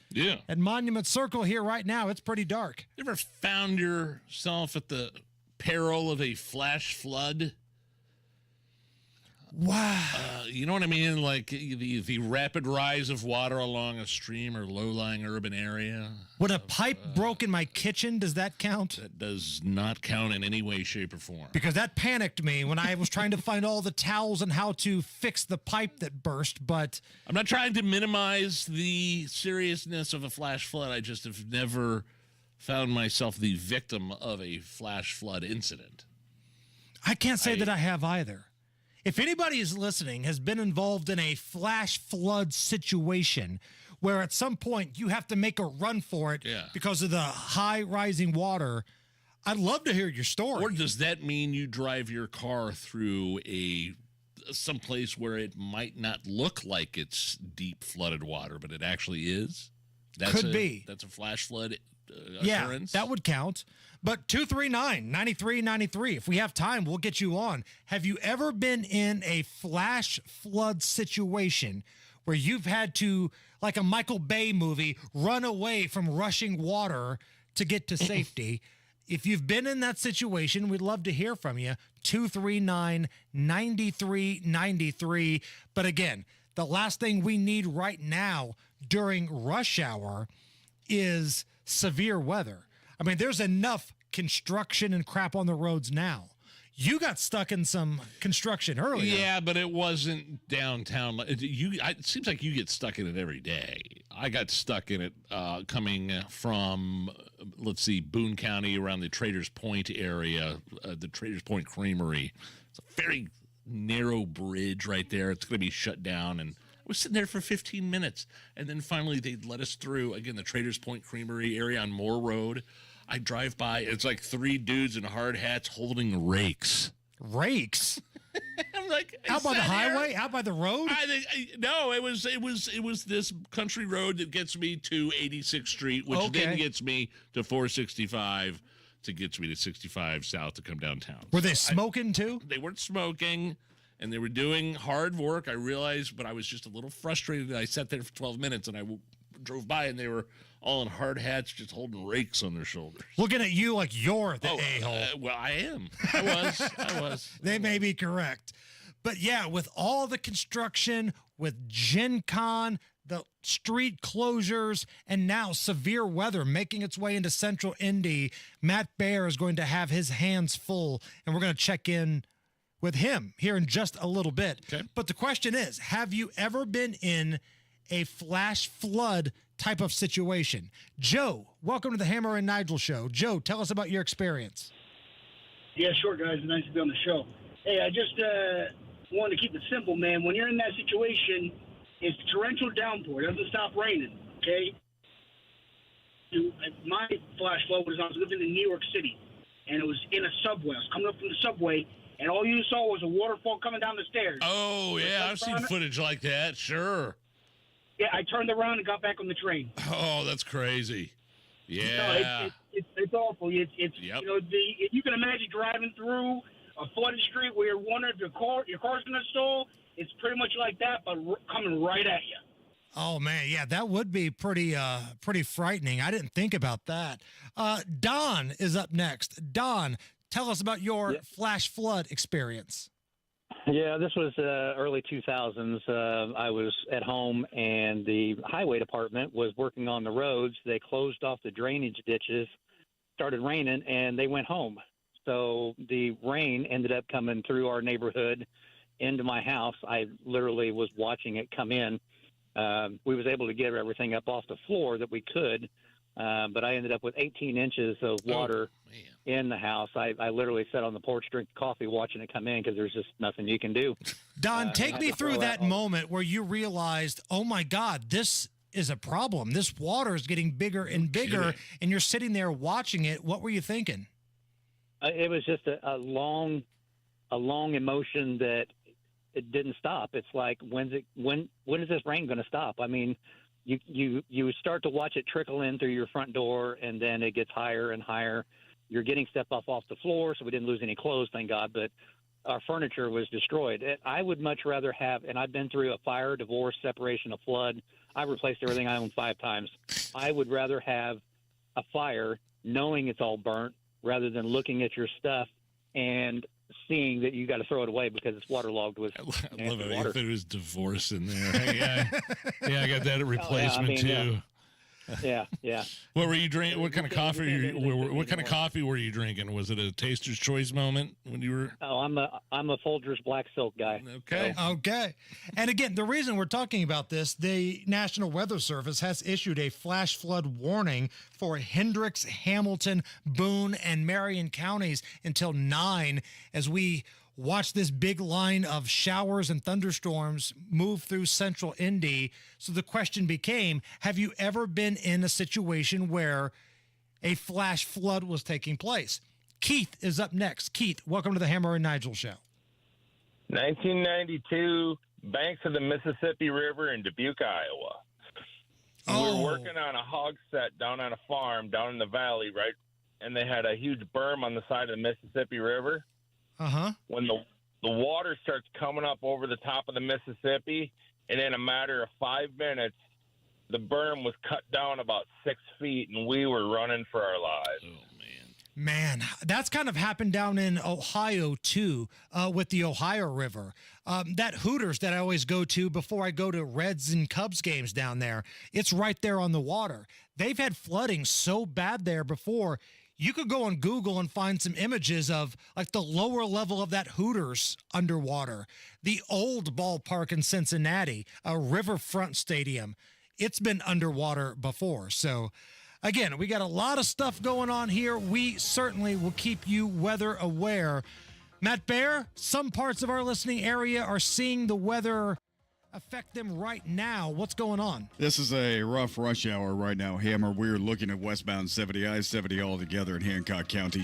at Monument Circle here right now, it's pretty dark. You ever found yourself at the peril of a flash flood? Wow. You know what I mean? Like the rapid rise of water along a stream or low-lying urban area. When a pipe broke in my kitchen, does that count? That does not count in any way, shape, or form. Because that panicked me when I was trying to find all the towels and how to fix the pipe that burst, but... I'm not trying to minimize the seriousness of a flash flood. I just have never found myself the victim of a flash flood incident. I can't say that I have either. If anybody is listening has been involved in a flash flood situation where at some point you have to make a run for it because of the high rising water, I'd love to hear your story. Or does that mean you drive your car through someplace where it might not look like it's deep flooded water, but it actually is? Could be. That's a flash flood yeah, occurrence? that would count. But 239-9393. If we have time, we'll get you on. Have you ever been in a flash flood situation where you've had to, like a Michael Bay movie, run away from rushing water to get to safety? If you've been in that situation, we'd love to hear from you. 239-9393. But again, the last thing we need right now during rush hour is severe weather. I mean, there's enough construction and crap on the roads now. You got stuck in some construction earlier. Yeah, but it wasn't downtown. It seems like you get stuck in it every day. I got stuck in it coming from, Boone County around the Traders Point area, the Traders Point Creamery. It's a very narrow bridge right there. It's going to be shut down, and I was sitting there for 15 minutes, and then finally they let us through, again, the Traders Point Creamery area on Moore Road. I drive by, it's like three dudes in hard hats holding rakes. Rakes? I'm like, out by the highway? Out by the road? No, it was this country road that gets me to 86th Street, which then gets me to 465 to get me to 65 South to come downtown. Were they smoking too? They weren't smoking, and they were doing hard work, I realized, but I was just a little frustrated. I sat there for 12 minutes, and I drove by, and they were all in hard hats, just holding rakes on their shoulders. Looking at you like you're the a-hole. Well, I am. I was. They may be correct. But yeah, with all the construction, with Gen Con, the street closures, and now severe weather making its way into central Indy, Matt Baer is going to have his hands full, and we're going to check in with him here in just a little bit. Okay. But the question is, have you ever been in a flash flood type of situation? Joe, welcome to the Hammer and Nigel show. Joe, tell us about your experience. Yeah, sure, guys. Nice to be on the show. Hey, I just wanted to keep it simple, man. When you're in that situation, it's torrential downpour. It doesn't stop raining, okay? My flash flood was I was living in New York City, and it was in a subway. I was coming up from the subway, and all you saw was a waterfall coming down the stairs. Oh, yeah, I've seen footage like that, sure. Yeah, I turned around and got back on the train. Oh, that's crazy. Yeah. No, it's awful. It's you know, you can imagine driving through a flooded street where you're wondering if your car's going to stall. It's pretty much like that, but coming right at you. Oh, man, yeah, that would be pretty frightening. I didn't think about that. Don is up next. Don, tell us about your flash flood experience. Yeah, this was early 2000s. I was at home, and the highway department was working on the roads. They closed off the drainage ditches, started raining, and they went home. So the rain ended up coming through our neighborhood into my house. I literally was watching it come in. We was able to get everything up off the floor that we could, but I ended up with 18 inches of water in the house. I literally sat on the porch, drinking coffee, watching it come in because there's just nothing you can do. Don, take me through that moment where you realized, oh, my God, this is a problem. This water is getting bigger and bigger, and you're sitting there watching it. What were you thinking? It was just a long emotion that it didn't stop. It's like, when is this rain going to stop? I mean, you start to watch it trickle in through your front door, and then it gets higher and higher. You're getting stuff off the floor, so we didn't lose any clothes, thank God, but our furniture was destroyed. I would much rather have, and I've been through a fire, divorce, separation, a flood. I've replaced everything I own 5 times. I would rather have a fire knowing it's all burnt rather than looking at your stuff and seeing that you got to throw it away because it's waterlogged with water. I love it if there was divorce in there. Yeah, I got that at replacement too. Yeah. What were you drinking? What kind of coffee? What kind of coffee were you drinking? Was it a Taster's Choice moment when you were? Oh, I'm a Folgers Black Silk guy. Okay. And again, the reason we're talking about this, the National Weather Service has issued a flash flood warning for Hendricks, Hamilton, Boone, and Marion counties until 9 as we watch this big line of showers and thunderstorms move through central Indy. So the question became, have you ever been in a situation where a flash flood was taking place? Keith is up next. Keith, welcome to the Hammer and Nigel Show. 1992, banks of the Mississippi River in Dubuque, Iowa. We were working on a hog set down on a farm down in the valley, right? And they had a huge berm on the side of the Mississippi River. When the water starts coming up over the top of the Mississippi, and in a matter of 5 minutes, the berm was cut down about 6 feet, and we were running for our lives. Man, that's kind of happened down in Ohio, too, with the Ohio River. That Hooters that I always go to before I go to Reds and Cubs games down there, it's right there on the water. They've had flooding so bad there before. You could go on Google and find some images of like the lower level of that Hooters underwater. The old ballpark in Cincinnati, a riverfront stadium, it's been underwater before. So again, we got a lot of stuff going on here. We certainly will keep you weather aware. Matt Bear, some parts of our listening area are seeing the weather affect them right now. What's going on? This is a rough rush hour right now, Hammer. We're looking at westbound 70, I-70 all together in Hancock County.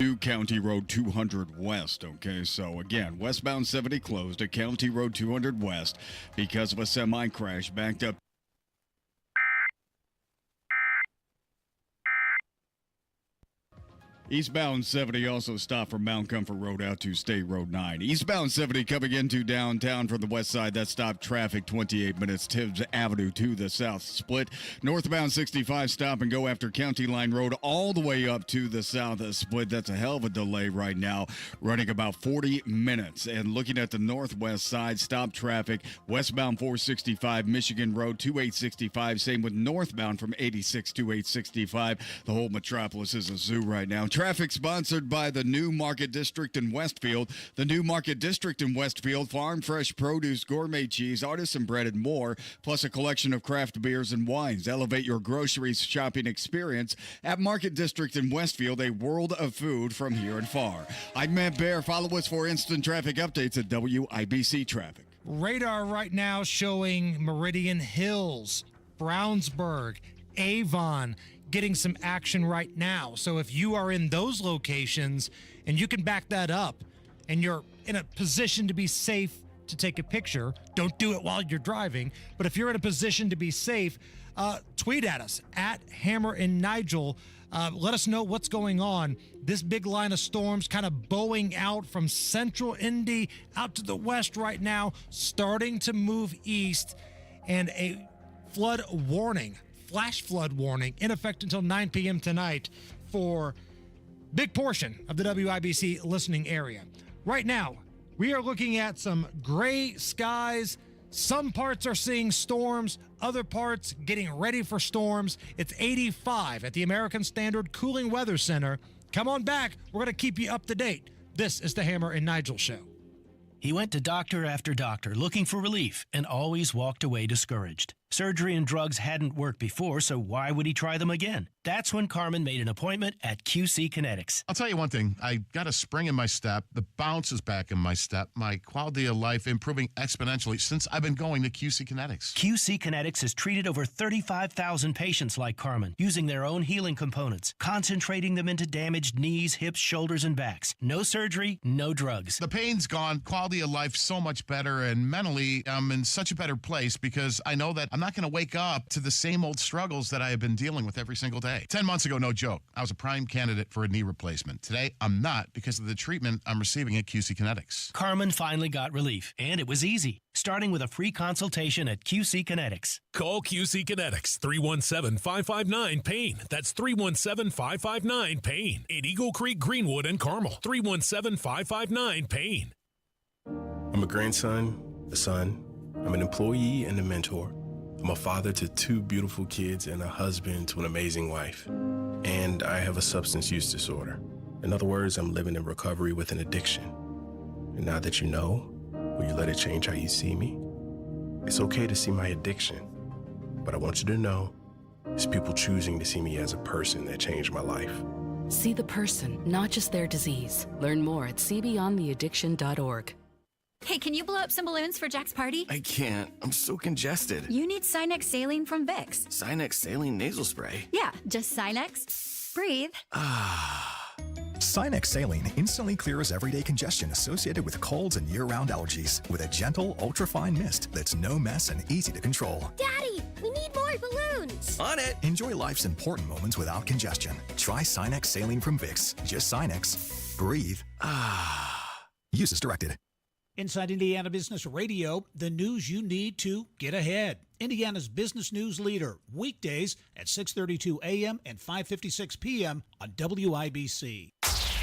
New County Road 200 West, okay? So, again, westbound 70 closed at County Road 200 West because of a semi-crash backed up. Eastbound 70 also stopped from Mount Comfort Road out to State Road 9. Eastbound 70 coming into downtown from the west side. That stopped traffic 28 minutes. Tibbs Avenue to the south split. Northbound 65 stop and go after County Line Road all the way up to the south split. That's a hell of a delay right now, running about 40 minutes. And looking at the northwest side, stop traffic. Westbound 465 Michigan Road to 865. Same with northbound from 86 to 865. The whole metropolis is a zoo right now. Traffic sponsored by the New Market District in Westfield. The New Market District in Westfield, farm fresh produce, gourmet cheese, artisan bread, and more, plus a collection of craft beers and wines. Elevate your groceries shopping experience at Market District in Westfield, a world of food from here and far. I'm Matt Bear. Follow us for instant traffic updates at WIBC Traffic. Radar right now showing Meridian Hills, Brownsburg, Avon, getting some action right now. So if you are in those locations and you can back that up and you're in a position to be safe to take a picture, don't do it while you're driving, but if you're in a position to be safe, tweet at us at Hammer and Nigel. Let us know what's going on. This big line of storms kind of bowing out from central Indy out to the west right now, starting to move east, and a flood warning, flash flood warning, in effect until 9 p.m. tonight for big portion of the WIBC listening area. Right now, we are looking at some gray skies. Some parts are seeing storms, other parts getting ready for storms. It's 85 at the American Standard Cooling Weather Center. Come on back. We're going to keep you up to date. This is the Hammer and Nigel Show. He went to doctor after doctor looking for relief and always walked away discouraged. Surgery and drugs hadn't worked before, so why would he try them again? That's when Carmen made an appointment at QC Kinetics. I'll tell you one thing. I got a spring in my step. The bounce is back in my step. My quality of life improving exponentially since I've been going to QC Kinetics. QC Kinetics has treated over 35,000 patients like Carmen, using their own healing components, concentrating them into damaged knees, hips, shoulders, and backs. No surgery, no drugs. The pain's gone. Quality of life so much better, and mentally I'm in such a better place because I know that I'm not going to wake up to the same old struggles that I have been dealing with every single day. 10 months ago, no joke, I was a prime candidate for a knee replacement. Today, I'm not because of the treatment I'm receiving at QC Kinetics. Carmen finally got relief, and it was easy, starting with a free consultation at QC Kinetics. Call QC Kinetics, 317-559-PAIN. That's 317-559-PAIN. In Eagle Creek, Greenwood, and Carmel, 317-559-PAIN. I'm a grandson, a son, I'm an employee and a mentor. I'm a father to 2 beautiful kids and a husband to an amazing wife. And I have a substance use disorder. In other words, I'm living in recovery with an addiction. And now that you know, will you let it change how you see me? It's okay to see my addiction, but I want you to know it's people choosing to see me as a person that changed my life. See the person, not just their disease. Learn more at cbeyondtheaddiction.org. Hey, can you blow up some balloons for Jack's party? I can't. I'm so congested. You need Sinex Saline from Vicks. Sinex Saline Nasal Spray. Yeah, just Sinex. Breathe. Sinex Saline instantly clears everyday congestion associated with colds and year-round allergies with a gentle, ultra-fine mist that's no mess and easy to control. Daddy, we need more balloons. On it. Enjoy life's important moments without congestion. Try Sinex Saline from Vicks. Just Sinex. Breathe. Use as directed. Inside Indiana Business Radio, the news you need to get ahead. Indiana's business news leader, weekdays at 6:32 a.m. and 5:56 p.m. on WIBC.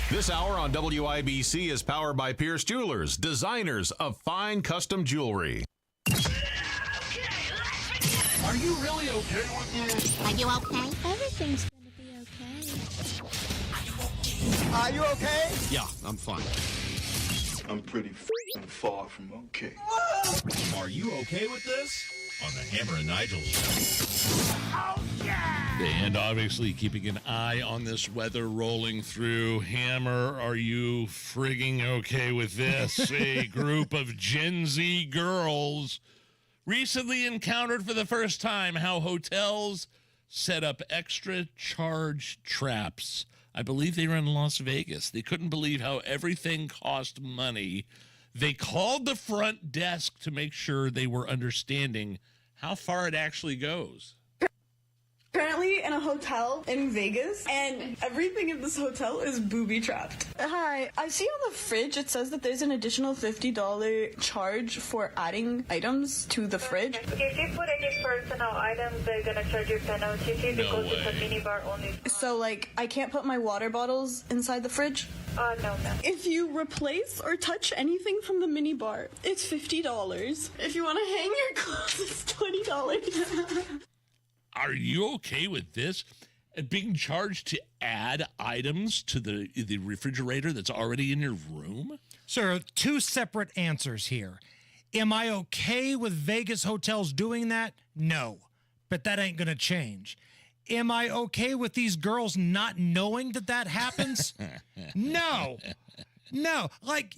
This hour on WIBC is powered by Pierce Jewelers, designers of fine custom jewelry. Are you really okay with this? Are you okay? Everything's gonna be okay. Are you okay? Yeah, I'm fine. I'm pretty far from okay. Are you okay with this? On the Hammer and Nigel show. Oh, yeah! And obviously keeping an eye on this weather rolling through. Hammer, are you frigging okay with this? A group of Gen Z girls recently encountered for the first time how hotels set up extra charge traps. I believe they were in Las Vegas. They couldn't believe how everything cost money. They called the front desk to make sure they were understanding how far it actually goes. Currently in a hotel in Vegas, and everything in this hotel is booby-trapped. Hi, I see on the fridge it says that there's an additional $50 charge for adding items to the fridge. If you put any personal items, they're gonna charge you penalty fee because it's a minibar only. So, like, I can't put my water bottles inside the fridge? No. If you replace or touch anything from the minibar, it's $50. If you want to hang your clothes, it's $20. Are you okay with this? Being charged to add items to the refrigerator that's already in your room? Sir, two separate answers here. Am I okay with Vegas hotels doing that? No, but that ain't going to change. Am I okay with these girls not knowing that that happens? No. Like,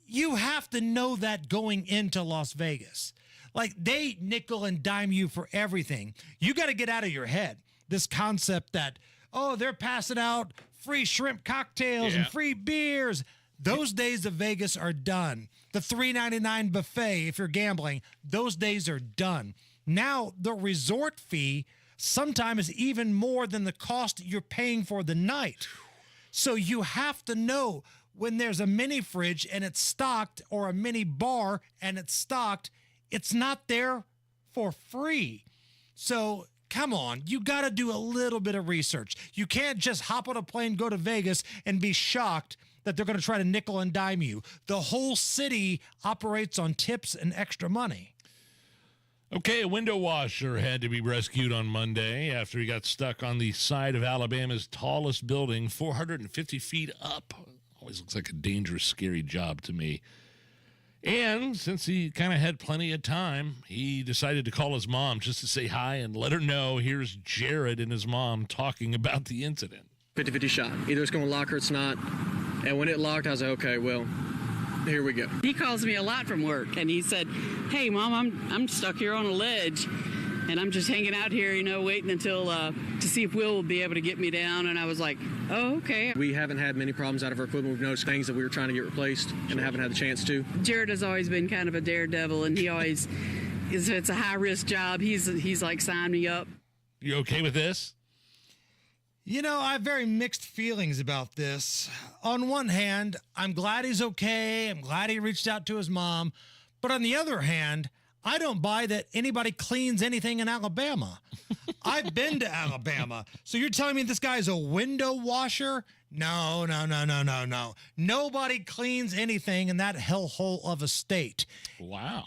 you have to know that going into Las Vegas. Like, they nickel and dime you for everything. You got to get out of your head this concept that, oh, they're passing out free shrimp cocktails and free beers. Those days of Vegas are done. The $3.99 buffet, if you're gambling, those days are done. Now, the resort fee sometimes is even more than the cost you're paying for the night. So you have to know when there's a mini fridge and it's stocked, or a mini bar and it's stocked, it's not there for free. So come on, you got to do a little bit of research. You can't just hop on a plane, go to Vegas, and be shocked that they're going to try to nickel and dime you. The whole city operates on tips and extra money. Okay, a window washer had to be rescued on Monday after he got stuck on the side of Alabama's tallest building, 450 feet up. Always looks like a dangerous, scary job to me. And since he kind of had plenty of time, he decided to call his mom just to say hi and let her know. Here's Jared and his mom talking about the incident. 50-50 shot. Either it's going to lock or it's not. And when it locked, I was like, okay, well, here we go. He calls me a lot from work, and he said, hey, Mom, I'm stuck here on a ledge, and I'm just hanging out here, waiting until to see if Will will be able to get me down. And I was like, oh, okay. We haven't had many problems out of our equipment. We've noticed things that we were trying to get replaced and haven't had the chance to. Jared has always been kind of a daredevil, and he always, if it's a high-risk job, he's like, sign me up. You okay with this? I have very mixed feelings about this. On one hand, I'm glad he's okay. I'm glad he reached out to his mom. But on the other hand, I don't buy that anybody cleans anything in Alabama. I've been to Alabama. So you're telling me this guy's a window washer? No. Nobody cleans anything in that hellhole of a state. Wow.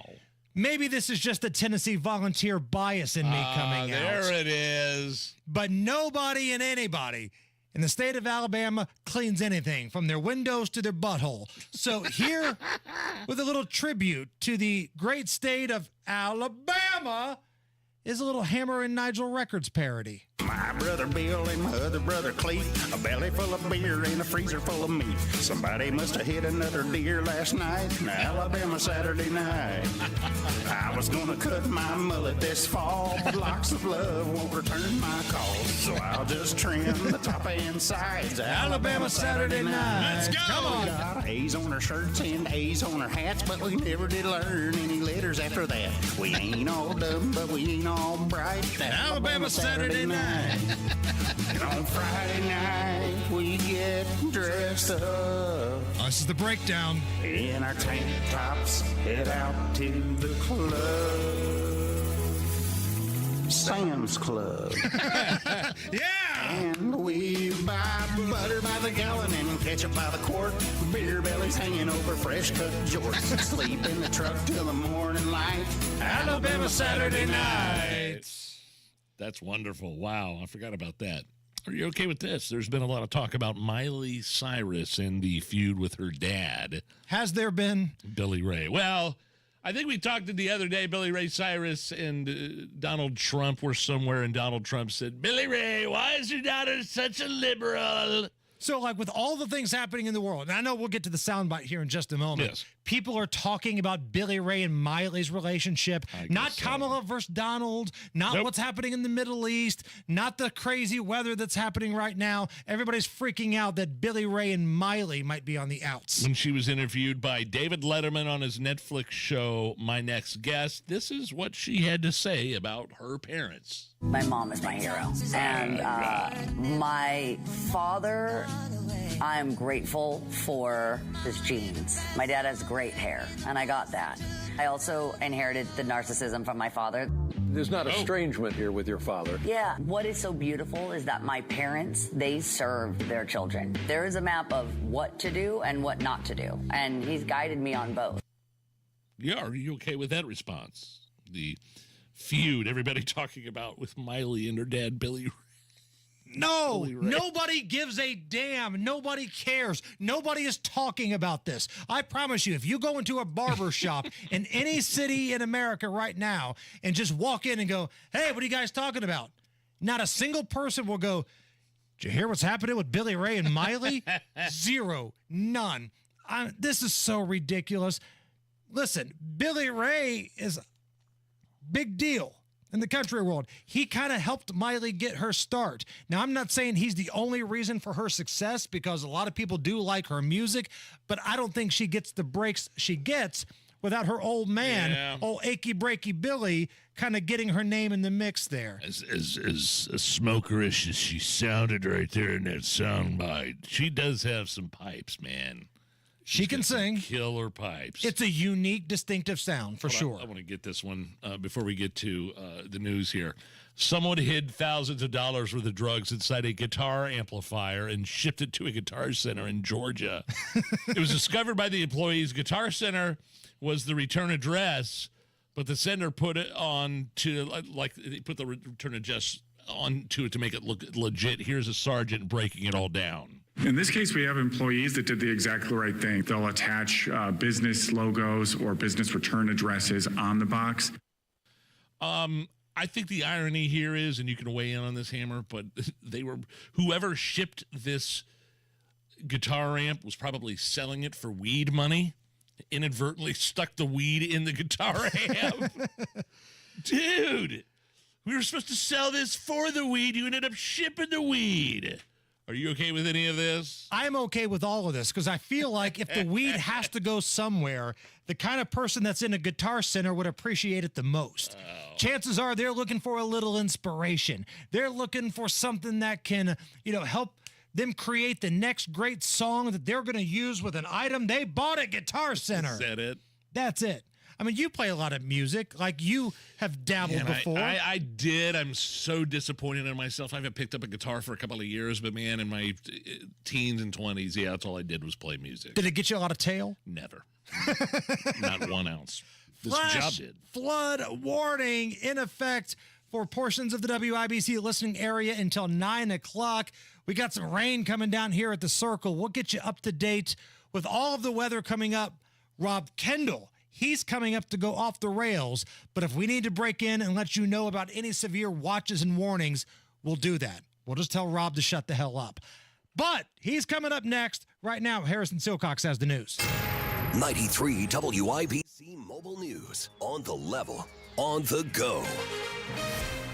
Maybe this is just the Tennessee volunteer bias in me coming out. There it is. But nobody and anybody in the state of Alabama cleans anything from their windows to their butthole. So here, with a little tribute to the great state of Alabama, is a little Hammer and Nigel Records parody. My brother Bill and my other brother Clete, a belly full of beer and a freezer full of meat. Somebody must have hit another deer last night, Alabama Saturday night. I was gonna cut my mullet this fall, but locks of love won't return my calls, so I'll just trim the top and sides. Alabama Saturday night. Let's go! Come on. Got A's on our shirts and A's on our hats, but we never did learn any letters after that. We ain't all dumb, but we ain't all bright. Alabama Saturday night. And on Friday night, we get dressed up. This is the breakdown. In our tank tops, head out to the club. Sam's Club. Yeah! And we buy butter by the gallon and ketchup by the quart. Beer bellies hanging over fresh cut jorts. Sleep in the truck till the morning light. Alabama Saturday night. That's wonderful. Wow, I forgot about that. Are you okay with this? There's been a lot of talk about Miley Cyrus and the feud with her dad. Has there been? Billy Ray. Well, I think we talked the other day, Billy Ray Cyrus and Donald Trump were somewhere, and Donald Trump said, Billy Ray, why is your daughter such a liberal? So, like, with all the things happening in the world, and I know we'll get to the soundbite here in just a moment. Yes. People are talking about Billy Ray and Miley's relationship, not Kamala versus Donald, not what's happening in the Middle East, not the crazy weather that's happening right now. Everybody's freaking out that Billy Ray and Miley might be on the outs. When she was interviewed by David Letterman on his Netflix show, My Next Guest, this is what she had to say about her parents. My mom is my hero. And my father, I'm grateful for his genes. My dad has great hair, and I got that. I also inherited the narcissism from my father. There's not estrangement here with your father. Yeah. What is so beautiful is that my parents, they served their children. There is a map of what to do and what not to do, and he's guided me on both. Yeah, are you okay with that response? The feud everybody talking about with Miley and her dad, Billy Ray. No, nobody gives a damn. Nobody cares. Nobody is talking about this. I promise you, if you go into a barber shop in any city in America right now and just walk in and go, hey, what are you guys talking about? Not a single person will go, did you hear what's happening with Billy Ray and Miley? Zero. None. This is so ridiculous. Listen, Billy Ray is a big deal in the country world. He kind of helped Miley get her start. Now, I'm not saying he's the only reason for her success, because a lot of people do like her music, but I don't think she gets the breaks she gets without her old man, old achy breaky Billy, kind of getting her name in the mix there. As smokerish as she sounded right there in that soundbite, she does have some pipes, man. She can sing. Killer pipes. It's a unique, distinctive sound, for sure. I want to get this one before we get to the news here. Someone hid thousands of dollars worth of drugs inside a guitar amplifier and shipped it to a Guitar Center in Georgia. It was discovered by the employees. Guitar Center was the return address, but the sender put it on to, like, they put the return address onto it to make it look legit. Here's a sergeant breaking it all down. In this case, we have employees that did the exactly right thing. They'll attach business logos or business return addresses on the box. I think the irony here is, and you can weigh in on this, Hammer, but whoever shipped this guitar amp was probably selling it for weed money, inadvertently stuck the weed in the guitar amp. Dude, we were supposed to sell this for the weed. You ended up shipping the weed. Are you okay with any of this? I'm okay with all of this, because I feel like if the weed has to go somewhere, the kind of person that's in a Guitar Center would appreciate it the most. Chances are they're looking for a little inspiration. They're looking for something that can, help them create the next great song that they're going to use with an item they bought at Guitar Center. Is that it? That's it. I mean, you play a lot of music, like you have dabbled before. I did. I'm so disappointed in myself. I haven't picked up a guitar for a couple of years, but man, in my teens and 20s, that's all I did was play music. Did it get you a lot of tail? Never. Not 1 ounce. This job did. Flood warning in effect for portions of the WIBC listening area until 9 o'clock. We got some rain coming down here at the Circle. We'll get you up to date with all of the weather coming up. Rob Kendall, he's coming up to go off the rails. But if we need to break in and let you know about any severe watches and warnings, we'll do that. We'll just tell Rob to shut the hell up. But he's coming up next. Right now, Harrison Silcox has the news. 93 WIBC Mobile News. On the level, on the go.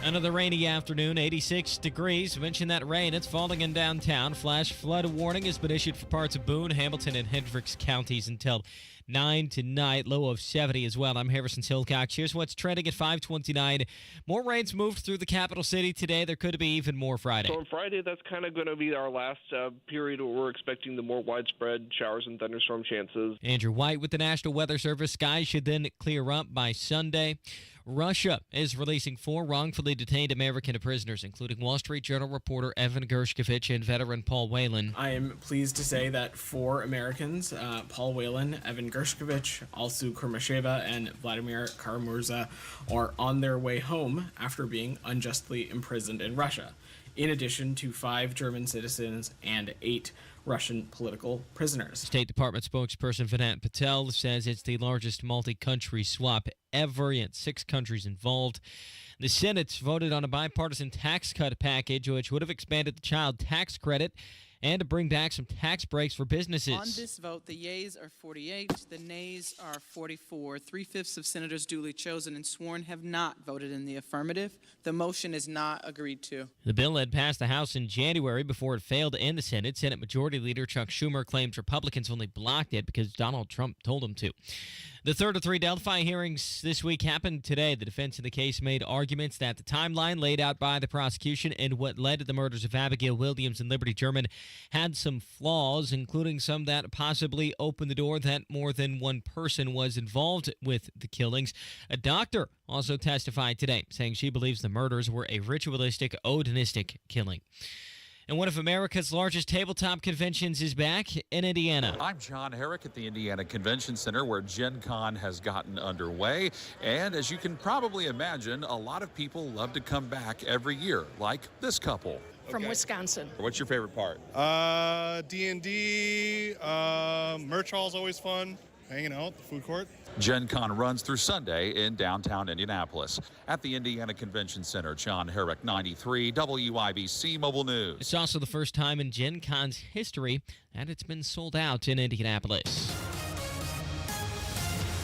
Another rainy afternoon, 86 degrees. Mention that rain. It's falling in downtown. Flash flood warning has been issued for parts of Boone, Hamilton, and Hendricks counties until 9 tonight. Low of 70 as well. I'm Harrison Silcox. Here's what's trending at 529. More rains moved through the capital city today. There could be even more Friday. So on Friday, that's kind of going to be our last period where we're expecting the more widespread showers and thunderstorm chances. Andrew White with the National Weather Service. Skies should then clear up by Sunday. Russia is releasing 4 wrongfully detained American prisoners, including Wall Street Journal reporter Evan Gershkovich and veteran Paul Whelan. I am pleased to say that 4 Americans, Paul Whelan, Evan Gershkovich, Alsu Kurmasheva, and Vladimir Karamurza, are on their way home after being unjustly imprisoned in Russia, in addition to 5 German citizens and 8 Russian political prisoners. State Department spokesperson Vinay Patel says it's the largest multi-country swap ever, yet 6 countries involved. The Senate's voted on a bipartisan tax cut package, which would have expanded the child tax credit and to bring back some tax breaks for businesses. On this vote, the yeas are 48, the nays are 44. 3/5 of senators duly chosen and sworn have not voted in the affirmative. The motion is not agreed to. The bill had passed the House in January before it failed in the Senate. Senate Majority Leader Chuck Schumer claims Republicans only blocked it because Donald Trump told them to. The third of 3 Delphi hearings this week happened today. The defense in the case made arguments that the timeline laid out by the prosecution and what led to the murders of Abigail Williams and Liberty German had some flaws, including some that possibly opened the door that more than one person was involved with the killings. A doctor also testified today, saying she believes the murders were a ritualistic, odonistic killing. And one of America's largest tabletop conventions is back in Indiana. I'm John Herrick at the Indiana Convention Center, where Gen Con has gotten underway. And as you can probably imagine, a lot of people love to come back every year, like this couple. From Wisconsin. What's your favorite part? D&D, merch hall's always fun. Hanging out, the food court. Gen Con runs through Sunday in downtown Indianapolis. At the Indiana Convention Center, John Herrick, 93 WIBC Mobile News. It's also the first time in Gen Con's history that it's been sold out in Indianapolis.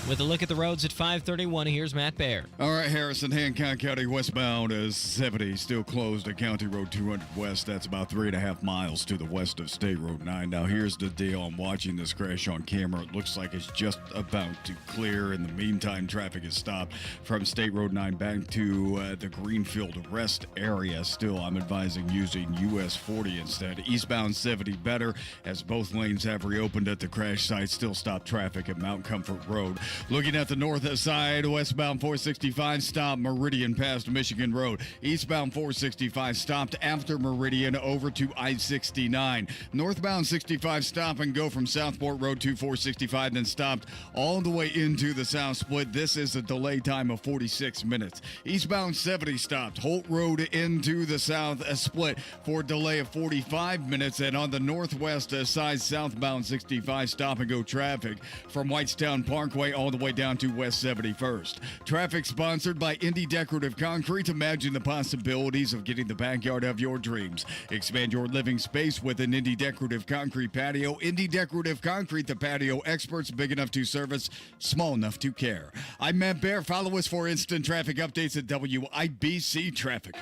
With a look at the roads at 531, here's Matt Baer. All right, Harrison, Hancock County westbound is 70, still closed at County Road 200 West. That's about 3.5 miles to the west of State Road 9. Now, here's the deal. I'm watching this crash on camera. It looks like it's just about to clear. In the meantime, traffic is stopped from State Road 9 back to the Greenfield Rest area. Still, I'm advising using US 40 instead. Eastbound 70 better, as both lanes have reopened at the crash site. Still stop traffic at Mount Comfort Road. Looking at the north side, westbound 465 stopped Meridian past Michigan Road. Eastbound 465 stopped after Meridian over to I-69. Northbound 65 stop and go from Southport Road to 465, then stopped all the way into the South Split. This is a delay time of 46 minutes. Eastbound 70 stopped Holt Road into the South Split for a delay of 45 minutes. And on the northwest side, southbound 65 stop and go traffic from Whitestown Parkway all the way down to West 71st. Traffic sponsored by Indy Decorative Concrete. Imagine the possibilities of getting the backyard of your dreams. Expand your living space with an Indy Decorative Concrete patio. Indy Decorative Concrete, the patio experts, big enough to service, small enough to care. I'm Matt Baer. Follow us for instant traffic updates at WIBC Traffic.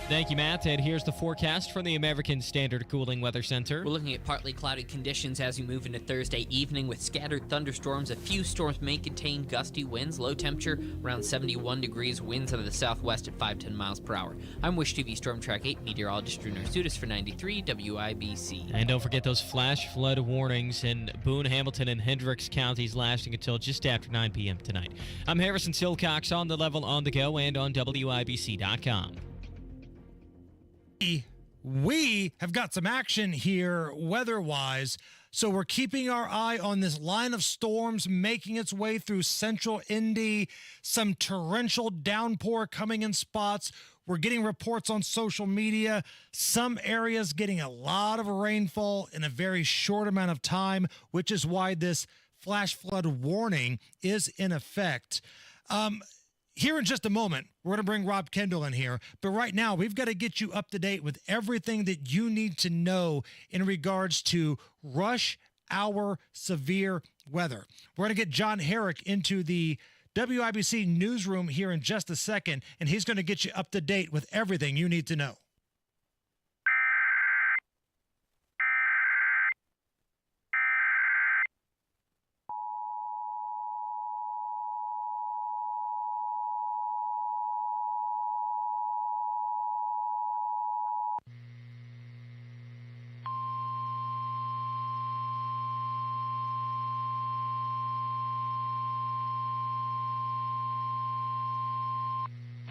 Thank you, Matt. And here's the forecast from the American Standard Cooling Weather Center. We're looking at partly cloudy conditions as we move into Thursday evening with scattered thunderstorms. A few storms may contain gusty winds. Low temperature around 71 degrees. Winds out of the southwest at 5-10 miles per hour. I'm Wish TV Storm Track 8 meteorologist Drew Narsutis for 93 WIBC. And don't forget those flash flood warnings in Boone, Hamilton, and Hendricks counties lasting until just after 9 p.m. tonight. I'm Harrison Silcox, on the level, on the go, and on WIBC.com. We have got some action here weather-wise. So we're keeping our eye on this line of storms making its way through central Indy, some torrential downpour coming in spots. We're getting reports on social media, some areas getting a lot of rainfall in a very short amount of time, which is why this flash flood warning is in effect. Here in just a moment, we're going to bring Rob Kendall in here. But right now, we've got to get you up to date with everything that you need to know in regards to rush hour severe weather. We're going to get John Herrick into the WIBC newsroom here in just a second, and he's going to get you up to date with everything you need to know.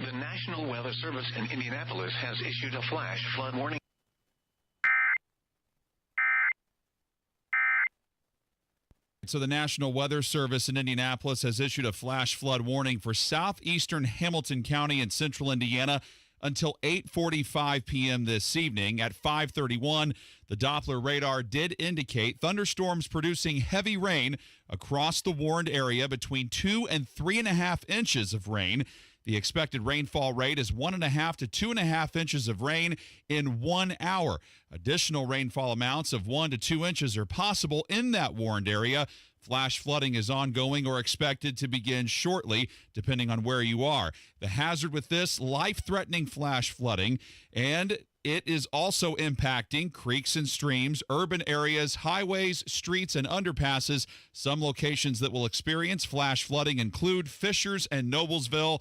The National Weather Service in Indianapolis has issued a flash flood warning. So the National Weather Service in Indianapolis has issued a flash flood warning for southeastern Hamilton County and central Indiana until 8:45 p.m. this evening. At 5:31, the Doppler radar did indicate thunderstorms producing heavy rain across the warned area between 2 and 3.5 inches of rain. The expected rainfall rate is 1.5 to 2.5 inches of rain in 1 hour. Additional rainfall amounts of 1 to 2 inches are possible in that warned area. Flash flooding is ongoing or expected to begin shortly, depending on where you are. The hazard with this, life-threatening flash flooding, and it is also impacting creeks and streams, urban areas, highways, streets, and underpasses. Some locations that will experience flash flooding include Fishers and Noblesville.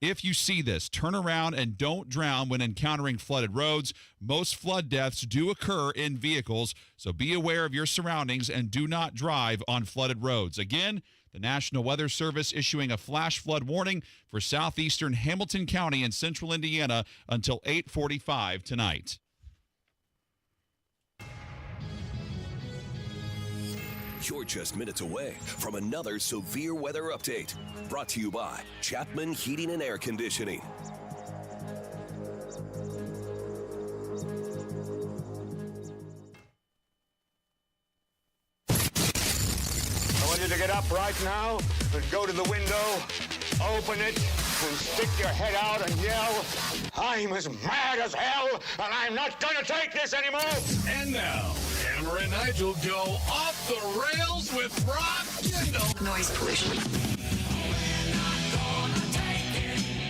If you see this, turn around and don't drown when encountering flooded roads. Most flood deaths do occur in vehicles, so be aware of your surroundings and do not drive on flooded roads. Again, the National Weather Service issuing a flash flood warning for southeastern Hamilton County and central Indiana until 8:45 tonight. You're just minutes away from another severe weather update. Brought to you by Chapman Heating and Air Conditioning. I want you to get up right now and go to the window, open it, and stick your head out and yell, "I'm as mad as hell, and I'm not going to take this anymore!" And now, Hammer and Nigel go off the rails with Rob Kendall. Noise pollution.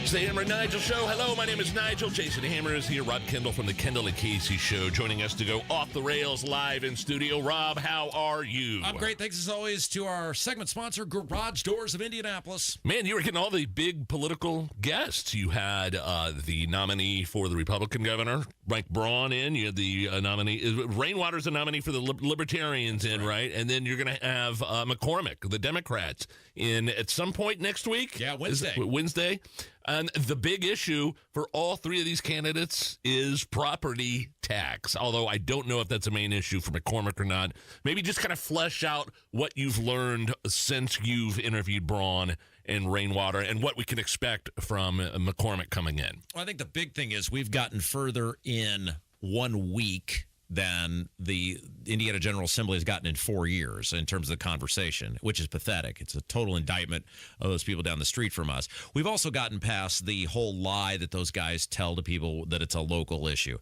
It's the Hammer and Nigel Show. Hello, my name is Nigel. Jason Hammer is here. Rob Kendall from the Kendall and Casey Show joining us to go off the rails live in studio. Rob, how are you? I'm great. Thanks as always to our segment sponsor, Garage Doors of Indianapolis. Man, you were getting all the big political guests. You had the nominee for the Republican governor, Mike Braun, in. You had the nominee. Rainwater's a nominee for the Libertarians in, right? And then you're going to have McCormick, the Democrats, in at some point next week. Yeah, Wednesday. Wednesday. And the big issue for all three of these candidates is property tax, although I don't know if that's a main issue for McCormick or not. Maybe just kind of flesh out what you've learned since you've interviewed Braun and Rainwater and what we can expect from McCormick coming in. Well, I think the big thing is we've gotten further in 1 week than the Indiana General Assembly has gotten in 4 years in terms of the conversation, which is pathetic. It's a total indictment of those people down the street from us. We've also gotten past the whole lie that those guys tell to people that it's a local issue.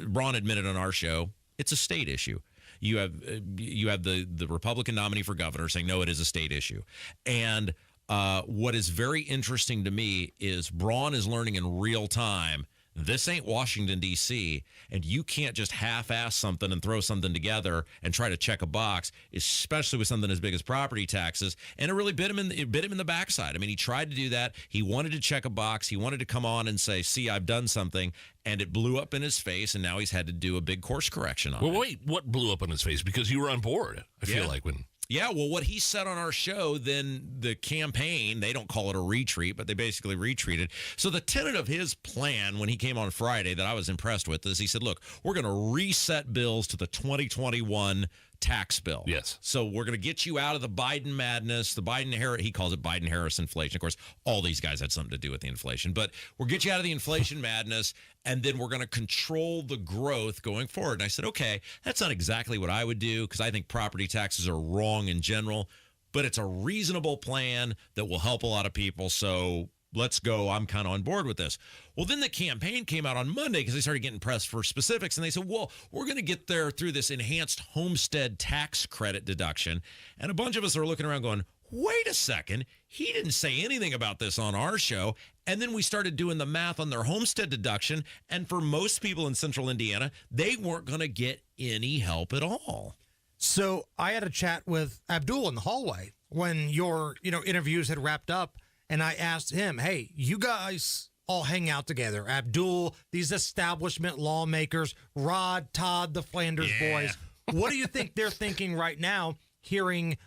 Braun admitted on our show, it's a state issue. You have the Republican nominee for governor saying, no, it is a state issue. And what is very interesting to me is Braun is learning in real time this ain't Washington, D.C., and you can't just half-ass something and throw something together and try to check a box, especially with something as big as property taxes. And it really bit him in the backside. I mean, he tried to do that. He wanted to check a box. He wanted to come on and say, see, I've done something, and it blew up in his face, and now he's had to do a big course correction on it. Well, wait, what blew up in his face? Because you were on board, I feel like, when... Yeah, well, what he said on our show, then the campaign, they don't call it a retreat, but they basically retreated. So the tenet of his plan when he came on Friday that I was impressed with is he said, look, we're going to reset bills to the 2021 tax bill. Yes. So we're going to get you out of the Biden madness, the Biden-Harris, he calls it Biden-Harris inflation. Of course, all these guys had something to do with the inflation, but we'll get you out of the inflation madness, and then we're going to control the growth going forward. And I said, okay, that's not exactly what I would do because I think property taxes are wrong in general, but it's a reasonable plan that will help a lot of people. So let's go. I'm kind of on board with this. Well, then the campaign came out on Monday because they started getting pressed for specifics. And they said, well, we're going to get there through this enhanced homestead tax credit deduction. And a bunch of us are looking around going, wait a second. He didn't say anything about this on our show. And then we started doing the math on their homestead deduction. And for most people in central Indiana, they weren't going to get any help at all. So I had a chat with Abdul in the hallway when your interviews had wrapped up. And I asked him, hey, you guys all hang out together. Abdul, these establishment lawmakers, Rod, Todd, the Flanders boys. What do you think they're thinking right now hearing,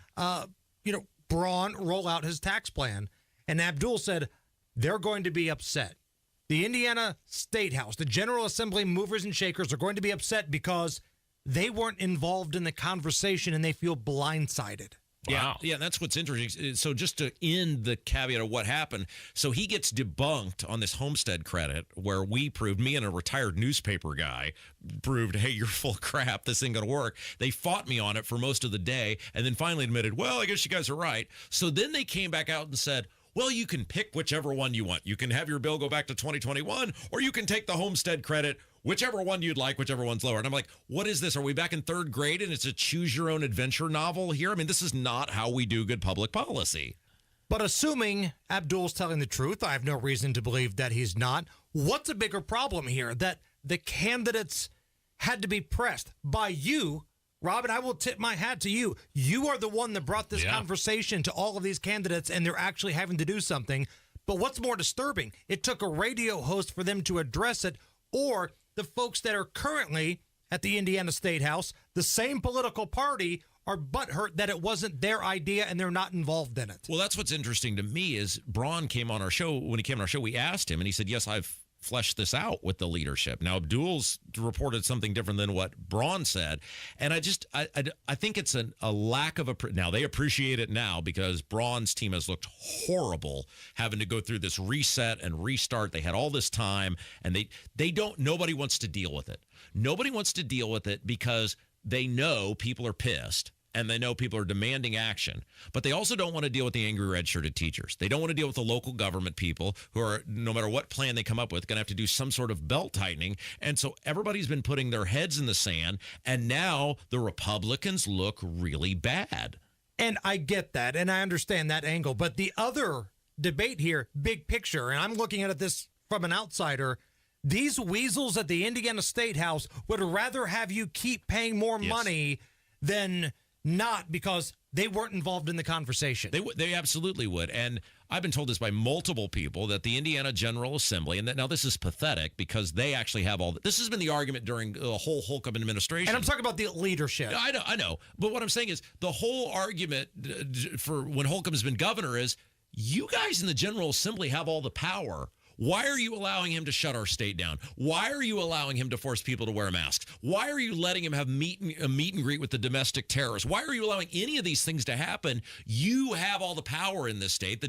Braun roll out his tax plan? And Abdul said they're going to be upset. The Indiana State House, the General Assembly movers and shakers are going to be upset because they weren't involved in the conversation and they feel blindsided. Wow. Yeah, that's what's interesting. So just to end the caveat of what happened, so he gets debunked on this homestead credit where we proved, me and a retired newspaper guy proved, hey, you're full of crap. This ain't going to work. They fought me on it for most of the day and then finally admitted, well, I guess you guys are right. So then they came back out and said, well, you can pick whichever one you want. You can have your bill go back to 2021, or you can take the homestead credit, whichever one you'd like, whichever one's lower. And I'm like, what is this? Are we back in third grade and it's a choose your own adventure novel here? I mean, this is not how we do good public policy. But assuming Abdul's telling the truth, I have no reason to believe that he's not. What's a bigger problem here? That the candidates had to be pressed by you. Robin, I will tip my hat to you. You are the one that brought this conversation to all of these candidates, and they're actually having to do something. But what's more disturbing, it took a radio host for them to address it, or the folks that are currently at the Indiana State House, the same political party, are butthurt that it wasn't their idea and they're not involved in it. Well, that's what's interesting to me is Braun came on our show. When he came on our show, we asked him, and he said, yes, I've fleshed this out with the leadership. Now, Abdul's reported something different than what Braun said. And I think it's a lack of now they appreciate it now because Braun's team has looked horrible having to go through this reset and restart. They had all this time and nobody wants to deal with it. Nobody wants to deal with it because they know people are pissed. And they know people are demanding action. But they also don't want to deal with the angry red-shirted teachers. They don't want to deal with the local government people who are, no matter what plan they come up with, going to have to do some sort of belt tightening. And so everybody's been putting their heads in the sand, and now the Republicans look really bad. And I get that, and I understand that angle. But the other debate here, big picture, and I'm looking at this from an outsider, these weasels at the Indiana State House would rather have you keep paying more money than not, because they weren't involved in the conversation. They absolutely would. And I've been told this by multiple people that the Indiana General Assembly, and that now this is pathetic because they actually have all this has been the argument during the whole Holcomb administration. And I'm talking about the leadership. I know. But what I'm saying is the whole argument for when Holcomb has been governor is you guys in the General Assembly have all the power. Why are you allowing him to shut our state down? Why are you allowing him to force people to wear masks? Why are you letting him have a meet and greet with the domestic terrorists? Why are you allowing any of these things to happen? You have all the power in this state. The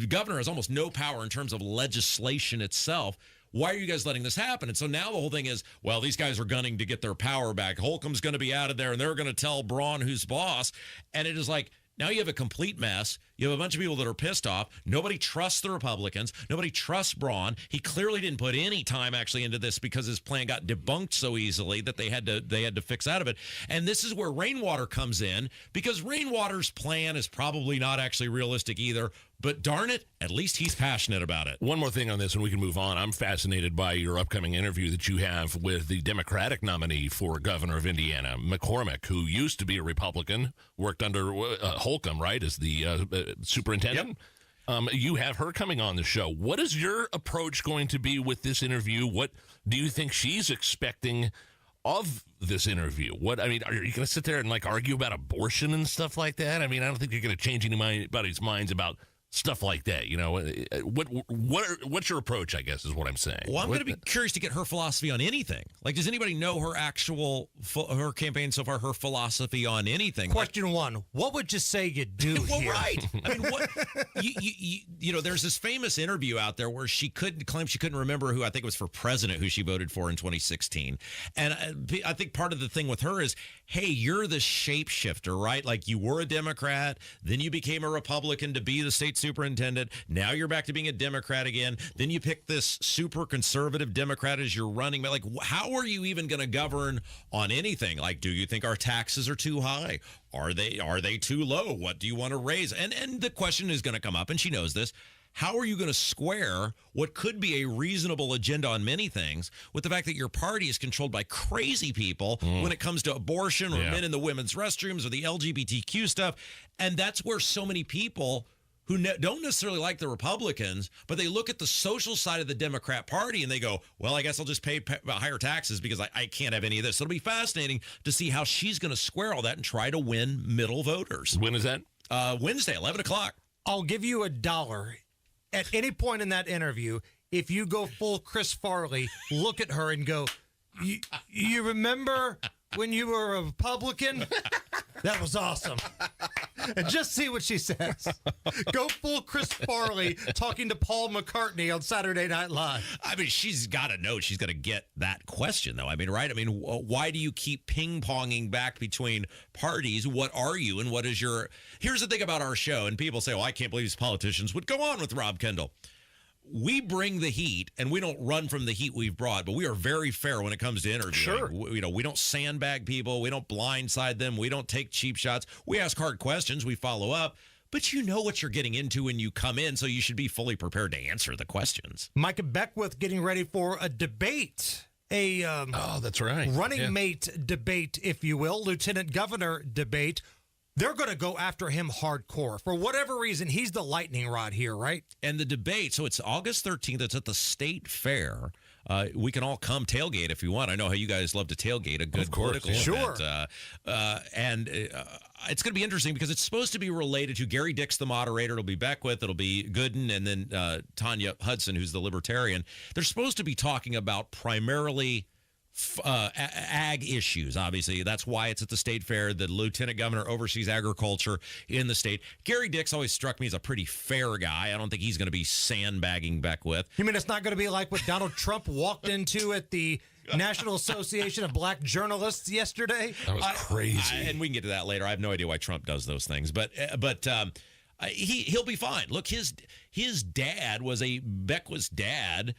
governor has almost no power in terms of legislation itself. Why are you guys letting this happen? And so now the whole thing is, well, these guys are gunning to get their power back. Holcomb's going to be out of there, and they're going to tell Braun who's boss. And it is like, now you have a complete mess. You have a bunch of people that are pissed off. Nobody trusts the Republicans. Nobody trusts Braun. He clearly didn't put any time actually into this because his plan got debunked so easily that they had to fix out of it. And this is where Rainwater comes in, because Rainwater's plan is probably not actually realistic either. But darn it, at least he's passionate about it. One more thing on this, and we can move on. I'm fascinated by your upcoming interview that you have with the Democratic nominee for governor of Indiana, McCormick, who used to be a Republican, worked under Holcomb, right, as the superintendent. Yep. You have her coming on the show. What is your approach going to be with this interview? What do you think she's expecting of this interview? Are you going to sit there and argue about abortion and stuff like that? I mean, I don't think you're going to change anybody's minds about stuff like that. What's your approach, I guess, is what I'm saying. Well, I'm going to be curious to get her philosophy on anything. Like, does anybody know her her campaign so far, her philosophy on anything? Question one, what would you say you do well, here? right. I mean, what you know, there's this famous interview out there where she couldn't remember who, I think it was for president, who she voted for in 2016. And I think part of the thing with her is, hey, you're the shapeshifter, right? Like, you were a Democrat, then you became a Republican to be the state superintendent. Now you're back to being a Democrat again. Then you pick this super conservative Democrat as your running mate. Like, how are you even going to govern on anything? Like, do you think our taxes are too high? Are they too low? What do you want to raise? And the question is going to come up, and she knows this. How are you going to square what could be a reasonable agenda on many things with the fact that your party is controlled by crazy people when it comes to abortion or men in the women's restrooms or the LGBTQ stuff? And that's where so many people who don't necessarily like the Republicans, but they look at the social side of the Democrat Party and they go, well, I guess I'll just pay higher taxes because I can't have any of this. So it'll be fascinating to see how she's going to square all that and try to win middle voters. When is that? Wednesday, 11 o'clock. I'll give you $1 at any point in that interview if you go full Chris Farley, look at her and go, you remember when you were a Republican? That was awesome. And just see what she says. Go full Chris Farley talking to Paul McCartney on Saturday Night Live. I mean, she's got to know she's going to get that question, though. I mean, right? I mean, why do you keep ping-ponging back between parties? What are you and what is your... Here's the thing about our show, and people say, I can't believe these politicians would go on with Rob Kendall. We bring the heat, and we don't run from the heat we've brought, but we are very fair when it comes to interviewing. Sure. We don't sandbag people. We don't blindside them. We don't take cheap shots. We ask hard questions. We follow up. But you know what you're getting into when you come in, so you should be fully prepared to answer the questions. Micah Beckwith getting ready for a debate. That's right. Running mate debate, if you will, lieutenant governor debate. They're going to go after him hardcore. For whatever reason, he's the lightning rod here, right? And the debate, so it's August 13th. It's at the State Fair. We can all come tailgate if you want. I know how you guys love to tailgate a good political event. And it's going to be interesting because it's supposed to be related to Gary Dix, the moderator. It'll be Beckwith. It'll be Gooden. And then Tanya Hudson, who's the libertarian. They're supposed to be talking about primarily ag issues. Obviously, that's why it's at the state fair. The lieutenant governor oversees agriculture in the state. Gary Dix always struck me as a pretty fair guy. I don't think he's going to be sandbagging Beckwith. You mean it's not going to be like what Donald Trump walked into at the National Association of Black Journalists yesterday? That was crazy. And we can get to that later. I have no idea why Trump does those things, but he'll be fine. Look, his dad was Beckwith's dad.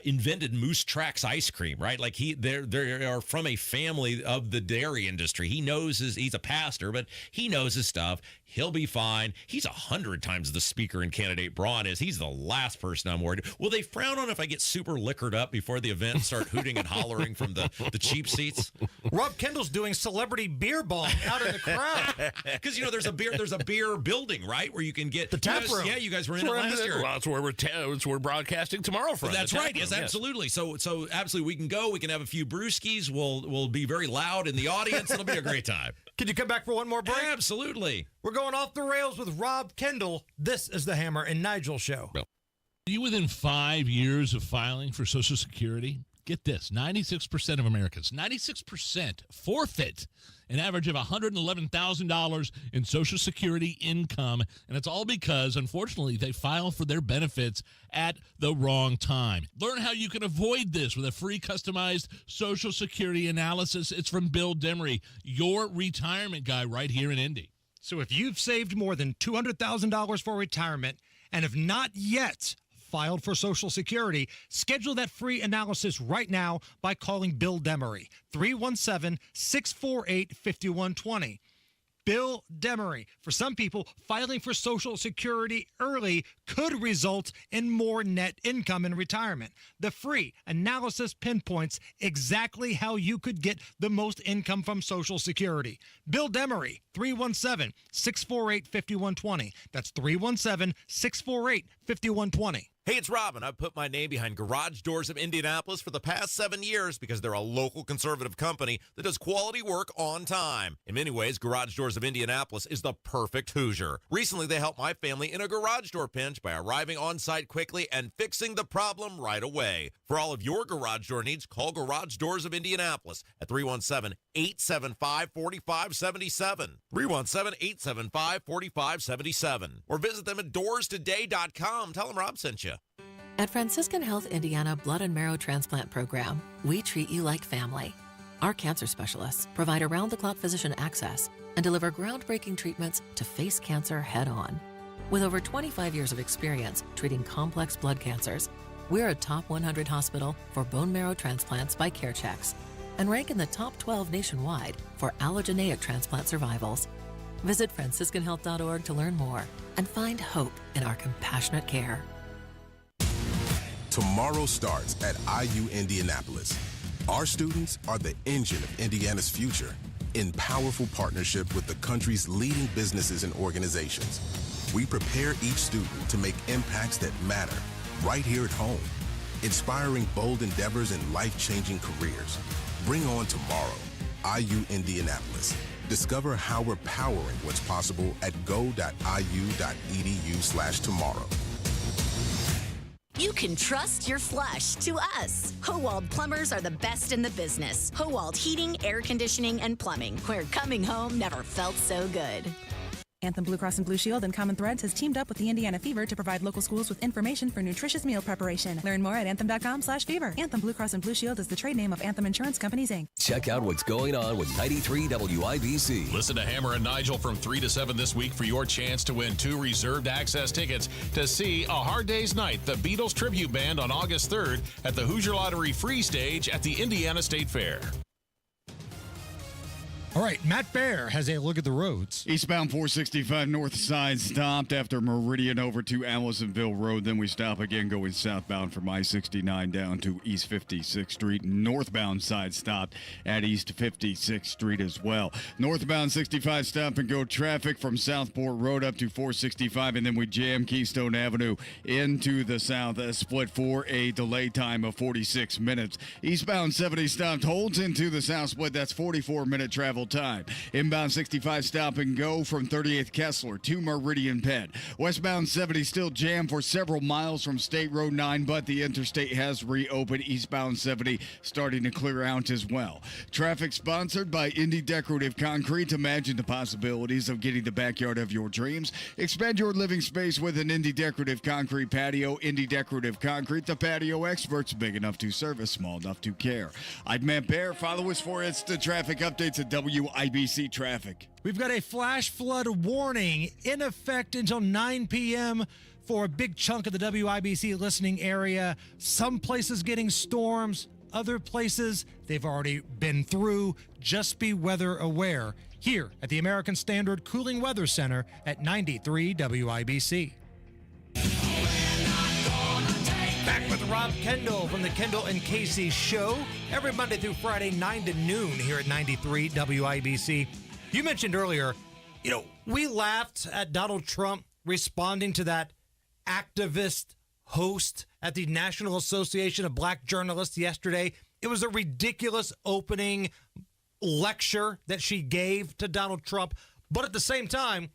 Invented Moose Tracks ice cream, right? Like they are from a family of the dairy industry. He knows he's a pastor, but he knows his stuff. He'll be fine. He's 100 times the speaker and candidate Braun is. He's the last person I'm worried. Will they frown on if I get super liquored up before the event and start hooting and hollering from the cheap seats? Rob Kendall's doing celebrity beer bong out in the crowd. Because there's a beer building, right, where you can get the tap room. Yeah, you guys were in it last year. Well, that's where we're broadcasting tomorrow from. That's right. Yes, absolutely. So absolutely, we can go. We can have a few brewskis. We'll be very loud in the audience. It'll be a great time. Can you come back for one more break? Absolutely. We're going off the rails with Rob Kendall. This is the Hammer and Nigel Show. Are you within 5 years of filing for Social Security? Get this, 96% of Americans, 96% forfeit an average of $111,000 in Social Security income. And it's all because, unfortunately, they file for their benefits at the wrong time. Learn how you can avoid this with a free customized Social Security analysis. It's from Bill Demery, your retirement guy right here in Indy. So if you've saved more than $200,000 for retirement and have not yet filed for Social Security, schedule that free analysis right now by calling Bill Demery, 317-648-5120. Bill Demery. For some people, filing for Social Security early could result in more net income in retirement. The free analysis pinpoints exactly how you could get the most income from Social Security. Bill Demery, 317-648-5120. That's 317-648-5120. Hey, it's Robin. I've put my name behind Garage Doors of Indianapolis for the past 7 years because they're a local conservative company that does quality work on time. In many ways, Garage Doors of Indianapolis is the perfect Hoosier. Recently, they helped my family in a garage door pinch by arriving on site quickly and fixing the problem right away. For all of your garage door needs, call Garage Doors of Indianapolis at 317-875-4577. 317-875-4577. Or visit them at doorstoday.com. Tell them Rob sent you. At Franciscan Health Indiana Blood and Marrow Transplant Program, we treat you like family. Our cancer specialists provide around-the-clock physician access and deliver groundbreaking treatments to face cancer head-on. With over 25 years of experience treating complex blood cancers, we're a top 100 hospital for bone marrow transplants by CareChex and rank in the top 12 nationwide for allogeneic transplant survivals. Visit franciscanhealth.org to learn more and find hope in our compassionate care. Tomorrow starts at IU Indianapolis. Our students are the engine of Indiana's future in powerful partnership with the country's leading businesses and organizations. We prepare each student to make impacts that matter right here at home, inspiring bold endeavors and life-changing careers. Bring on tomorrow, IU Indianapolis. Discover how we're powering what's possible at go.iu.edu/tomorrow. You can trust your flush to us. Howald Plumbers are the best in the business. Howald Heating, Air Conditioning, and Plumbing, where coming home never felt so good. Anthem Blue Cross and Blue Shield and Common Threads has teamed up with the Indiana Fever to provide local schools with information for nutritious meal preparation. Learn more at anthem.com/fever. Anthem Blue Cross and Blue Shield is the trade name of Anthem Insurance Companies, Inc. Check out what's going on with 93 WIBC. Listen to Hammer and Nigel from 3 to 7 this week for your chance to win 2 reserved access tickets to see A Hard Day's Night, the Beatles tribute band on August 3rd at the Hoosier Lottery Free Stage at the Indiana State Fair. All right, Matt Baer has a look at the roads. Eastbound 465 north side stopped after Meridian over to Allisonville Road. Then we stop again going southbound from I-69 down to East 56th Street. Northbound side stopped at East 56th Street as well. Northbound 65 stop and go traffic from Southport Road up to 465. And then we jam Keystone Avenue into the south, split for a delay time of 46 minutes. Eastbound 70 stopped, holds into the south split. That's 44-minute travel time. Inbound 65 stop and go from 38th Kessler to Meridian Penn. Westbound 70 still jammed for several miles from State Road 9, but the interstate has reopened. Eastbound 70 starting to clear out as well. Traffic sponsored by Indy Decorative Concrete. Imagine the possibilities of getting the backyard of your dreams. Expand your living space with an Indy Decorative Concrete patio. Indy Decorative Concrete, the patio experts, big enough to service, small enough to care. I'm Matt Baer. Follow us for instant traffic updates at WIBC Traffic. We've got a flash flood warning in effect until 9 p.m. for a big chunk of the WIBC listening area. Some places getting storms, other places they've already been through. Just be weather aware here at the American Standard Cooling Weather Center at 93 WIBC. Back with Rob Kendall from the Kendall and Casey Show every Monday through Friday, 9 to noon here at 93 WIBC. You mentioned earlier, we laughed at Donald Trump responding to that activist host at the National Association of Black Journalists yesterday. It was a ridiculous opening lecture that she gave to Donald Trump. But at the same time,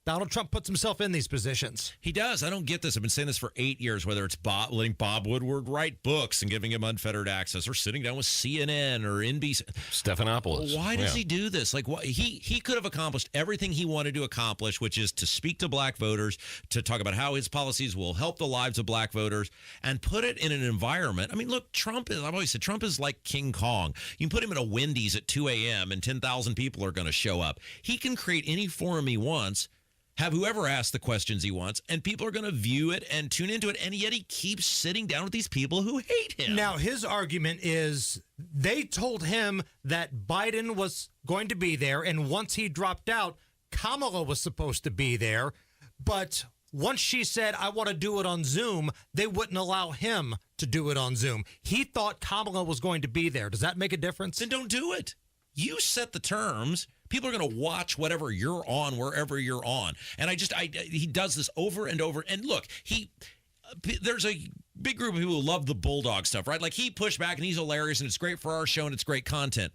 Donald Trump puts himself in these positions. He does. I don't get this. I've been saying this for 8 years, whether it's letting Bob Woodward write books and giving him unfettered access, or sitting down with CNN or NBC. Stephanopoulos. Why does he do this? Like, he could have accomplished everything he wanted to accomplish, which is to speak to black voters, to talk about how his policies will help the lives of black voters, and put it in an environment. I mean, look, I've always said, Trump is like King Kong. You can put him in a Wendy's at 2 a.m. and 10,000 people are going to show up. He can create any forum he wants, have whoever asks the questions he wants, and people are going to view it and tune into it, and yet he keeps sitting down with these people who hate him. Now, his argument is they told him that Biden was going to be there, and once he dropped out, Kamala was supposed to be there, but once she said, I want to do it on Zoom, they wouldn't allow him to do it on Zoom. He thought Kamala was going to be there. Does that make a difference? Then don't do it. You set the terms. People are going to watch whatever you're on, wherever you're on. And he does this over and over. And look, there's a big group of people who love the Bulldog stuff, right? Like, he pushed back and he's hilarious and it's great for our show and it's great content.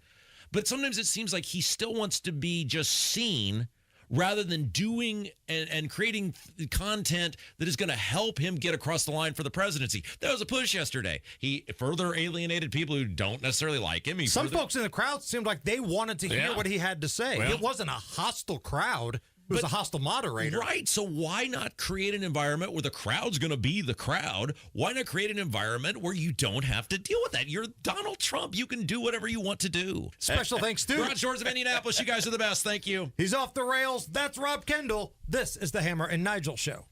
But sometimes it seems like he still wants to be just seen rather than doing and creating content that is going to help him get across the line for the presidency. That was a push yesterday. He further alienated people who don't necessarily like him. Some folks in the crowd seemed like they wanted to hear what he had to say. Well, it wasn't a hostile crowd. It was a hostile moderator. Right. So why not create an environment where the crowd's going to be the crowd? Why not create an environment where you don't have to deal with that? You're Donald Trump. You can do whatever you want to do. Special thanks to Broad Shores of Indianapolis. You guys are the best. Thank you. He's off the rails. That's Rob Kendall. This is the Hammer and Nigel Show.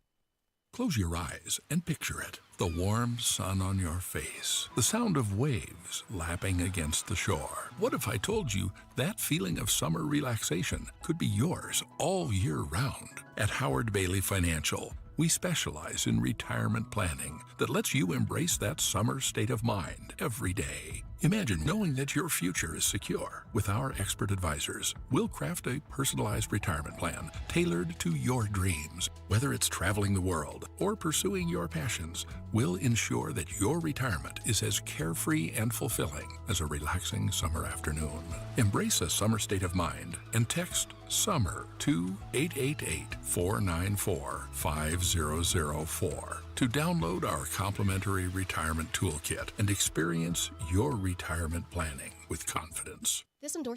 Close your eyes and picture it. The warm sun on your face. The sound of waves lapping against the shore. What if I told you that feeling of summer relaxation could be yours all year round? At Howard Bailey Financial, we specialize in retirement planning that lets you embrace that summer state of mind every day. Imagine knowing that your future is secure. With our expert advisors, we'll craft a personalized retirement plan tailored to your dreams. Whether it's traveling the world or pursuing your passions, we'll ensure that your retirement is as carefree and fulfilling as a relaxing summer afternoon. Embrace a summer state of mind and text SUMMER to 888-494-5004 to download our complimentary retirement toolkit and experience your retirement planning with confidence. This endorsement